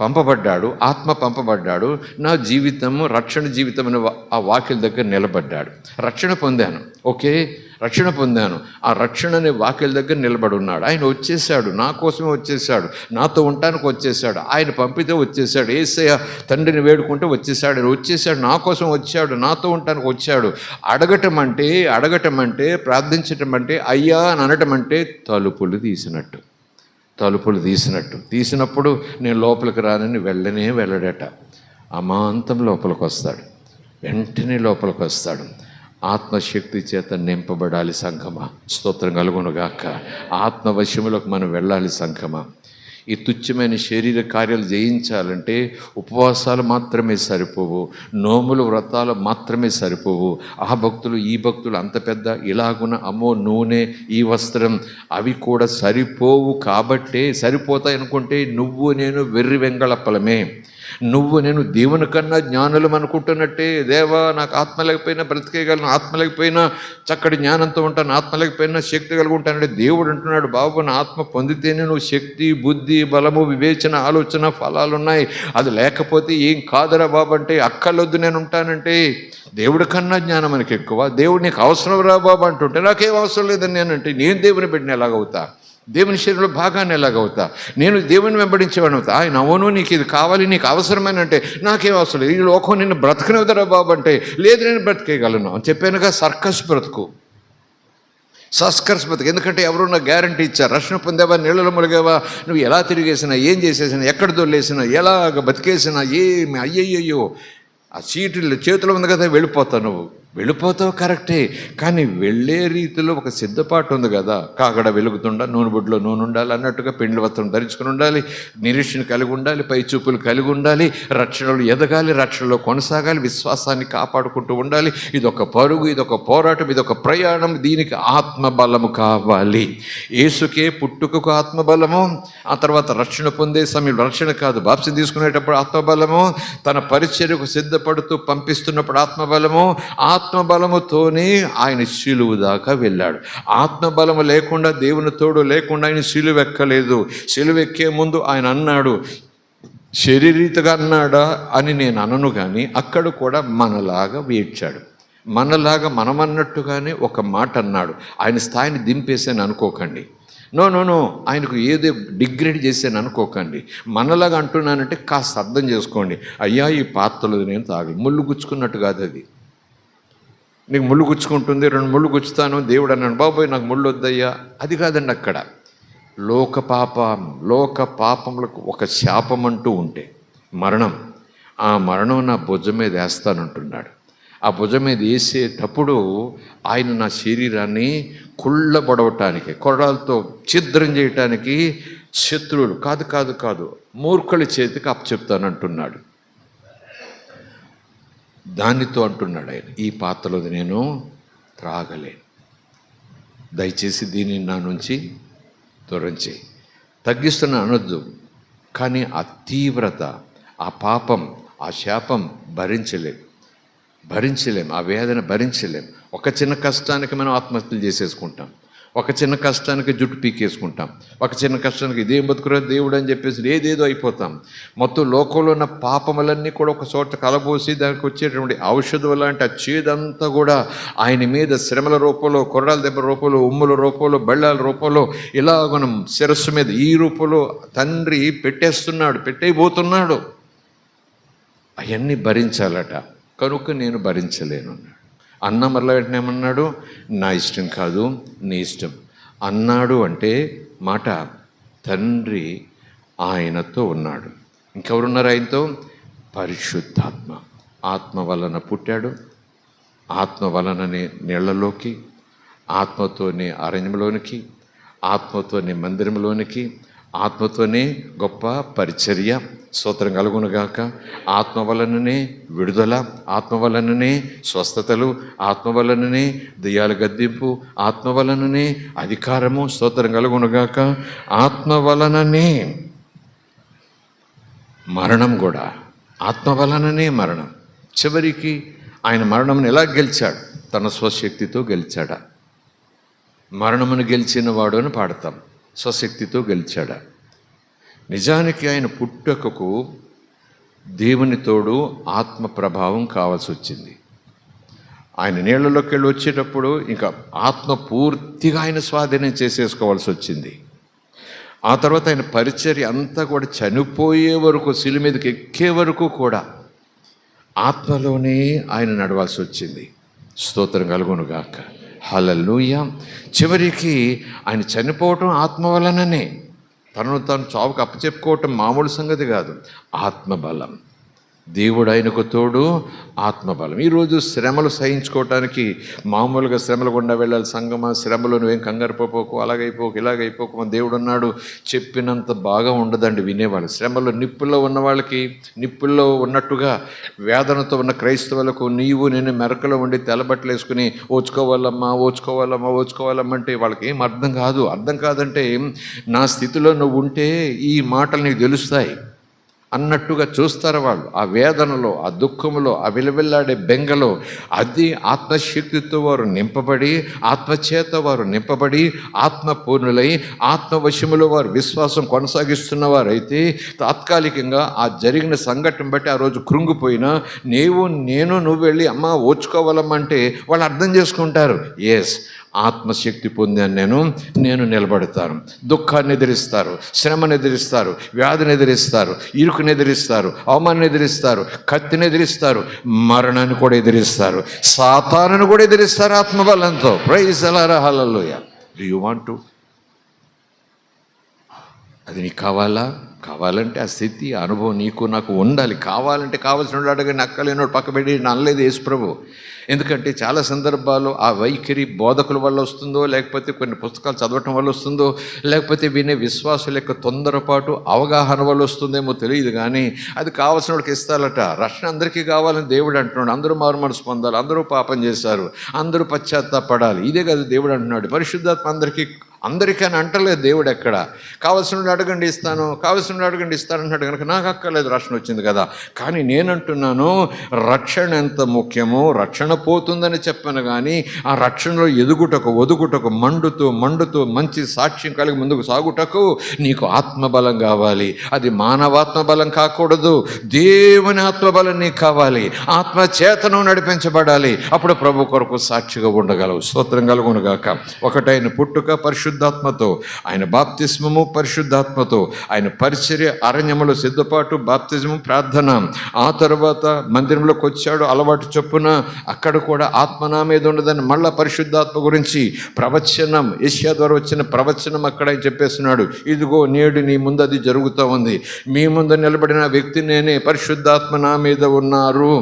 Speaker 1: పంపబడ్డాడు, ఆత్మ పంపబడ్డాడు, నా జీవితము రక్షణ జీవితమని ఆ వాకిల దగ్గర నిలబడ్డాడు. రక్షణ పొందాను, ఓకే, రక్షణ పొందాను. ఆ రక్షణ అనే వాకిల దగ్గర నిలబడి ఉన్నాడు. ఆయన వచ్చేసాడు, నా కోసమే వచ్చేసాడు, నాతో ఉండటానికి వచ్చేసాడు. ఆయన పంపితే వచ్చేసాడు. యేసయ్య తండ్రిని వేడుకుంటే వచ్చేసాడు. ఆయన వచ్చేసాడు, నా కోసం వచ్చాడు, నాతో ఉండటానికి వచ్చాడు. అడగటం అంటే ప్రార్థించటం అంటే, అయ్యా అని అనటం అంటే తలుపులు తీసినప్పుడు నేను లోపలికి రానని వెళ్ళడట. అమాంతం లోపలికి వస్తాడు, వెంటనే లోపలికి వస్తాడు. ఆత్మశక్తి చేత నింపబడాలి సంఘమా. స్తోత్రం కలుగునుగాక. ఆత్మవశ్యములకు మనం వెళ్ళాలి సంఘమా. ఈ తుచ్చమైన శరీర కార్యాలు జయించాలంటే ఉపవాసాలు మాత్రమే సరిపోవు, నోములు వ్రతాలు మాత్రమే సరిపోవు. ఆ భక్తులు, ఈ భక్తులు, అంత పెద్ద ఇలాగున, అమ్మో నూనె, ఈ వస్త్రం, అవి కూడా సరిపోవు. కాబట్టే సరిపోతాయి అనుకుంటే నువ్వు నేను వెర్రి వెంగళప్పలమే. నువ్వు నేను దేవుని కన్నా జ్ఞానులం అనుకుంటున్నట్టే. దేవా, నాకు ఆత్మ లేకపోయినా బ్రతికేయగలను, ఆత్మ లేకపోయినా చక్కటి జ్ఞానంతో ఉంటాను, ఆత్మ లేకపోయినా శక్తి కలిగి ఉంటానంటే దేవుడు అంటున్నాడు, బాబు నా ఆత్మ పొందితేనే నువ్వు శక్తి, బుద్ధి, బలము, వివేచన, ఆలోచన, ఫలాలు ఉన్నాయి. అది లేకపోతే ఏం కాదురా బాబు అంటే, అక్కర్లొద్దు నేను ఉంటానంటే. దేవుడి కన్నా జ్ఞానం మనకి ఎక్కువ. దేవుడు నీకు అవసరం రా బాబు అంటుంటే, నాకేం అవసరం లేదని నేనంటే నేను దేవుని బిడ్డని ఎలాగవుతా? దేవుని శరీరంలో భాగాన్ని ఎలాగవుతా? నేను దేవుని వెంబడించేవాడిని అవుతా. ఆయన అవును నీకు ఇది కావాలి, నీకు అవసరమైన అంటే, నాకేం అవసరం లేదు, ఈ లోకం నిన్ను బ్రతకనివ్వదరా బాబు అంటే, లేదు నేను బ్రతికేయగలను అని చెప్పానుగా. సర్కస్ బ్రతుకు. సస్కర్స్ బతుకు. ఎందుకంటే ఎవరున్నా గ్యారంటీ ఇచ్చారు, రక్షణ పొందావా, నీళ్ళలో ములిగావా, నువ్వు ఎలా తిరిగేసినా, ఏం చేసేసినా, ఎక్కడ దొల్లేసినా, ఎలాగ బతికేసినా, ఏమి అయ్యయ్యో ఆ చీటీలు చేతిలో ఉంది కదా, వెళ్ళిపోతావు. నువ్వు వెళ్ళిపోతావు కరెక్టే, కానీ వెళ్ళే రీతిలో ఒక సిద్ధపాటు ఉంది కదా. కాగడ వెలుగుతుండా, నూనె బుడ్లో నూనె ఉండాలి అన్నట్టుగా పెండ్లి వస్త్రం ధరించుకుని ఉండాలి, నిరీక్షణ కలిగి ఉండాలి, పై చూపులు కలిగి ఉండాలి, రక్షణలో ఎదగాలి, రక్షణలో కొనసాగాలి, విశ్వాసాన్ని కాపాడుకుంటూ ఉండాలి. ఇదొక పరుగు, ఇదొక పోరాటం, ఇదొక ప్రయాణం. దీనికి ఆత్మబలము కావాలి. యేసుకే పుట్టుకకు ఆత్మబలము, ఆ తర్వాత రక్షణ పొందే సమయంలో, రక్షణ కాదు, బాప్తిసం తీసుకునేటప్పుడు ఆత్మబలము, తన పరిచర్యకు సిద్ధపడుతూ పంపిస్తున్నప్పుడు ఆత్మబలము. ఆత్మబలముతోనే ఆయన శిలువు దాకా వెళ్ళాడు. ఆత్మబలము లేకుండా, దేవుని తోడు లేకుండా ఆయన శిలువ ఎక్కలేదు. శిలువ ఎక్కే ముందు ఆయన అన్నాడు, శరీరీతిగా అన్నాడా అని నేను అనను, కానీ అక్కడ కూడా మనలాగా వేడ్చాడు. మనలాగా మనమన్నట్టుగానే ఒక మాట అన్నాడు. ఆయన స్థాయిని దింపేసాను అనుకోకండి. నో, ఆయనకు ఏదో డిగ్రేడ్ చేశాను అనుకోకండి. మనలాగా అంటున్నానంటే కాస్త అర్థం చేసుకోండి. అయ్యా, ఈ పాత్రలు నేను తాగి ముళ్ళు గుచ్చుకున్నట్టు కాదు అది. నీకు ముళ్ళు గుచ్చుకుంటుంది, 2 ముళ్ళు గుచ్చుతాను, దేవుడు అన్నాడు, బాబోయ్ నాకు ముళ్ళు వద్దయ్యా, అది కాదండి. అక్కడ లోక పాపములకు ఒక శాపం అంటూ ఉంటే మరణం. ఆ మరణం నా భుజం మీద వేస్తానంటున్నాడు. ఆ భుజం మీద వేసేటప్పుడు ఆయన నా శరీరాన్ని కుళ్ళబడవటానికి, కొరడాలతో ఛిద్రం చేయటానికి శత్రువులు కాదు మూర్ఖుల చేతికి అప్పచెప్తానంటున్నాడు. దానితో అంటున్నాడు ఆయన, ఈ పాత్రలో నేను త్రాగలేను, దయచేసి దీన్ని నా నుంచి దూరం చేయి. తగ్గిస్తున్నా అనొద్దు, కానీ ఆ తీవ్రత, ఆ పాపం, ఆ శాపం భరించలేం, ఆ వేదన భరించలేం. ఒక చిన్న కష్టానికి మనం ఆత్మహత్యలు చేసేసుకుంటాం, ఒక చిన్న కష్టానికి జుట్టు పీకేసుకుంటాం, ఒక చిన్న కష్టానికి ఇదేం బతుకురా దేవుడు అని చెప్పేసి ఏదేదో అయిపోతాం. మొత్తం లోకంలో ఉన్న పాపములన్నీ కూడా ఒక చోట కలబోసి దానికి వచ్చేటువంటి ఔషధం లాంటి ఆ చేదంతా కూడా ఆయన మీద శ్రమల రూపంలో, కొర్రాల దెబ్బ రూపంలో, ఉమ్ముల రూపంలో, బళ్ళాల రూపంలో, ఇలా మనం శిరస్సు మీద ఈ రూపంలో తండ్రి పెట్టేయబోతున్నాడు. అవన్నీ భరించాలట. కనుక నేను భరించలేను అన్నాడు. అన్న మరలా వెంటనే ఏమన్నాడు, నా ఇష్టం కాదు నీ ఇష్టం అన్నాడు. అంటే మాట తండ్రి ఆయనతో ఉన్నాడు. ఇంకెవరున్నారు ఆయనతో? పరిశుద్ధాత్మ. ఆత్మ వలన పుట్టాడు, ఆత్మ వలననే నీళ్లలోకి, ఆత్మతోనే అరణ్యంలోనికి, ఆత్మతోనే మందిరంలోనికి, ఆత్మతోనే గొప్ప పరిచర్య. స్తోత్రం కలుగునుగాక. ఆత్మ వలననే విడుదల, ఆత్మ వలననే స్వస్థతలు, ఆత్మ వలననే దెయ్యాల గద్దింపు, ఆత్మ వలననే అధికారము. స్తోత్రం కలుగునుగాక. ఆత్మ వలననే మరణం కూడా, ఆత్మ వలననే మరణం. చివరికి ఆయన మరణమును ఎలా గెలిచాడు? తన స్వశక్తితో గెలిచాడా? మరణమును గెలిచిన వాడు అని పాడతాం. స్వశక్తితో గెలిచాడా? నిజానికి ఆయన పుట్టుకకు దేవుని తోడు ఆత్మ ప్రభావం కావాల్సి వచ్చింది. ఆయన నీళ్లలోకి వెళ్ళి వచ్చేటప్పుడు ఇంకా ఆత్మ పూర్తిగా ఆయన స్వాధీనం చేసేసుకోవాల్సి వచ్చింది. ఆ తర్వాత ఆయన పరిచర్య అంతా కూడా చనిపోయే వరకు, శిలువ మీదకి ఎక్కే వరకు కూడా ఆత్మలోనే ఆయన నడవాల్సి వచ్చింది. స్తోత్రం కలుగునుగాక. హల్లెలూయా. చివరికి ఆయన చనిపోవటం ఆత్మ వలననే. తనను తాను చావుకు అప్పచెప్పుకోవటం మామూలు సంగతి కాదు. ఆత్మబలం, దేవుడు ఆయనకు తోడు, ఆత్మబలం. ఈరోజు శ్రమలు సహించుకోవటానికి మామూలుగా శ్రమలు గుండా వెళ్ళాలి. సంగమా, శ్రమలో నువ్వేం కంగారు పోపోకు, అలాగైపోకు, ఇలాగైపోకు, మన దేవుడు అన్నాడు. చెప్పినంత బాగా ఉండదండి వినేవాళ్ళు. శ్రమలో నిప్పుల్లో ఉన్న వాళ్ళకి, నిప్పుల్లో ఉన్నట్టుగా వేదనతో ఉన్న క్రైస్తవులకు నీవు నేను మెరకలో ఉండి తెల్లబట్టలు వేసుకుని ఓచుకోవాలమ్మా అంటే వాళ్ళకి ఏం అర్థం కాదు. అర్థం కాదంటే నా స్థితిలో నువ్వు ఉంటే ఈ మాటలు నీకు తెలుస్తాయి అన్నట్టుగా చూస్తారు వాళ్ళు. ఆ వేదనలో, ఆ దుఃఖంలో, ఆ విలవిల్లాడే బెంగలో, అది ఆత్మశక్తితో వారు నింపబడి, ఆత్మచేత వారు నింపబడి, ఆత్మపూర్ణులై ఆత్మవశములో వారు విశ్వాసం కొనసాగిస్తున్నవారు అయితే తాత్కాలికంగా ఆ జరిగిన సంఘటన బట్టి ఆ రోజు కృంగిపోయినా నువ్వు వెళ్ళి అమ్మ ఓచుకోవాలమ్మంటే వాళ్ళు అర్థం చేసుకుంటారు. ఎస్, ఆత్మశక్తి పొందాను నేను నిలబడతాను. దుఃఖాన్ని ఎదిరిస్తారు, శ్రమను ఎదిరిస్తారు, వ్యాధిని ఎదిరిస్తారు, ఇరుకుని ఎదిరిస్తారు, అవమానాన్ని ఎదిరిస్తారు, కత్తిని ఎదిరిస్తారు, మరణాన్ని కూడా ఎదిరిస్తారు, సాతానును కూడా ఎదిరిస్తారు ఆత్మబలంతో. ప్రైజ్ అలారా, hallelujah. Do you want to? అది నీకు కావాలంటే ఆ స్థితి, ఆ అనుభవం నీకు నాకు ఉండాలి. కావాలంటే కావాల్సిన అడగని అక్కలేనోడు పక్క పెట్టి అనలేదు యేసు ప్రభు. ఎందుకంటే చాలా సందర్భాలు ఆ వైఖరి బోధకుల వల్ల వస్తుందో, లేకపోతే కొన్ని పుస్తకాలు చదవటం వల్ల వస్తుందో, లేకపోతే వినే విశ్వాసుల యొక్క తొందరపాటు అవగాహన వల్ల వస్తుందేమో తెలియదు, కానీ అది కావాల్సిన వాడికి ఇస్తారట. రక్షణ అందరికీ కావాలని దేవుడు అంటున్నాడు. అందరూ మారు మనసు పొందాలి, అందరూ పాపం చేశారు, అందరూ పశ్చాత్తాపడాలి. ఇదే కదా దేవుడు అంటున్నాడు. పరిశుద్ధాత్మ అందరికీ అని అంటలేదు దేవుడు. ఎక్కడ కావాల్సిన అడగండి ఇస్తాను, కావాల్సిన అడగండి ఇస్తాను అంటున్నాడు. కనుక నాకు అక్కర్లేదు, రక్షణ వచ్చింది కదా. కానీ నేనంటున్నాను, రక్షణ ఎంత ముఖ్యమో, రక్షణ పోతుందని చెప్పాను, కానీ ఆ రక్షణలో ఒదుగుటకు మండుతూ మంచి సాక్ష్యం కలిగి ముందుకు సాగుటకు నీకు ఆత్మబలం కావాలి. అది మానవాత్మబలం కాకూడదు, దేవుని ఆత్మబలం నీకు కావాలి. ఆత్మ చేతను నడిపించబడాలి. అప్పుడు ప్రభు కొరకు సాక్షిగా ఉండగలవు. స్తోత్రం కలుగునుగాక. ఒకటైన పుట్టుక పరిశుద్ధాత్మతో, ఆయన బాప్తిస్మము పరిశుద్ధాత్మతో, ఆయన పరిచర్య అరణ్యములో సిద్ధపాటు, బాప్తిజము, ప్రార్థన. ఆ తర్వాత మందిరంలోకి వచ్చాడు అలవాటు చొప్పున. అక్కడ కూడా ఆత్మ నా మీద ఉండదని మళ్ళా పరిశుద్ధాత్మ గురించి ప్రవచనం, యెషయా ద్వారా వచ్చిన ప్రవచనం అక్కడ ఆయన చెప్పేస్తున్నాడు. ఇదిగో నేడు నీ ముందు అది జరుగుతూ ఉంది, మీ ముందు నిలబడిన వ్యక్తి నేనే, పరిశుద్ధాత్మ నా మీద ఉన్నారు,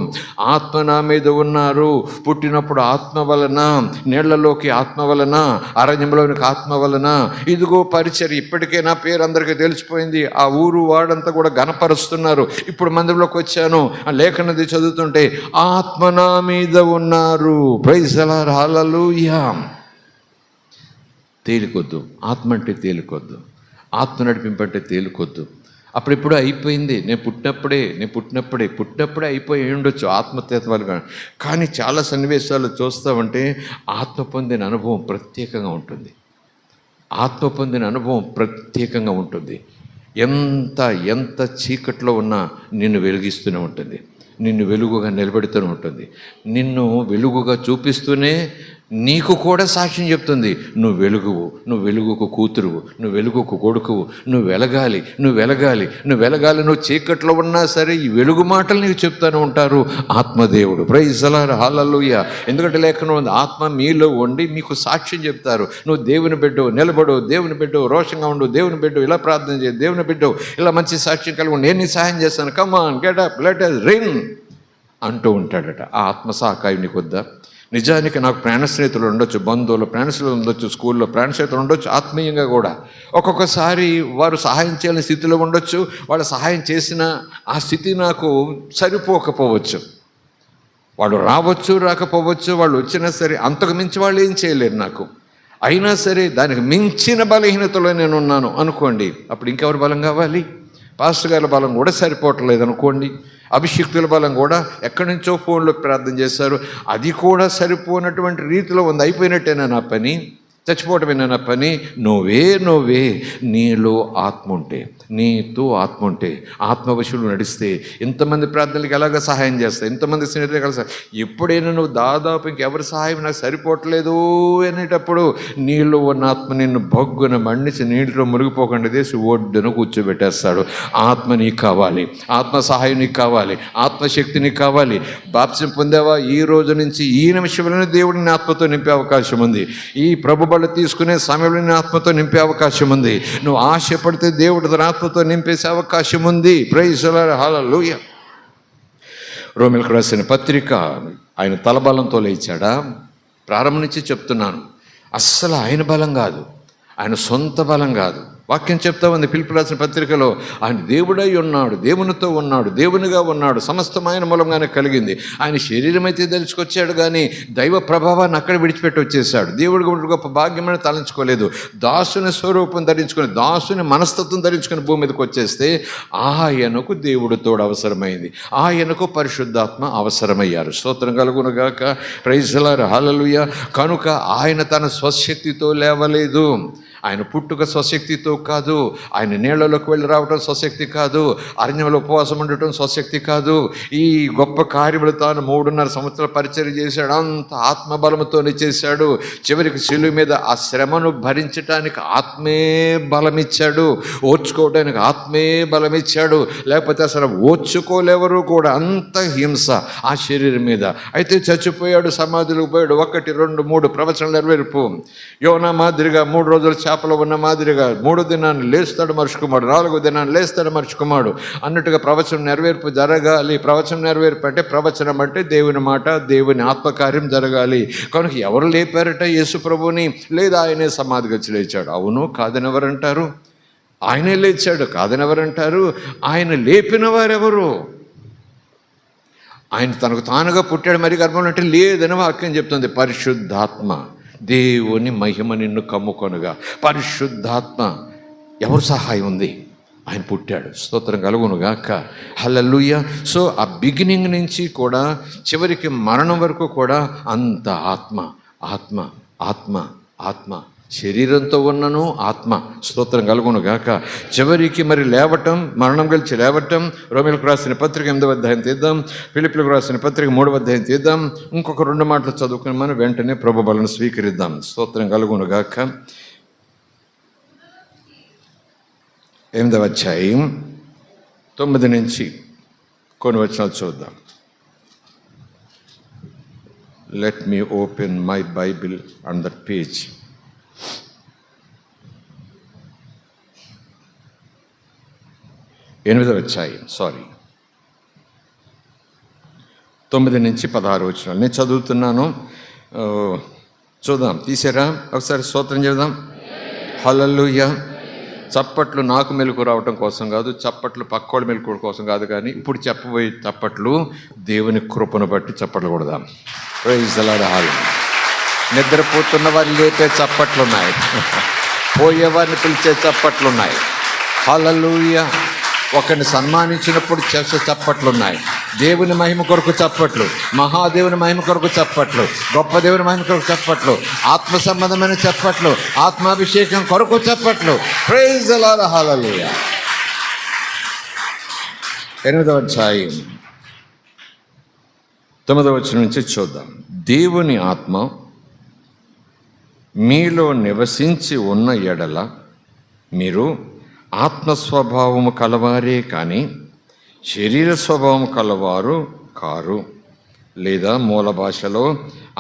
Speaker 1: ఆత్మ నా మీద ఉన్నారు. పుట్టినప్పుడు ఆత్మ వలన, నీళ్లలోకి ఆత్మ వలన, అరణ్యంలోనికి ఆత్మ వలన. ఇదిగో పరిచర్య. ఇప్పటికే నా పేరు అందరికీ తెలిసిపోయింది, ఆ ఊరు వాడంతా కూడా గణపరుస్తున్నారు. ఇప్పుడు మందిరంలోకి వచ్చాను, ఆ లేఖనది చదువుతుంటే ఆత్మ నా మీద ఉన్నారు. ప్రైజ్ ది లార్డ్, హల్లెలూయా. తేలికొద్దు, ఆత్మ అంటే తేలికొద్దు, ఆత్మ నడిపింపంటే తేలికొద్దు. అప్పుడిప్పుడు అయిపోయింది. నేను పుట్టినప్పుడే అయిపోయి ఉండొచ్చు ఆత్మతత్వాలుగా. కానీ చాలా సన్నివేశాలు చూస్తామంటే ఆత్మ పొందిన అనుభవం ప్రత్యేకంగా ఉంటుంది. ఆత్మ పొందిన అనుభవం ప్రత్యేకంగా ఉంటుంది. ఎంత చీకట్లో ఉన్నా నిన్ను వెలిగిస్తూనే ఉంటుంది, నిన్ను వెలుగుగా నిలబెడుతూనే ఉంటుంది, నిన్ను వెలుగుగా చూపిస్తూనే నీకు కూడా సాక్ష్యం చెప్తుంది. నువ్వు వెలుగుకు కూతురువు, నువ్వు వెలుగుకు కొడుకువు, నువ్వు వెలగాలి. నువ్వు చీకట్లో ఉన్నా సరే ఈ వెలుగు మాటలు నీకు చెప్తూనే ఉంటారు ఆత్మదేవుడు. ప్రైజ్ ది లార్డ్, హల్లెలూయా. ఎందుకంటే లేఖనం ఉంది, ఆత్మ మీలో ఉండి మీకు సాక్ష్యం చెప్తారు. నువ్వు దేవుని బిడ్డవు, నిలబడు, దేవుని బిడ్డవు, రోషంగా ఉండు, దేవుని బిడ్డవు, ఇలా ప్రార్థన చేయి, దేవుని బిడ్డవు, ఇలా మంచి సాక్ష్యం కలిగి నేను నీ సహాయం చేస్తాను, come on get up let us ring అంటూ ఉంటాడట. ఆ ఆత్మ సహకాయం నీకు వద్దా? నిజానికి నాకు ప్రాణ స్నేహితులు ఉండొచ్చు, బంధువులు ప్రాణ స్నేహితులు ఉండొచ్చు, స్కూల్లో ప్రాణ స్నేహితులు ఉండొచ్చు, ఆత్మీయంగా కూడా. ఒక్కొక్కసారి వారు సహాయం చేయాలని స్థితిలో ఉండొచ్చు. వాళ్ళు సహాయం చేసిన ఆ స్థితి నాకు సరిపోకపోవచ్చు. వాళ్ళు రాకపోవచ్చు, వాళ్ళు వచ్చినా సరే అంతకు మించి వాళ్ళు ఏం చేయలేరు నాకు. అయినా సరే దానికి మించిన బలహీనతలో నేను ఉన్నాను అనుకోండి, అప్పుడు ఇంకెవరు బలం కావాలి? పాస్టర్ గారి బలం కూడా సరిపోవట్లేదు అనుకోండి, అభిషిక్తుల బలం కూడా ఎక్కడి నుంచో ఫోన్లో ప్రార్థన చేశారు, అది కూడా సరిపోనటువంటి రీతిలో ఉంది. అయిపోయినట్టేనా నా పని? చచ్చిపోవటమేనా నా పని? నోవే నీలో ఆత్మ ఉంటే, నీతో ఆత్మ ఉంటే, ఆత్మవశులు నడిస్తే ఇంతమంది ప్రార్థనలకు ఎలాగ సహాయం చేస్తాయి, ఇంతమంది స్నేహితులు కలిసి. ఎప్పుడైనా నువ్వు దాదాపు ఇంకెవరి సహాయం నాకు సరిపోవట్లేదు అనేటప్పుడు నీలో ఉన్న ఆత్మ నిన్ను బొగ్గున మండిచి నీటిలో మునిగిపోకుండా తీసి ఒడ్డును కూర్చోబెట్టేస్తాడు. ఆత్మ నీకు కావాలి, ఆత్మ సహాయం నీకు కావాలి, ఆత్మశక్తి నీకు కావాలి. బాప్తిసం పొందావా? ఈ రోజు నుంచి ఈ నిమిషంలోనే దేవుడిని ఆత్మతో నింపే అవకాశం ఉంది. ఈ ప్రభు తీసుకునే సమయంలో ఆత్మతో నింపే అవకాశం ఉంది. నువ్వు ఆశపడితే దేవుడు తన ఆత్మతో నింపేసే అవకాశం ఉంది. ప్రైజ్ ది లార్డ్, హల్లెలూయా. రోమీయులకు రాసిన పత్రిక, ఆయన తలబలంతో లేచాడా? ప్రారంభం నుంచి చెప్తున్నాను, అస్సలు ఆయన బలం కాదు, ఆయన సొంత బలం కాదు. వాక్యం చెప్తా ఉంది ఫిలిప్పీయులకు రాసిన పత్రికలో, ఆయన దేవుడై ఉన్నాడు, దేవునితో ఉన్నాడు, దేవునిగా ఉన్నాడు, సమస్తం ఆయన మూలంగానే కలిగింది. ఆయన శరీరం అయితే తెలుసుకొచ్చాడు, కానీ దైవ ప్రభావాన్ని అక్కడ విడిచిపెట్టి వచ్చేసాడు. దేవుడు గొప్ప భాగ్యమని తలంచుకోలేదు. దాసుని స్వరూపం ధరించుకొని, దాసుని మనస్తత్వం ధరించుకొని భూమి మీదకి వచ్చేస్తే ఆయనకు దేవుడు తోడు అవసరమైంది, ఆయనకు పరిశుద్ధాత్మ అవసరమయ్యారు. స్తోత్రం కలుగునుగాక. ప్రైజ్ ది లార్డ్, హల్లెలూయా. కనుక ఆయన తన స్వశక్తితో లేవలేదు, ఆయన పుట్టుక స్వశక్తితో కాదు, ఆయన నీళ్లలోకి వెళ్ళి రావడం స్వశక్తి కాదు, అరణ్యంలో ఉపవాసం ఉండటం స్వశక్తి కాదు. ఈ గొప్ప కార్యములు తాను 3.5 సంవత్సరాలు పరిచర్య చేశాడు. అంత ఆత్మబలముతోనే చేశాడు. చివరికి శిలువ మీద ఆ శ్రమను భరించడానికి ఆత్మే బలమిచ్చాడు, ఓర్చుకోవడానికి ఆత్మే బలమిచ్చాడు. లేకపోతే అసలు ఓర్చుకోలేవరు కూడా, అంత హింస ఆ శరీరం మీద. అయితే చచ్చిపోయాడు, సమాధిలోకి పోయాడు. 1, 2, 3 ప్రవచనాలు నెరవేర్పు. యోనా మాదిరిగా 3 రోజులు చేపలో ఉన్న మాదిరిగా 3వ దినాన్ని లేస్తాడు మరుచుకుమాడు, 4వ దినాన్ని లేస్తాడు మరుచుకుమాడు అన్నట్టుగా ప్రవచనం నెరవేర్పు జరగాలి. ప్రవచనం నెరవేర్పు అంటే, ప్రవచనం అంటే దేవుని మాట, దేవుని ఆత్మకార్యం జరగాలి. కనుక ఎవరు లేపారట యేసు ప్రభుని? లేదా ఆయనే సమాధికి వచ్చి లేచాడు? అవును, కాదని ఎవరంటారు? ఆయనే లేచాడు, కాదని ఎవరంటారు? ఆయన లేపిన వారెవరు? ఆయన తనకు తానుగా పుట్టాడు మరి గర్భంలో అంటే లేదని వాక్యం చెప్తుంది. పరిశుద్ధాత్మ, దేవుని మహిమ నిన్ను కమ్ముకొనగా. పరిశుద్ధాత్మ ఎవరు సహాయం ఉంది? ఆయన పుట్టాడు. స్తోత్రం కలుగునుగాక. హల్లెలూయా. సో ఆ బిగినింగ్ నుంచి కూడా చివరికి మరణం వరకు కూడా అంత ఆత్మ ఆత్మ ఆత్మ ఆత్మ. శరీరంతో ఉన్నను ఆత్మ. స్తోత్రం కలుగునుగాక. చివరికి మరి లేవటం, మరణం గెలిచి లేవటం. రోమీయులకు రాసిన పత్రిక 8వ అధ్యాయం తీద్దాం, ఫిలిప్పీయులకు రాసిన పత్రిక 3వ అధ్యాయం తీద్దాం. ఇంకొక 2 మాటలు చదువుకుని మనం వెంటనే ప్రభు బలను స్వీకరిద్దాం. స్తోత్రం కలుగునుగాక. 8వ అధ్యాయం 9 నుంచి కొన్ని వచనాలు చూద్దాం. Let me open my Bible on that page. 8వ అధ్యాయం 9 నుంచి 16 వచనాలు నేను చదువుతున్నాను. చూద్దాం. తీసారా? ఒకసారి స్తోత్రం చేద్దాం. హల్లెలూయా. చప్పట్లు నాకు మెలకు రావటం కోసం కాదు, చప్పట్లు పక్కోళ్ళ మెలకు కోసం కాదు, కానీ ఇప్పుడు చెప్పబోయే చప్పట్లు దేవుని కృపను బట్టి చప్పట్లు కొడదాం. Praise the lord. హల్లెలూయా. నిద్రపోతున్న వారిని లేపే చప్పట్లున్నాయి, పోయేవారిని పిలిచే చప్పట్లున్నాయి. హల్లెలూయా. ఒకరిని సన్మానించినప్పుడు చేసే చప్పట్లున్నాయి. దేవుని మహిమ కొరకు చప్పట్లు, మహాదేవుని మహిమ కొరకు చప్పట్లు, గొప్ప దేవుని మహిమ కొరకు చప్పట్లు, ఆత్మ సంబంధమైన చప్పట్లు, ఆత్మాభిషేకం కొరకు చప్పట్లు. Praise the lord. హల్లెలూయా. 8వ అధ్యాయం 9వ వచనం నుంచి చూద్దాం. దేవుని ఆత్మ మీలో నివసించి ఉన్న ఎడల మీరు ఆత్మస్వభావము కలవారే కానీ శరీర స్వభావం కలవారు కారు. లేదా మూల భాషలో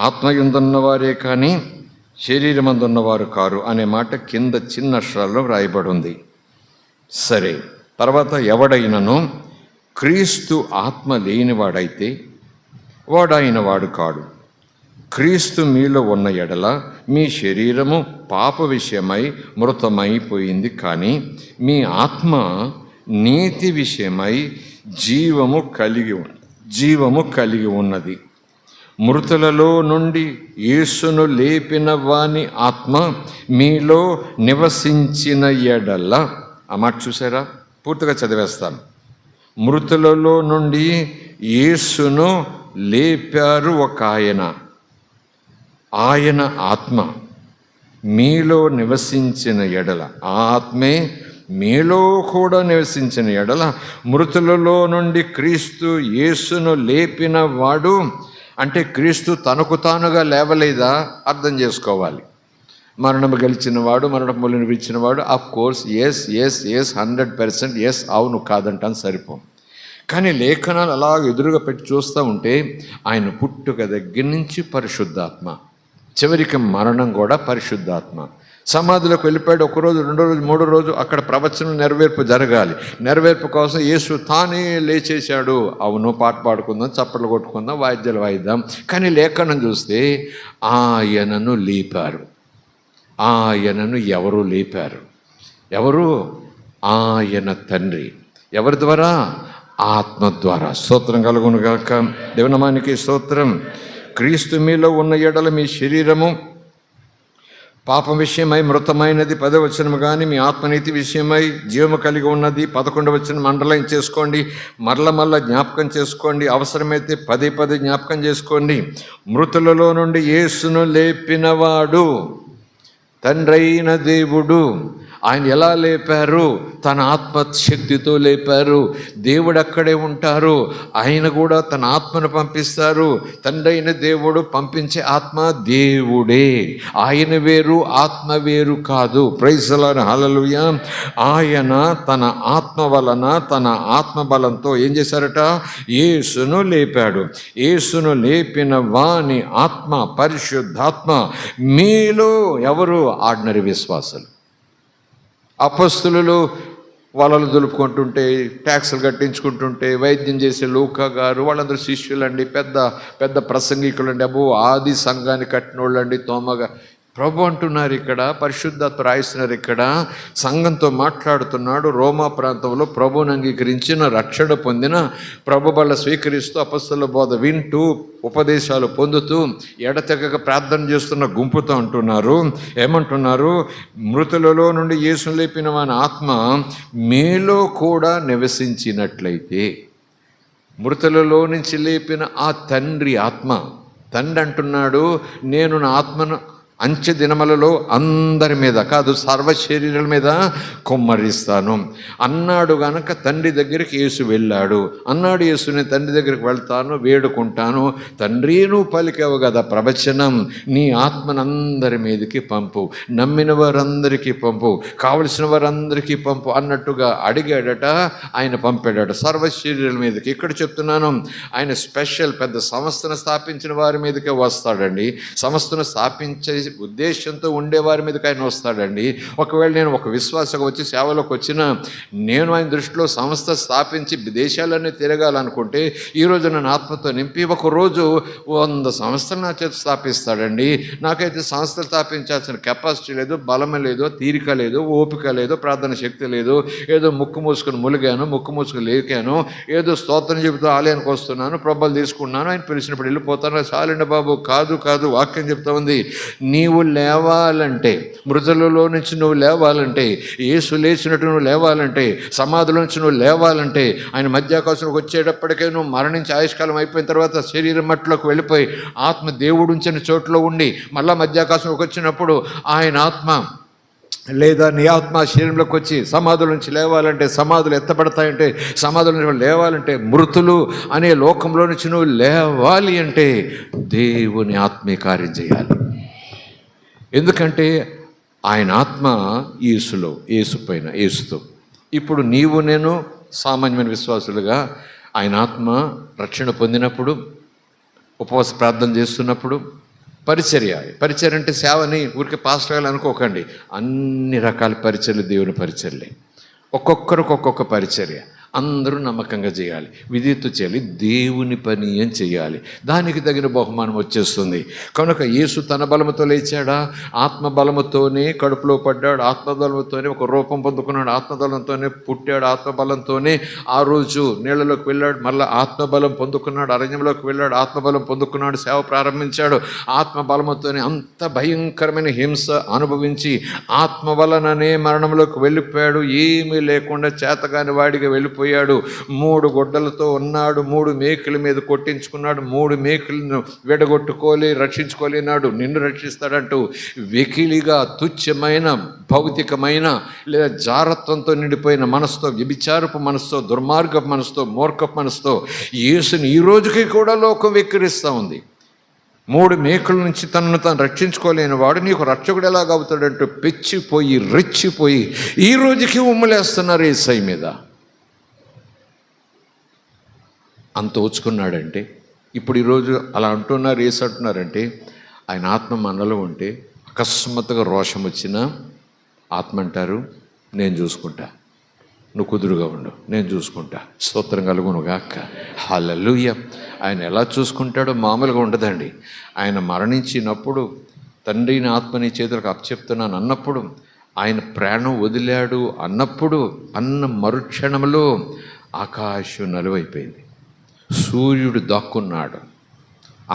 Speaker 1: ఆత్మయందున్నవారే కానీ శరీరమందున్నవారు కారు అనే మాట కింద చిన్న అక్షరాల్లో రాయబడి ఉంది. సరే, తర్వాత ఎవడైనను క్రీస్తు ఆత్మ లేనివాడైతే వాడైన వాడు కాడు. క్రీస్తు మీలో ఉన్న ఎడల మీ శరీరము పాప విషయమై మృతమైపోయింది, కానీ మీ ఆత్మ నీతి విషయమై జీవము కలిగి ఉన్నది. మృతులలో నుండి యేసును లేపిన వాని ఆత్మ మీలో నివసించిన ఎడల. ఆ మాట చూసారా? పూర్తిగా చదివేస్తాను. మృతులలో నుండి యేసును లేపారు ఒక ఆయన ఆత్మ మీలో నివసించిన ఎడల, ఆ ఆత్మే మీలో కూడా నివసించిన ఎడల మృతులలో నుండి క్రీస్తు యేసును లేపిన వాడు. అంటే క్రీస్తు తనకు తానుగా లేవలేదా? అర్థం చేసుకోవాలి. మరణము గెలిచిన వాడు, మరణము నిలిచిన వాడు. ఆఫ్ కోర్స్ ఎస్ 100% ఎస్, అవును కాదంటాను సరిపోం. కానీ లేఖనాలు అలా ఎదురుగా పెట్టి చూస్తూ ఉంటే ఆయన పుట్టుక దగ్గర నుంచి పరిశుద్ధాత్మ, చివరికి మరణం కూడా పరిశుద్ధాత్మ. సమాధిలోకి వెళ్ళిపోయాడు. 1 రోజు, 2 రోజు, 3 రోజు అక్కడ ప్రవచనం నెరవేర్పు జరగాలి. నెరవేర్పు కోసం యేసు తానే లేచేశాడు. అవును, పాట పాడుకుందాం, చప్పట్లు కొట్టుకుందాం, వాయిద్యాలు వాయిద్దాం. కానీ లేఖనం చూస్తే ఆయనను లేపారు. ఆయనను ఎవరు లేపారు? ఎవరు? ఆయన తండ్రి. ఎవరి ద్వారా? ఆత్మ ద్వారా. స్తోత్రం కలుగును గాక. దేవునామానికి స్తోత్రం. క్రీస్తు మీలో ఉన్న ఎడల మీ శరీరము పాపం విషయమై మృతమైనది 10వ వచనం, కానీ మీ ఆత్మనీతి విషయమై జీవము కలిగి ఉన్నది 11వ వచనం. అండర్లైన్ చేసుకోండి, మరల జ్ఞాపకం చేసుకోండి, అవసరమైతే పదే జ్ఞాపకం చేసుకోండి. మృతులలో నుండి యేసును లేపినవాడు తండ్రైన దేవుడు ఆయన ఎలా లేపారు? తన ఆత్మశక్తితో లేపారు. దేవుడు అక్కడే ఉంటారు, ఆయన కూడా తన ఆత్మను పంపిస్తారు. తండ్రి అయిన దేవుడు పంపించే ఆత్మ దేవుడే, ఆయన వేరు ఆత్మ వేరు కాదు. Praise the lord, hallelujah. ఆయన తన ఆత్మ వలన, తన ఆత్మ బలంతో ఏం చేశారట? యేసును లేపాడు. యేసును లేపిన వాని ఆత్మ, పరిశుద్ధాత్మ మీలో ఎవరు? ఆర్డినరీ విశ్వాసులు. అపొస్తలులు వలలు దులుపుకుంటుంటే, ట్యాక్సులు కట్టించుకుంటుంటే, వైద్యం చేసే లూకా గారు, వాళ్ళందరూ శిష్యులండి, పెద్ద పెద్ద ప్రసంగికులండి. అబ్బో ఆది సంఘాన్ని కట్టిన వాళ్ళండి, తోమగా. ప్రభు అంటున్నారు ఇక్కడ, పరిశుద్ధాత్మ రాయిస్తున్నారు ఇక్కడ, సంఘంతో మాట్లాడుతున్నాడు. రోమా ప్రాంతంలో ప్రభువుని అంగీకరించిన, రక్షణ పొందిన, ప్రభు బల్ల స్వీకరిస్తూ, అపొస్తలుల బోధ వింటూ, ఉపదేశాలు పొందుతూ, ఎడతెగక ప్రార్థన చేస్తున్న గుంపుతో అంటున్నారు. ఏమంటున్నారు? మృతులలో నుండి యేసును లేపిన వాని ఆత్మ మీలో కూడా నివసించినట్లయితే. మృతులలో నుంచి లేపిన ఆ తండ్రి ఆత్మ, తండ్రి అంటున్నాడు, నేను నా ఆత్మను అంచె దినములలో అందరి మీద కాదు, సర్వ శరీరాల మీద కుమ్మరిస్తాను అన్నాడు. గనక తండ్రి దగ్గరికి యేసు వెళ్ళాడు. అన్నాడు యేసు, నేను తండ్రి దగ్గరికి వెళ్తాను, వేడుకుంటాను. తండ్రి, నువ్వు పలికావు కదా ప్రవచనం, నీ ఆత్మను అందరి మీదకి పంపు, నమ్మిన వారందరికీ పంపు, కావలసిన వారందరికీ పంపు అన్నట్టుగా అడిగాడట. ఆయన పంపాడట సర్వ శరీరాల మీదకి. ఇక్కడ చెప్తున్నాను, ఆయన స్పెషల్ పెద్ద సంస్థను స్థాపించిన వారి మీదకే వస్తాడండి. సంస్థను స్థాపించే ఉద్దేశంతో ఉండేవారి మీదకి ఆయన వస్తాడండి. ఒకవేళ నేను ఒక విశ్వాసగా వచ్చి సేవలోకి వచ్చిన, నేను ఆయన దృష్టిలో సంస్థ స్థాపించి దేశాలన్నీ తిరగాలనుకుంటే, ఈరోజు నన్ను ఆత్మతో నింపి ఒకరోజు 100 సంస్థలు నా చేతి స్థాపిస్తాడండి. నాకైతే సంస్థలు స్థాపించాల్సిన కెపాసిటీ లేదు, బలం లేదు, తీరిక లేదు, ఓపిక లేదు, ప్రార్థన శక్తి లేదు. ఏదో ముక్కు మూసుకుని ములిగాను, ముక్కు మూసుకుని లేకాను, ఏదో స్తోత్రం చెబుతూ ఆలయానికి వస్తున్నాను, ప్రభలు తీసుకున్నాను, ఆయన పిలిచినప్పుడు వెళ్ళిపోతాను. చాలండి బాబు, కాదు కాదు. వాక్యం చెప్తా ఉంది, నీవు లేవాలంటే, మృతులలో నుంచి నువ్వు లేవాలంటే, యేసు లేచినట్టు నువ్వు లేవాలంటే, సమాధిలో నుంచి నువ్వు లేవాలంటే, ఆయన మధ్యాకాశంలోకి వచ్చేటప్పటికే నువ్వు మరణించి ఆయుష్కాలం అయిపోయిన తర్వాత శరీరం మట్టిలోకి వెళ్ళిపోయి ఆత్మ దేవుడు ఉంచిన చోట్లో ఉండి మళ్ళా మధ్యాకాశంలోకి వచ్చినప్పుడు ఆయన ఆత్మ లేదా నీ ఆత్మ శరీరంలోకి వచ్చి సమాధుల నుంచి లేవాలంటే, సమాధులు ఎత్తబడతాయంటే, సమాధుల నుంచి లేవాలంటే, మృతులు అనే లోకంలో నుంచి నువ్వు లేవాలి అంటే దేవుని ఆత్మీయ కార్యం చేయాలి. ఎందుకంటే ఆయన ఆత్మ యేసులో, యేసు పైన, యేసుతో. ఇప్పుడు నీవు నేను సామాన్యమైన విశ్వాసులుగా ఆయన ఆత్మ రక్షణ పొందినప్పుడు, ఉపవాస ప్రార్థన చేస్తున్నప్పుడు, పరిచర్య అంటే సేవని ఊరికే పాస్టర్లు అనుకోకండి. అన్ని రకాల పరిచర్యలు దేవుని పరిచర్యలే. ఒక్కొక్కరికి ఒక్కొక్క పరిచర్య. అందరూ నమ్మకంగా చేయాలి, విధేయత చేయాలి, దేవుని పని అని చేయాలి. దానికి తగిన బహుమానం వచ్చేస్తుంది. కనుక యేసు తన బలముతో లేచాడా? ఆత్మబలముతోనే కడుపులో పడ్డాడు, ఆత్మబలంతోనే ఒక రూపం పొందుకున్నాడు, ఆత్మబలంతోనే పుట్టాడు, ఆత్మబలంతోనే ఆ రోజు నీళ్ళలోకి వెళ్ళాడు, మళ్ళీ ఆత్మబలం పొందుకున్నాడు, అరణ్యంలోకి వెళ్ళాడు, ఆత్మబలం పొందుకున్నాడు, సేవ ప్రారంభించాడు. ఆత్మబలముతోనే అంత భయంకరమైన హింస అనుభవించి ఆత్మ వలననే మరణంలోకి వెళ్ళిపోయాడు. ఏమీ లేకుండా చేతగాని వాడిగా వెళ్ళిపోయాడు. 3 గొడ్డలతో ఉన్నాడు, 3 మేకుల మీద కొట్టించుకున్నాడు, 3 మేకులను రక్షించుకోలేనాడు. నిన్ను రక్షిస్తాడంటూ వెకిలిగా, తుచ్చమైన, భౌతికమైన లేదా జారత్వంతో నిండిపోయిన మనసుతో, వ్యభిచారపు మనసుతో, దుర్మార్గపు మనసుతో, మూర్ఖపు మనసుతో యేసుని ఈ రోజుకి కూడా లోకం వెక్కిరిస్తూ ఉంది. 3 మేకుల నుంచి తనను తాను రక్షించుకోలేని వాడు నీకు రక్షకుడు ఎలాగవుతాడంటూ పెచ్చిపోయి, రెచ్చిపోయి ఈ రోజుకి ఉమ్మలేస్తున్నారు యేసయ్య మీద. అంత ఓచుకున్నాడంటే, ఇప్పుడు ఈరోజు అలా అంటున్నారు, యేసు అంటున్నారంటే, ఆయన ఆత్మ మనలో ఉంటే అకస్మాత్తుగా రోషం వచ్చినా ఆత్మ అంటారు, నేను చూసుకుంటా, నువ్వు కుదురుగా ఉండు, నేను చూసుకుంటా. స్తోత్రం కలుగును గాక. హల్లెలూయా. ఆయన ఎలా చూసుకుంటాడో మామూలుగా ఉండదండి. ఆయన మరణించినప్పుడు, తండ్రిని ఆత్మని చేతులకు అప్పచెప్తున్నాను అన్నప్పుడు, ఆయన ప్రాణం వదిలాడు అన్నప్పుడు, అన్న మరుక్షణంలో ఆకాశం నలువైపోయింది, సూర్యుడు దాక్కున్నాడు.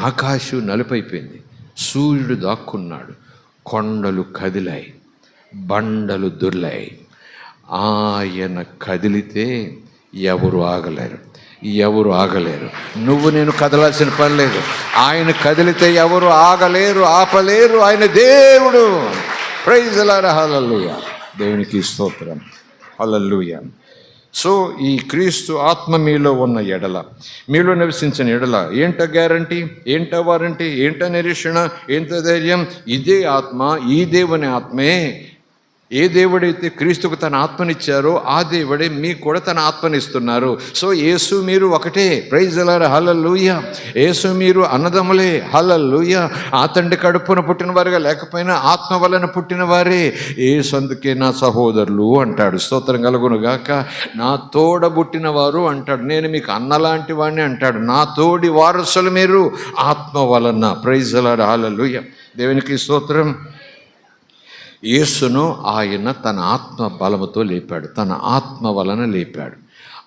Speaker 1: ఆకాశం నలుపైపోయింది, సూర్యుడు దాక్కున్నాడు, కొండలు కదిలాయి, బండలు దొర్లాయి. ఆయన కదిలితే ఎవరు ఆగలేరు. నువ్వు నేను కదలాల్సిన పని లేదు. ఆయన కదిలితే ఎవరు ఆగలేరు, ఆపలేరు. ఆయన దేవుడు. Praise the lord. హల్లెలూయా. దేవునికి స్తోత్రం. హల్లెలూయా. సో ఈ క్రీస్తు ఆత్మ మీలో ఉన్న ఎడల, మీలో నివసించిన ఎడల ఏంట గ్యారంటీ, ఏంట వారంటీ, ఏంట నిరీక్షణ, ఏంట ధైర్యం? ఇదే ఆత్మ, ఈ దేవుని ఆత్మే. ఏ దేవుడైతే క్రీస్తుకు తన ఆత్మనిచ్చారో ఆ దేవుడే మీకు కూడా తన ఆత్మనిస్తున్నారు. సో యేసు మీరు ఒకటే. Praise the lord. హల్లెలూయా. యేసు మీరు అన్నదమ్ములే. హల్లెలూయా. ఆ తండ్రి కడుపున పుట్టిన వారుగా లేకపోయినా ఆత్మ వలన పుట్టిన వారే. యేసు అందుకే నా సహోదరులు అంటాడు. స్తోత్రం కలుగును గాక. నా తోడబుట్టిన వారు అంటాడు. నేను మీకు అన్నలాంటి వాడిని అంటాడు. నా తోడి వారసులు మీరు ఆత్మ వలన. Praise the lord. హల్లెలూయా. దేవునికి స్తోత్రం. యేసును ఆయన తన ఆత్మ బలముతో లేపాడు, తన ఆత్మ వలన లేపాడు.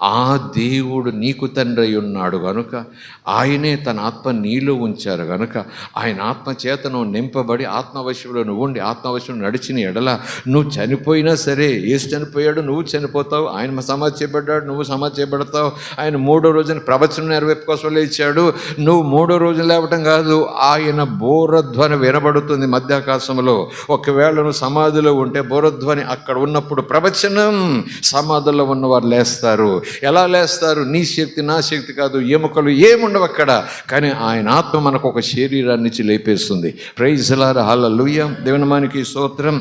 Speaker 1: ఆ దేవుడు నీకు తండ్రి ఉన్నాడు కనుక ఆయనే తన ఆత్మ నీలో ఉంచారు కనుక ఆయన ఆత్మ చేతను నింపబడి ఆత్మవశంలో నువ్వు ఉండి ఆత్మవశంలో నడిచిన ఎడల నువ్వు చనిపోయినా సరే, యేసు చనిపోయాడు, నువ్వు చనిపోతావు. ఆయన సమాధి చేయబడ్డాడు, నువ్వు సమాధి చేయబడతావు. ఆయన 3వ రోజున ప్రవచనం నెరవేర్పు కోసం లేచాడు. నువ్వు 3వ రోజున లేవటం కాదు, ఆయన బోరధ్వని వినబడుతుంది మధ్యాకాశంలో. ఒకవేళ నువ్వు సమాధిలో ఉంటే బోరధ్వని అక్కడ ఉన్నప్పుడు ప్రవచనం, సమాధిలో ఉన్నవారు లేస్తారు. ఎలా లేస్తారు? నీ శక్తి నా శక్తి కాదు, ఎముకలు ఏముండవు అక్కడ. కానీ ఆయన ఆత్మ మనకు ఒక శరీరాన్ని ఇచ్చి లేపేస్తుంది. Praise the lord. హల్లెలూయా. దేవునికి స్తోత్రం.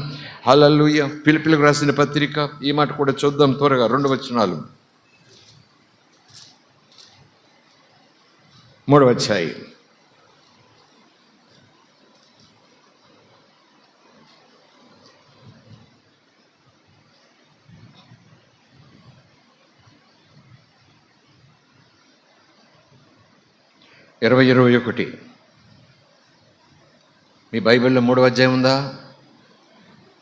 Speaker 1: హల్లెలూయా. ఫిలిప్పీయులకు రాసిన పత్రిక ఈ మాట కూడా చూద్దాం త్వరగా. 2 వచనాలు, 3వ అధ్యాయం. ఇరవై 21. మీ బైబిల్లో 3వ అధ్యాయం ఉందా?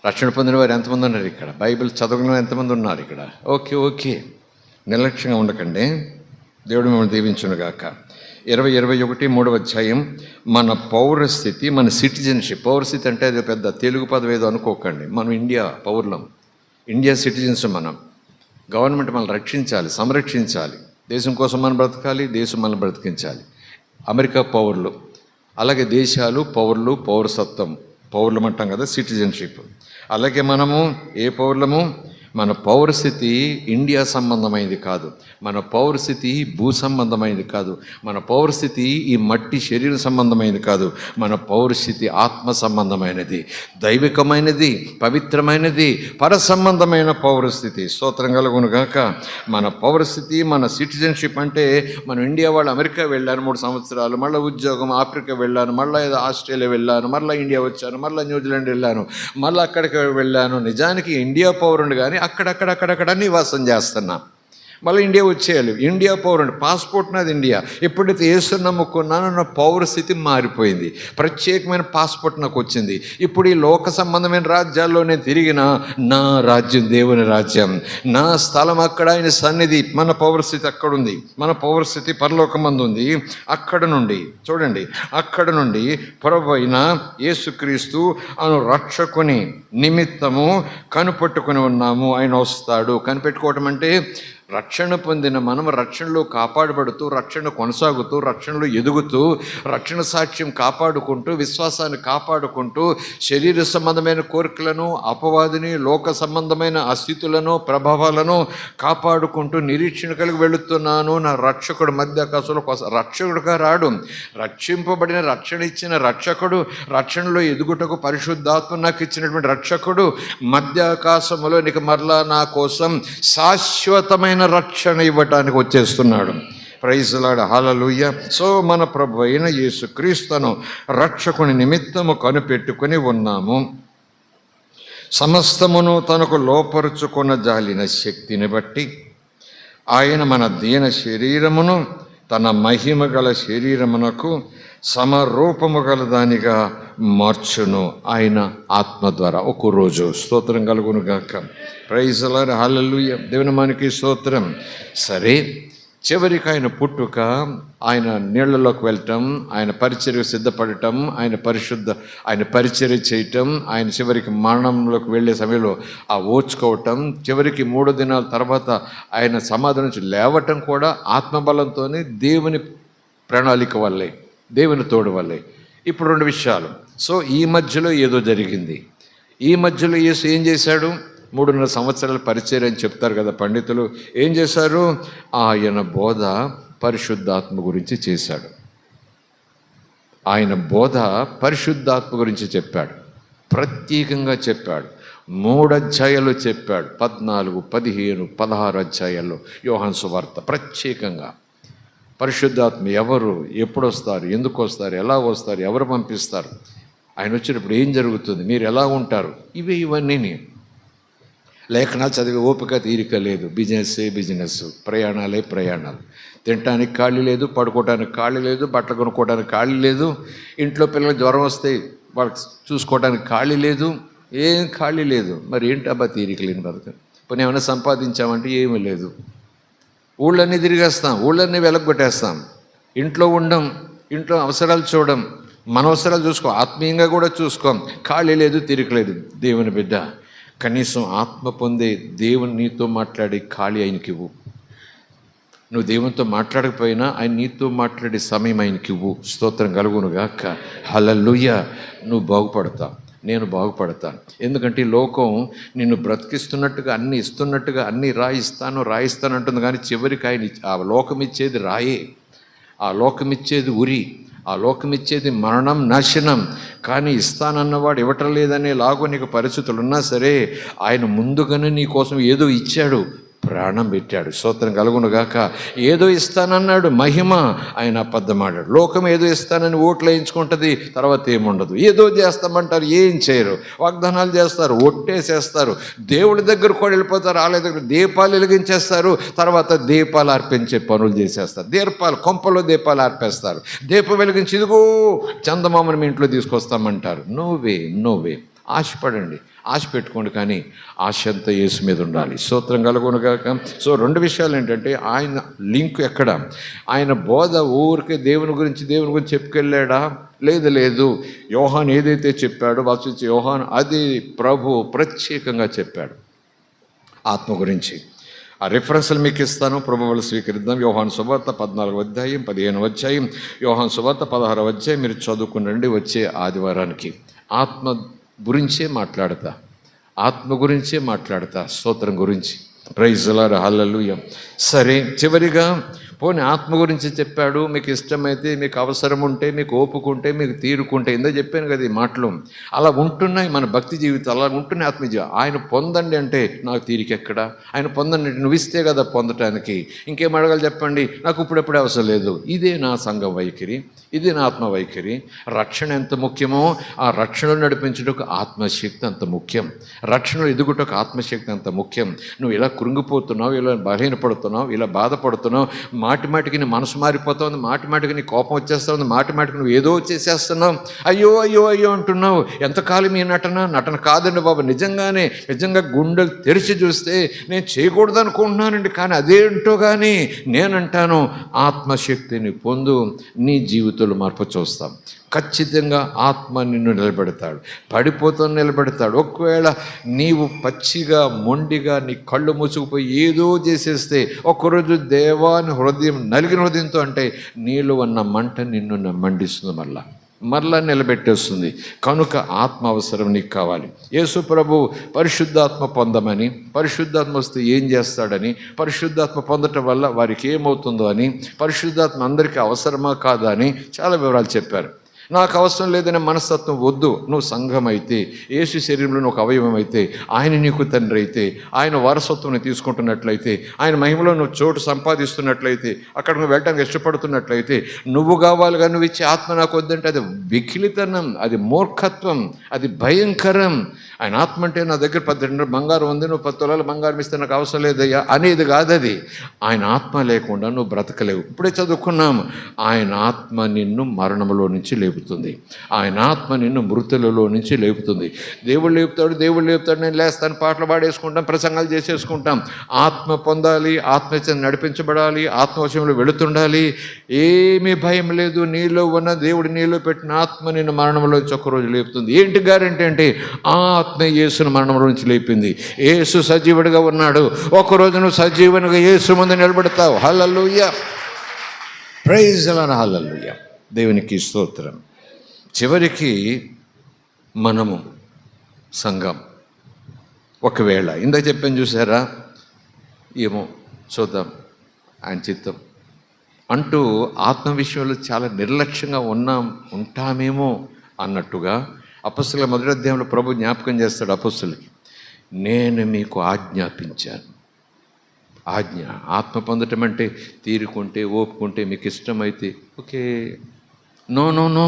Speaker 1: రక్షణ పొందిన వారు ఎంతమంది ఉన్నారు ఇక్కడ? బైబిల్ చదవడం ఎంతమంది ఉన్నారు ఇక్కడ? ఓకే. నిర్లక్ష్యంగా ఉండకండి. దేవుడు మిమ్మల్ని దీవించును గాక. 21 3వ అధ్యాయం. మన పౌరస్థితి, మన సిటిజన్షిప్. పౌరస్థితి అంటే అది పెద్ద తెలుగు పదం ఏదో అనుకోకండి. మనం ఇండియా పౌరులం, ఇండియా సిటిజన్స్. మనం గవర్నమెంట్ మనల్ని రక్షించాలి, సంరక్షించాలి. దేశం కోసం మనం బ్రతకాలి, దేశం మనల్ని బ్రతికించాలి. అమెరికా పౌరులు, అలాగే దేశాలు పౌరులు, పౌరసత్వం, పౌరులం అంటాం కదా, సిటిజన్షిప్. అలాగే మనము ఏ పౌరులము? మన పౌరస్థితి ఇండియా సంబంధమైనది కాదు, మన పౌరస్థితి భూ సంబంధమైనది కాదు, మన పౌరస్థితి ఈ మట్టి శరీర సంబంధమైనది కాదు, మన పౌరస్థితి ఆత్మ సంబంధమైనది, దైవికమైనది, పవిత్రమైనది, పర సంబంధమైన పౌరస్థితి. స్తోత్రం కలుగును గాక. మన పౌరస్థితి, మన సిటిజన్షిప్ అంటే మనం ఇండియా వాళ్ళు అమెరికా వెళ్ళాను 3 సంవత్సరాలు, మళ్ళీ ఉద్యోగం, ఆఫ్రికా వెళ్ళాను, మళ్ళీ ఏదో ఆస్ట్రేలియా వెళ్ళాను, మళ్ళీ ఇండియా వచ్చాను, మళ్ళీ న్యూజిలాండ్ వెళ్ళాను, మళ్ళీ అక్కడికి వెళ్ళాను. నిజానికి ఇండియా పౌరుడు కానీ అక్కడక్కడ నివాసం చేస్తున్నా. మళ్ళీ ఇండియా వచ్చేయాలి. ఇండియా పౌరుడు, పాస్పోర్ట్ నాది ఇండియా. ఎప్పుడైతే యేసుని నమ్ముకున్నానో నా పౌరస్థితి మారిపోయింది, ప్రత్యేకమైన పాస్పోర్ట్ నాకు వచ్చింది. ఇప్పుడు ఈ లోక సంబంధమైన రాజ్యాల్లో నేను తిరిగిన నా రాజ్యం దేవుని రాజ్యం, నా స్థలం అక్కడ, ఆయన సన్నిధి. మన పౌరస్థితి అక్కడ ఉంది, మన పౌరస్థితి పరలోకమందు ఉంది. అక్కడ నుండి చూడండి, అక్కడ నుండి ప్రభువైన యేసుక్రీస్తు అను రక్షకుని నిమిత్తము కనిపెట్టుకుని ఉన్నాము. ఆయన వస్తాడు. కనిపెట్టుకోవటం అంటే రక్షణ పొందిన మనం రక్షణలో కాపాడబడుతూ, రక్షణ కొనసాగుతూ, రక్షణలో ఎదుగుతూ, రక్షణ సాక్ష్యం కాపాడుకుంటూ, విశ్వాసాన్ని కాపాడుకుంటూ, శరీర సంబంధమైన కోరికలను, అపవాదిని, లోక సంబంధమైన అస్థితులను, ప్రభావాలను కాపాడుకుంటూ నిరీక్షణ కలిగి వెళుతున్నాను. నా రక్షకుడు మధ్యాకాశంలో రక్షకుడుగా రాడు, రక్షింపబడిన, రక్షణ ఇచ్చిన రక్షకుడు, రక్షణలో ఎదుగుటకు పరిశుద్ధాత్మ నాకు ఇచ్చినటువంటి రక్షకుడు మధ్యాకాశంలో నీకు మరలా నా కోసం శాశ్వతమైన రక్షణ ఇవ్వటానికి వచ్చేస్తున్నాడు. Praise the lord. Hallelujah. So మన ప్రభు అయిన యేసుక్రీస్తును రక్షకుని నిమిత్తము కనిపెట్టుకుని ఉన్నాము. సమస్తమును తనకు లోపరుచుకున్న జాలిన శక్తిని బట్టి ఆయన మన దీన శరీరమును తన మహిమ గల శరీరమునకు సమరూపము గల దానిగా మార్చును ఆయన ఆత్మ ద్వారా. ఒక రోజు. స్తోత్రం కలుగును గాక. Praise the lord. హల్లెలూయా. దేవుని మనకి స్తోత్రం. సరే, చివరికి ఆయన పుట్టుక, ఆయన నీళ్లలోకి వెళ్ళటం, ఆయన పరిచర్య సిద్ధపడటం, ఆయన పరిచర్య చేయటం, ఆయన చివరికి మరణంలోకి వెళ్ళే సమయంలో ఆ ఓర్చుకోవటం, చివరికి 3 దినాల తర్వాత ఆయన సమాధి నుంచి లేవటం కూడా ఆత్మబలంతో, దేవుని ప్రణాళిక వల్లే, దేవుని తోడు వల్లే. ఇప్పుడు 2 విషయాలు. సో ఈ మధ్యలో ఏదో జరిగింది. ఈ మధ్యలో యేసు ఏం చేశాడు? 3.5 సంవత్సరాల పరిచర్య అని చెప్తారు కదా పండితులు. ఏం చేశారు? ఆయన బోధ పరిశుద్ధాత్మ గురించి చేశాడు. ఆయన బోధ పరిశుద్ధాత్మ గురించి చెప్పాడు, ప్రత్యేకంగా చెప్పాడు. 3 అధ్యాయాలు చెప్పాడు. 14, 15, 16 అధ్యాయాల్లో యోహాను సువార్త ప్రత్యేకంగా పరిశుద్ధాత్మ ఎవరు, ఎప్పుడు వస్తారు, ఎందుకు వస్తారు, ఎలా వస్తారు, ఎవరు పంపిస్తారు, ఆయన వచ్చినప్పుడు ఏం జరుగుతుంది, మీరు ఎలా ఉంటారు, ఇవన్నీ. లేఖనాలు చదివే ఓపిక తీరిక లేదు. బిజినెస్, ప్రయాణాలు. తినటానికి ఖాళీ లేదు, పడుకోవడానికి ఖాళీ లేదు, బట్టలు కొనుక్కోవడానికి ఖాళీ లేదు, ఇంట్లో పిల్లలకు జ్వరం వస్తే వాళ్ళకి చూసుకోవడానికి ఖాళీ లేదు, ఏం ఖాళీ లేదు. మరి ఏంటి అబ్బా తీరిక లేని బతుకు? పోనీ ఏమైనా సంపాదించామంటే ఏమీ లేదు. ఊళ్ళన్నీ తిరిగేస్తాం, ఊళ్ళన్నీ వెలగొట్టేస్తాం, ఇంట్లో ఉండం, ఇంట్లో అవసరాలు చూడం, మన అవసరాలు చూసుకో, ఆత్మీయంగా కూడా చూసుకోం. ఖాళీ లేదు, తీరిక లేదు. దేవుని బిడ్డ, కనీసం ఆత్మ పొందే దేవుని నీతో మాట్లాడే ఖాళీ ఆయనకి ఇవ్వు. నువ్వు దేవునితో మాట్లాడకపోయినా ఆయన నీతో మాట్లాడే సమయం ఆయనకి ఇవ్వు. స్తోత్రం కలుగునుగాక. హల్లెలూయా. నువ్వు బాగుపడతావు, నేను బాగుపడతాను. ఎందుకంటే ఈ లోకం నిన్ను బ్రతికిస్తున్నట్టుగా, అన్నీ ఇస్తున్నట్టుగా, అన్నీ రాయిస్తాను అంటుంది. కానీ చివరికి ఆయన ఆ లోకం ఇచ్చేది రాయే, ఆ లోకం ఇచ్చేది ఉరి, ఆ లోకం ఇచ్చేది మరణం, నాశనం. కానీ ఇస్తానన్నవాడు ఇవ్వటం లేదనే లాగు నీకు పరిస్థితులు ఉన్నా సరే, ఆయన ముందుగానే నీ కోసం ఏదో ఇచ్చాడు, ప్రాణం పెట్టాడు. స్తోత్రం కలుగునుగాక. ఏదో ఇస్తానన్నాడు, మహిమ. ఆయన అబద్ధమాడాడు. లోకం ఏదో ఇస్తానని ఓట్లు వేయించుకుంటుంది, తర్వాత ఏముండదు. ఏదో చేస్తామంటారు, ఏం చేయరు. వాగ్దానాలు చేస్తారు, ఒట్టేసేస్తారు. దేవుడి దగ్గర కూడా వెళ్ళిపోతారు, ఆలయ దగ్గర దీపాలు వెలిగించేస్తారు, తర్వాత దీపాలు అర్పించే పనులు చేసేస్తారు. కొంపలో దీపాలు అర్పేస్తారు. దీపం వెలిగించి ఇదిగో చందమామని మీ ఇంట్లో తీసుకొస్తామంటారు. నోవే. ఆశపడండి, ఆశ పెట్టుకోండి, కానీ ఆశ అంతా యేసు మీద ఉండాలి. స్తోత్రం కలుగునుగాక. సో 2 విషయాలు ఏంటంటే, ఆయన లింక్ ఎక్కడ? ఆయన బోధ ఊరికే దేవుని గురించి చెప్పుకెళ్ళాడా? లేదు. యోహాను ఏదైతే చెప్పాడో వాచించి యోహాను, అది ప్రభు ప్రత్యేకంగా చెప్పాడు ఆత్మ గురించి. ఆ రిఫరెన్స్లు మీకు ఇస్తాను, ప్రభువులు స్వీకరిద్దాం. యోహాను సువార్త 14వ అధ్యాయం, 15వ అధ్యాయం, యోహాను సువార్త 16వ అధ్యాయం మీరు చదువుకునండి వచ్చే ఆదివారానికి. ఆత్మ గురించే మాట్లాడతా, స్తోత్రం గురించి. ప్రైజ్ ది లార్డ్, హల్లెలూయా. సరే, చివరిగా పోనీ ఆత్మ గురించి చెప్పాడు. మీకు ఇష్టమైతే, మీకు అవసరం ఉంటే, మీకు ఓపుకుంటే, మీకు తీరుకుంటే, ఎందుకు చెప్పాను కదా ఈ మాటలు. అలా ఉంటున్నాయి మన భక్తి జీవితం, అలా ఉంటున్నాయి ఆత్మజీవి. ఆయన పొందండి అంటే నాకు తీరికెక్కడ? ఆయన పొందండి అంటే నువ్వు ఇస్తే కదా పొందటానికి. ఇంకేం అడగాలి చెప్పండి? నాకు ఇప్పుడెప్పుడే అవసరం లేదు. ఇదే నా సంఘ వైఖరి, ఇదే నా ఆత్మ వైఖరి. రక్షణ ఎంత ముఖ్యమో, ఆ రక్షణలో నడిపించుటకు ఆత్మశక్తి అంత ముఖ్యం. రక్షణలో ఎదుగుటకు ఆత్మశక్తి అంత ముఖ్యం. నువ్వు ఇలా కృంగిపోతున్నావు, ఇలా బలహీనపడుతున్నావు, ఇలా బాధపడుతున్నావు, మాటిమాటికి నీ మనసు మారిపోతుంది, మాటిమాటికి నీ కోపం వచ్చేస్తుంది, మాటిమాటికి నువ్వు ఏదో చేసేస్తున్నావు, అయ్యో అంటున్నావు. ఎంతకాలం ఈ నటన కాదండి బాబు. నిజంగా గుండెలు తెరిచి చూస్తే నేను చేయకూడదు అనుకుంటున్నానండి, కానీ అదేంటో కానీ నేనంటాను, ఆత్మశక్తిని పొందు, నీ జీవితంలో మార్పు చూస్తాం. ఖచ్చితంగా ఆత్మ నిన్ను నిలబెడతాడు, పడిపోతాను నిలబెడతాడు. ఒకవేళ నీవు పచ్చిగా మొండిగా నీ కళ్ళు మూసుకుపోయి ఏదో చేసేస్తే, ఒక్కరోజు దేవాని హృదయం నలిగిన హృదయంతో అంటే నీలో ఉన్న మంట నిన్ను మండిస్తుంది, మరలా నిలబెట్టేస్తుంది. కనుక ఆత్మ అవసరం నీకు కావాలి. యేసు ప్రభు పరిశుద్ధాత్మ పొందమని, పరిశుద్ధాత్మ వస్తే ఏం చేస్తాడని, పరిశుద్ధాత్మ పొందటం వల్ల వారికి ఏమవుతుందో అని, పరిశుద్ధాత్మ అందరికీ అవసరమా కాదా అని చాలా వివరాలు చెప్పారు. నాకు అవసరం లేదనే మనస్తత్వం వద్దు. నువ్వు సంఘం అయితే, యేసు శరీరంలో ఒక అవయవం అయితే, ఆయన నీకు తండ్రి అయితే, ఆయన వారసత్వం తీసుకుంటున్నట్లయితే, ఆయన మహిమలో నువ్వు చోటు సంపాదిస్తున్నట్లయితే, అక్కడ నువ్వు వెళ్ళడానికి ఇష్టపడుతున్నట్లయితే, నువ్వు కావాలి కానీ నువ్వు ఇచ్చే ఆత్మ నాకు వద్దంటే అది వికిలితనం, అది మూర్ఖత్వం, అది భయంకరం. ఆయన ఆత్మ అంటే నా దగ్గర 12 బంగారం ఉంది, నువ్వు 10 తులాల బంగారం ఇస్తే నాకు అవసరం లేదయ్యా అనేది కాదు. అది ఆయన ఆత్మ లేకుండా నువ్వు బ్రతకలేవు. ఇప్పుడే చదువుకున్నాము, ఆయన ఆత్మ నిన్ను మరణంలో నుంచి లేపుతుంది, ఆయన ఆత్మ నిన్ను మృతులలో నుంచి లేపుతుంది. దేవుడు లేపుతాడు, నేను లేస్తాను, పాటలు పాడేసుకుంటాం, ప్రసంగాలు చేసేసుకుంటాం. ఆత్మ పొందాలి, ఆత్మ నడిపించబడాలి, ఆత్మవశంలో వెళుతుండాలి. ఏమీ భయం లేదు. నీలో ఉన్న దేవుడు నీలో పెట్టిన ఆత్మ నిన్ను మరణంలోంచి ఒక్కరోజు లేపుతుంది. ఏంటి గ్యారెంటీ అంటే, ఆత్మ యేసును మరణంలో నుంచి లేపింది. యేసు సజీవుడిగా ఉన్నాడు. ఒకరోజు నువ్వు సజీవునిగా యేసు ముందు నిలబడతావు. హల్లెలూయా, ప్రైజ్ ది లార్డ్, హల్లెలూయా. దేవునికి స్తోత్రం. చివరికి మనము సంఘం. ఒకవేళ ఇందాక చెప్పాను చూసారా, ఏమో చూద్దాం ఆయన చిత్తం అంటూ ఆత్మ విషయంలో చాలా నిర్లక్ష్యంగా ఉంటామేమో అన్నట్టుగా అపొస్తలుల మొదటి అధ్యాయంలో ప్రభు జ్ఞాపకం చేస్తాడు అపొస్తలులకి, నేను మీకు ఆజ్ఞాపించాను. ఆజ్ఞ, ఆత్మ పొందటం అంటే తీరుకుంటే ఓపుకుంటే మీకు ఇష్టమైతే ఓకే. నో నో నో,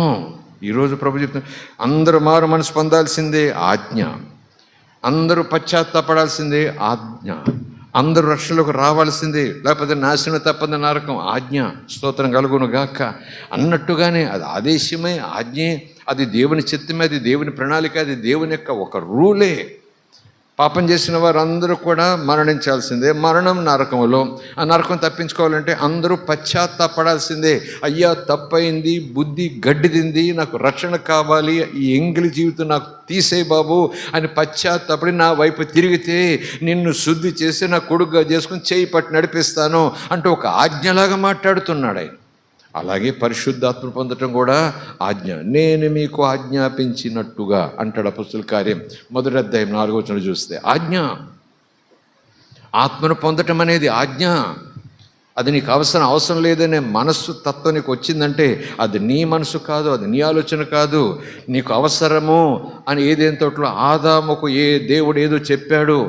Speaker 1: ఈరోజు ప్రభు చెప్తున్నా, అందరూ మారు మనసు పొందాల్సిందే ఆజ్ఞ, అందరూ పశ్చాత్తాపడాల్సిందే ఆజ్ఞ, అందరూ రక్షణలోకి రావాల్సిందే, లేకపోతే నాశనం తప్పదు నరకం ఆజ్ఞ. స్తోత్రం కలుగును గాక అన్నట్టుగానే అది ఆదేశమే, ఆజ్ఞే, అది దేవుని చిత్తమే, అది దేవుని ప్రణాళిక, అది దేవుని యొక్క ఒక రూలే. పాపం చేసిన వారు అందరూ కూడా మరణించాల్సిందే, మరణం నరకంలో. ఆ నరకం తప్పించుకోవాలంటే అందరూ పశ్చాత్తాపడాల్సిందే. అయ్యా తప్పైంది, బుద్ధి గడ్డిదింది, నాకు రక్షణ కావాలి, ఈ ఎంగిలి జీవితం నాకు తీసే బాబు అని పశ్చాత్తాపడి నా వైపు తిరిగితే నిన్ను శుద్ధి చేసి నా కొడుకుగా చేసుకుని చేయి పట్టి నడిపిస్తాను అంటూ ఒక ఆజ్ఞలాగా మాట్లాడుతున్నాడు ఆయన. అలాగే పరిశుద్ధాత్మ పొందటం కూడా ఆజ్ఞ. నేను మీకు ఆజ్ఞాపించినట్టుగా అంటాడు అపొస్తలుల కార్యం మొదటి అధ్యాయం 4వ వచనం చూస్తే. ఆజ్ఞ, ఆత్మను పొందటం అనేది ఆజ్ఞ. అది నీకు అవసరం లేదనే మనస్సు తత్వం నీకు వచ్చిందంటే అది నీ మనసు కాదు, అది నీ ఆలోచన కాదు. నీకు అవసరము అని ఏదేం తోటలో ఆదాముకు దేవుడు ఏదో చెప్పాడు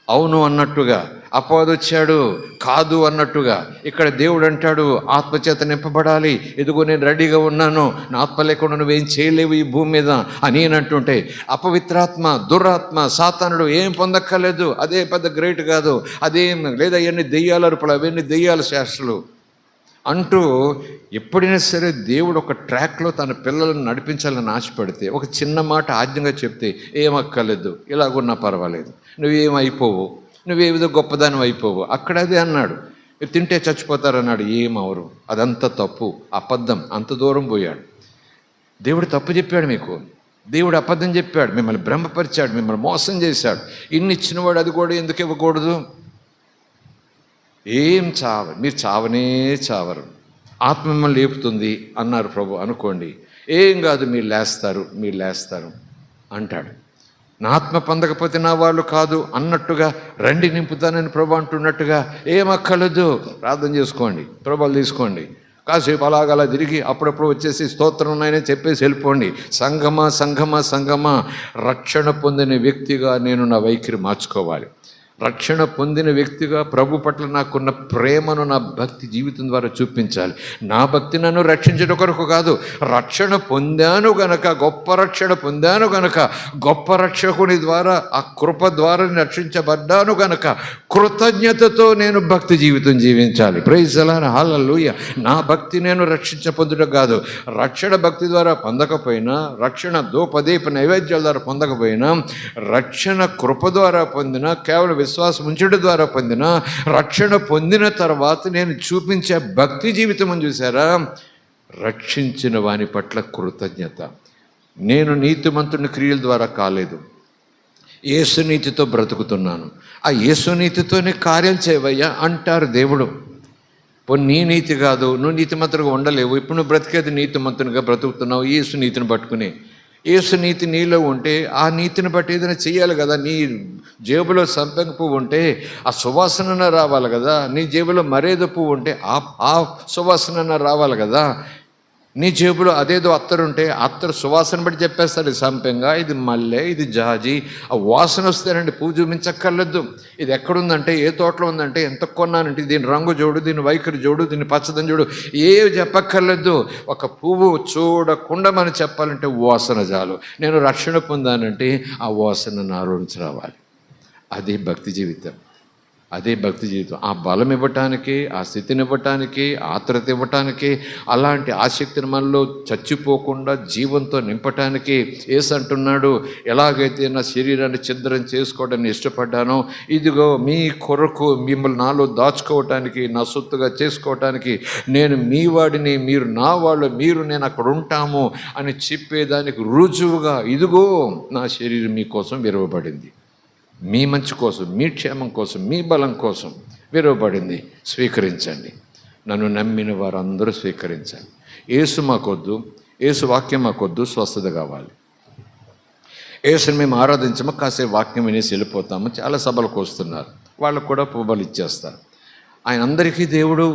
Speaker 1: అవును అన్నట్టుగా, అపవాది వచ్చాడు కాదు అన్నట్టుగా, ఇక్కడ దేవుడు అంటాడు ఆత్మచేత నింపబడాలి, ఎదుగో నేను రెడీగా ఉన్నాను, నా ఆత్మ లేకుండా నువ్వేం చేయలేవు ఈ భూమి మీద అని అంటుంటే, అపవిత్రాత్మ, దురాత్మ, సాతానుడు ఏం పొందక్కర్లేదు, అదే పెద్ద గ్రేట్ కాదు, అదేం లేదా అవన్నీ దెయ్యాల అరుపులు, అవన్నీ దెయ్యాల శాస్త్రాలు అంటూ ఎప్పుడైనా సరే దేవుడు ఒక ట్రాక్లో తన పిల్లలను నడిపించాలని ఆశపడితే ఒక చిన్న మాట ఆజ్ఞంగా చెప్తే ఏమక్కర్లేదు, ఇలాగున్నా పర్వాలేదు, నువ్వేమైపోవు, నువ్వేవిధో గొప్పదాని అయిపోవు. అక్కడ అదే అన్నాడు, మీరు తింటే చచ్చిపోతారన్నాడు, ఏమవరు, అదంతా తప్పు, అబద్ధం, అంత దూరం పోయాడు. దేవుడు తప్పు చెప్పాడు మీకు, దేవుడు అబద్ధం చెప్పాడు, మిమ్మల్ని భ్రమపరిచాడు, మిమ్మల్ని మోసం చేశాడు. ఇన్ని ఇచ్చినవాడు అది కూడా ఎందుకు ఇవ్వకూడదు? ఏం మీరు చావనే చావరు, ఆత్మ మిమ్మల్ని లేపుతుంది అన్నారు ప్రభు అనుకోండి, ఏం కాదు మీరు లేస్తారు అంటాడు. నా ఆత్మ పొందకపోతే నా వాళ్ళు కాదు అన్నట్టుగా రండి నింపుతానని ప్రభు అంటున్నట్టుగా ఏమక్కర్లేదు, ప్రార్థన చేసుకోండి, ప్రభాలు తీసుకోండి, కాసేపు అలాగలా తిరిగి అప్పుడప్పుడు వచ్చేసి స్తోత్రం ఉన్నాయని చెప్పేసి వెళ్ళిపోండి. సంఘమా రక్షణ పొందిన వ్యక్తిగా నేను నా వైఖరి మార్చుకోవాలి. రక్షణ పొందిన వ్యక్తిగా ప్రభు పట్ల నాకున్న ప్రేమను నా భక్తి జీవితం ద్వారా చూపించాలి. నా భక్తి నన్ను రక్షించడం కొరకు కాదు, రక్షణ పొందాను గనక, గొప్ప రక్షణ పొందాను గనక, గొప్ప రక్షకుని ద్వారా ఆ కృప ద్వారా రక్షించబడ్డాను గనక కృతజ్ఞతతో నేను భక్తి జీవితం జీవించాలి. ప్రైజ్ ది లార్డ్, హల్లెలూయా. నా భక్తి నేను పొందడం కాదు, రక్షణ భక్తి ద్వారా పొందకపోయినా, రక్షణ ధూపదీప నైవేద్యాల ద్వారా పొందకపోయినా, రక్షణ కృప ద్వారా పొందిన, కేవలం విశ్వాసం ఉంచడం ద్వారా పొందిన, రక్షణ పొందిన తర్వాత నేను చూపించే భక్తి జీవితం అని చూసారా, రక్షించిన వాని పట్ల కృతజ్ఞత. నేను నీతిమంతుని క్రియల ద్వారా కాలేదు, యేసునీతితో బ్రతుకుతున్నాను, ఆ యేసునీతితోనే కార్యాలు చేయవయ్యా అంటారు దేవుడు. నీ నీతి కాదు, నువ్వు నీతిమంతుడిగా ఉండలేవు, ఇప్పుడు నువ్వు బ్రతికేది నీతిమంతునిగా బ్రతుకుతున్నావు యేసు నీతిని పట్టుకుని. యేసు నీతి నీలో ఉంటే ఆ నీతిని బట్టి ఏదైనా చెయ్యాలి కదా. నీ జేబులో సంపెంగ పువ్వు ఉంటే ఆ సువాసన రావాలి కదా, నీ జేబులో మరేదో పువ్వు ఉంటే ఆ సువాసన రావాలి కదా. నీ జేబులో అదేదో అత్తరుంటే అత్తరు సువాసన బట్టి చెప్పేస్తాడు, ఇది సంపెంగ, ఇది మల్లె, ఇది జాజి. ఆ వాసన వస్తేనండి పువ్వు చూపించక్కర్లేదు. ఇది ఎక్కడుందంటే, ఏ తోటలో ఉందంటే, ఎంత కొన్నానంటే, దీని రంగు చూడు, దీని వైఖరి చూడు, దీని పచ్చదని చూడు, ఏవి చెప్పక్కర్లేదు. ఒక పువ్వు చూడకుండా మనం చెప్పాలంటే వాసన చాలు. నేను రక్షణ పొందానంటే ఆ వాసన నాలో నుంచి రావాలి. అదే భక్తి జీవితం, అదే భక్తి జీవితం. ఆ బలం ఇవ్వటానికి, ఆ స్థితిని ఇవ్వటానికి, ఆత్రత ఇవ్వటానికి, అలాంటి ఆసక్తిని మనలో చచ్చిపోకుండా జీవంతో నింపటానికి యేసు అంటున్నాడు, ఎలాగైతే నా శరీరాన్ని ఛిద్రం చేసుకోవడానికి ఇష్టపడ్డానో, ఇదిగో మీ కొరకు మిమ్మల్ని నాలో దాచుకోవటానికి, నా సొత్తుగా చేసుకోవటానికి నేను మీ వాడిని, మీరు నా వాళ్ళు, నేను అక్కడ ఉంటాము అని చెప్పేదానికి రుజువుగా ఇదిగో నా శరీరం మీకోసం విరవబడింది, మీ మంచి కోసం, మీ క్షేమం కోసం, మీ బలం కోసం విరవబడింది, స్వీకరించండి. నన్ను నమ్మిన వారందరూ స్వీకరించండి. యేసు మాకొద్దు, యేసు వాక్యం మాకొద్దు, స్వస్థత కావాలి. యేసుని మేము ఆరాధించము, కాసేపు వాక్యం వినేసి వెళ్ళిపోతాము. చాలా సభలకు వస్తున్నారు, వాళ్ళకు కూడా పువ్వులు ఇచ్చేస్తారు. ఆయన అందరికీ దేవుడు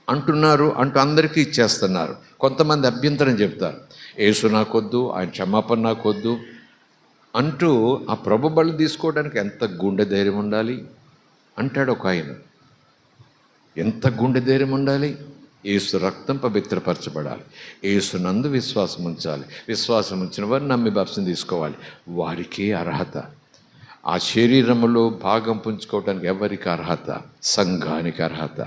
Speaker 1: అంటున్నారు అంటూ అందరికీ ఇచ్చేస్తున్నారు. కొంతమంది అభ్యంతరం చెప్తారు, యేసు నాకొద్దు, ఆయన క్షమాపణ నాకొద్దు అంటూ ఆ ప్రభు బలి తీసుకోవడానికి ఎంత గుండె ధైర్యం ఉండాలి అంటాడు ఒక ఆయన. ఎంత గుండె ధైర్యం ఉండాలి? యేసు రక్తం పవిత్రపరచబడాలి, యేసునందు విశ్వాసం ఉంచాలి, విశ్వాసం ఉంచిన వారు నమ్మి బాప్తిసం తీసుకోవాలి. వారికే అర్హత. ఆ శరీరములో భాగం పుంజుకోవడానికి ఎవరికి అర్హత? సంఘానికి అర్హత.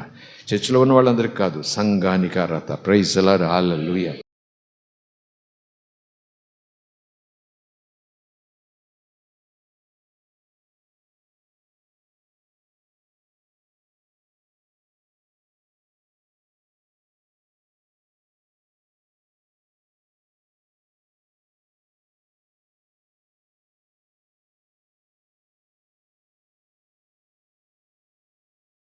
Speaker 1: చర్చిలో ఉన్న వాళ్ళందరికీ కాదు, సంఘానికి అర్హత. Praise the lord, hallelujah.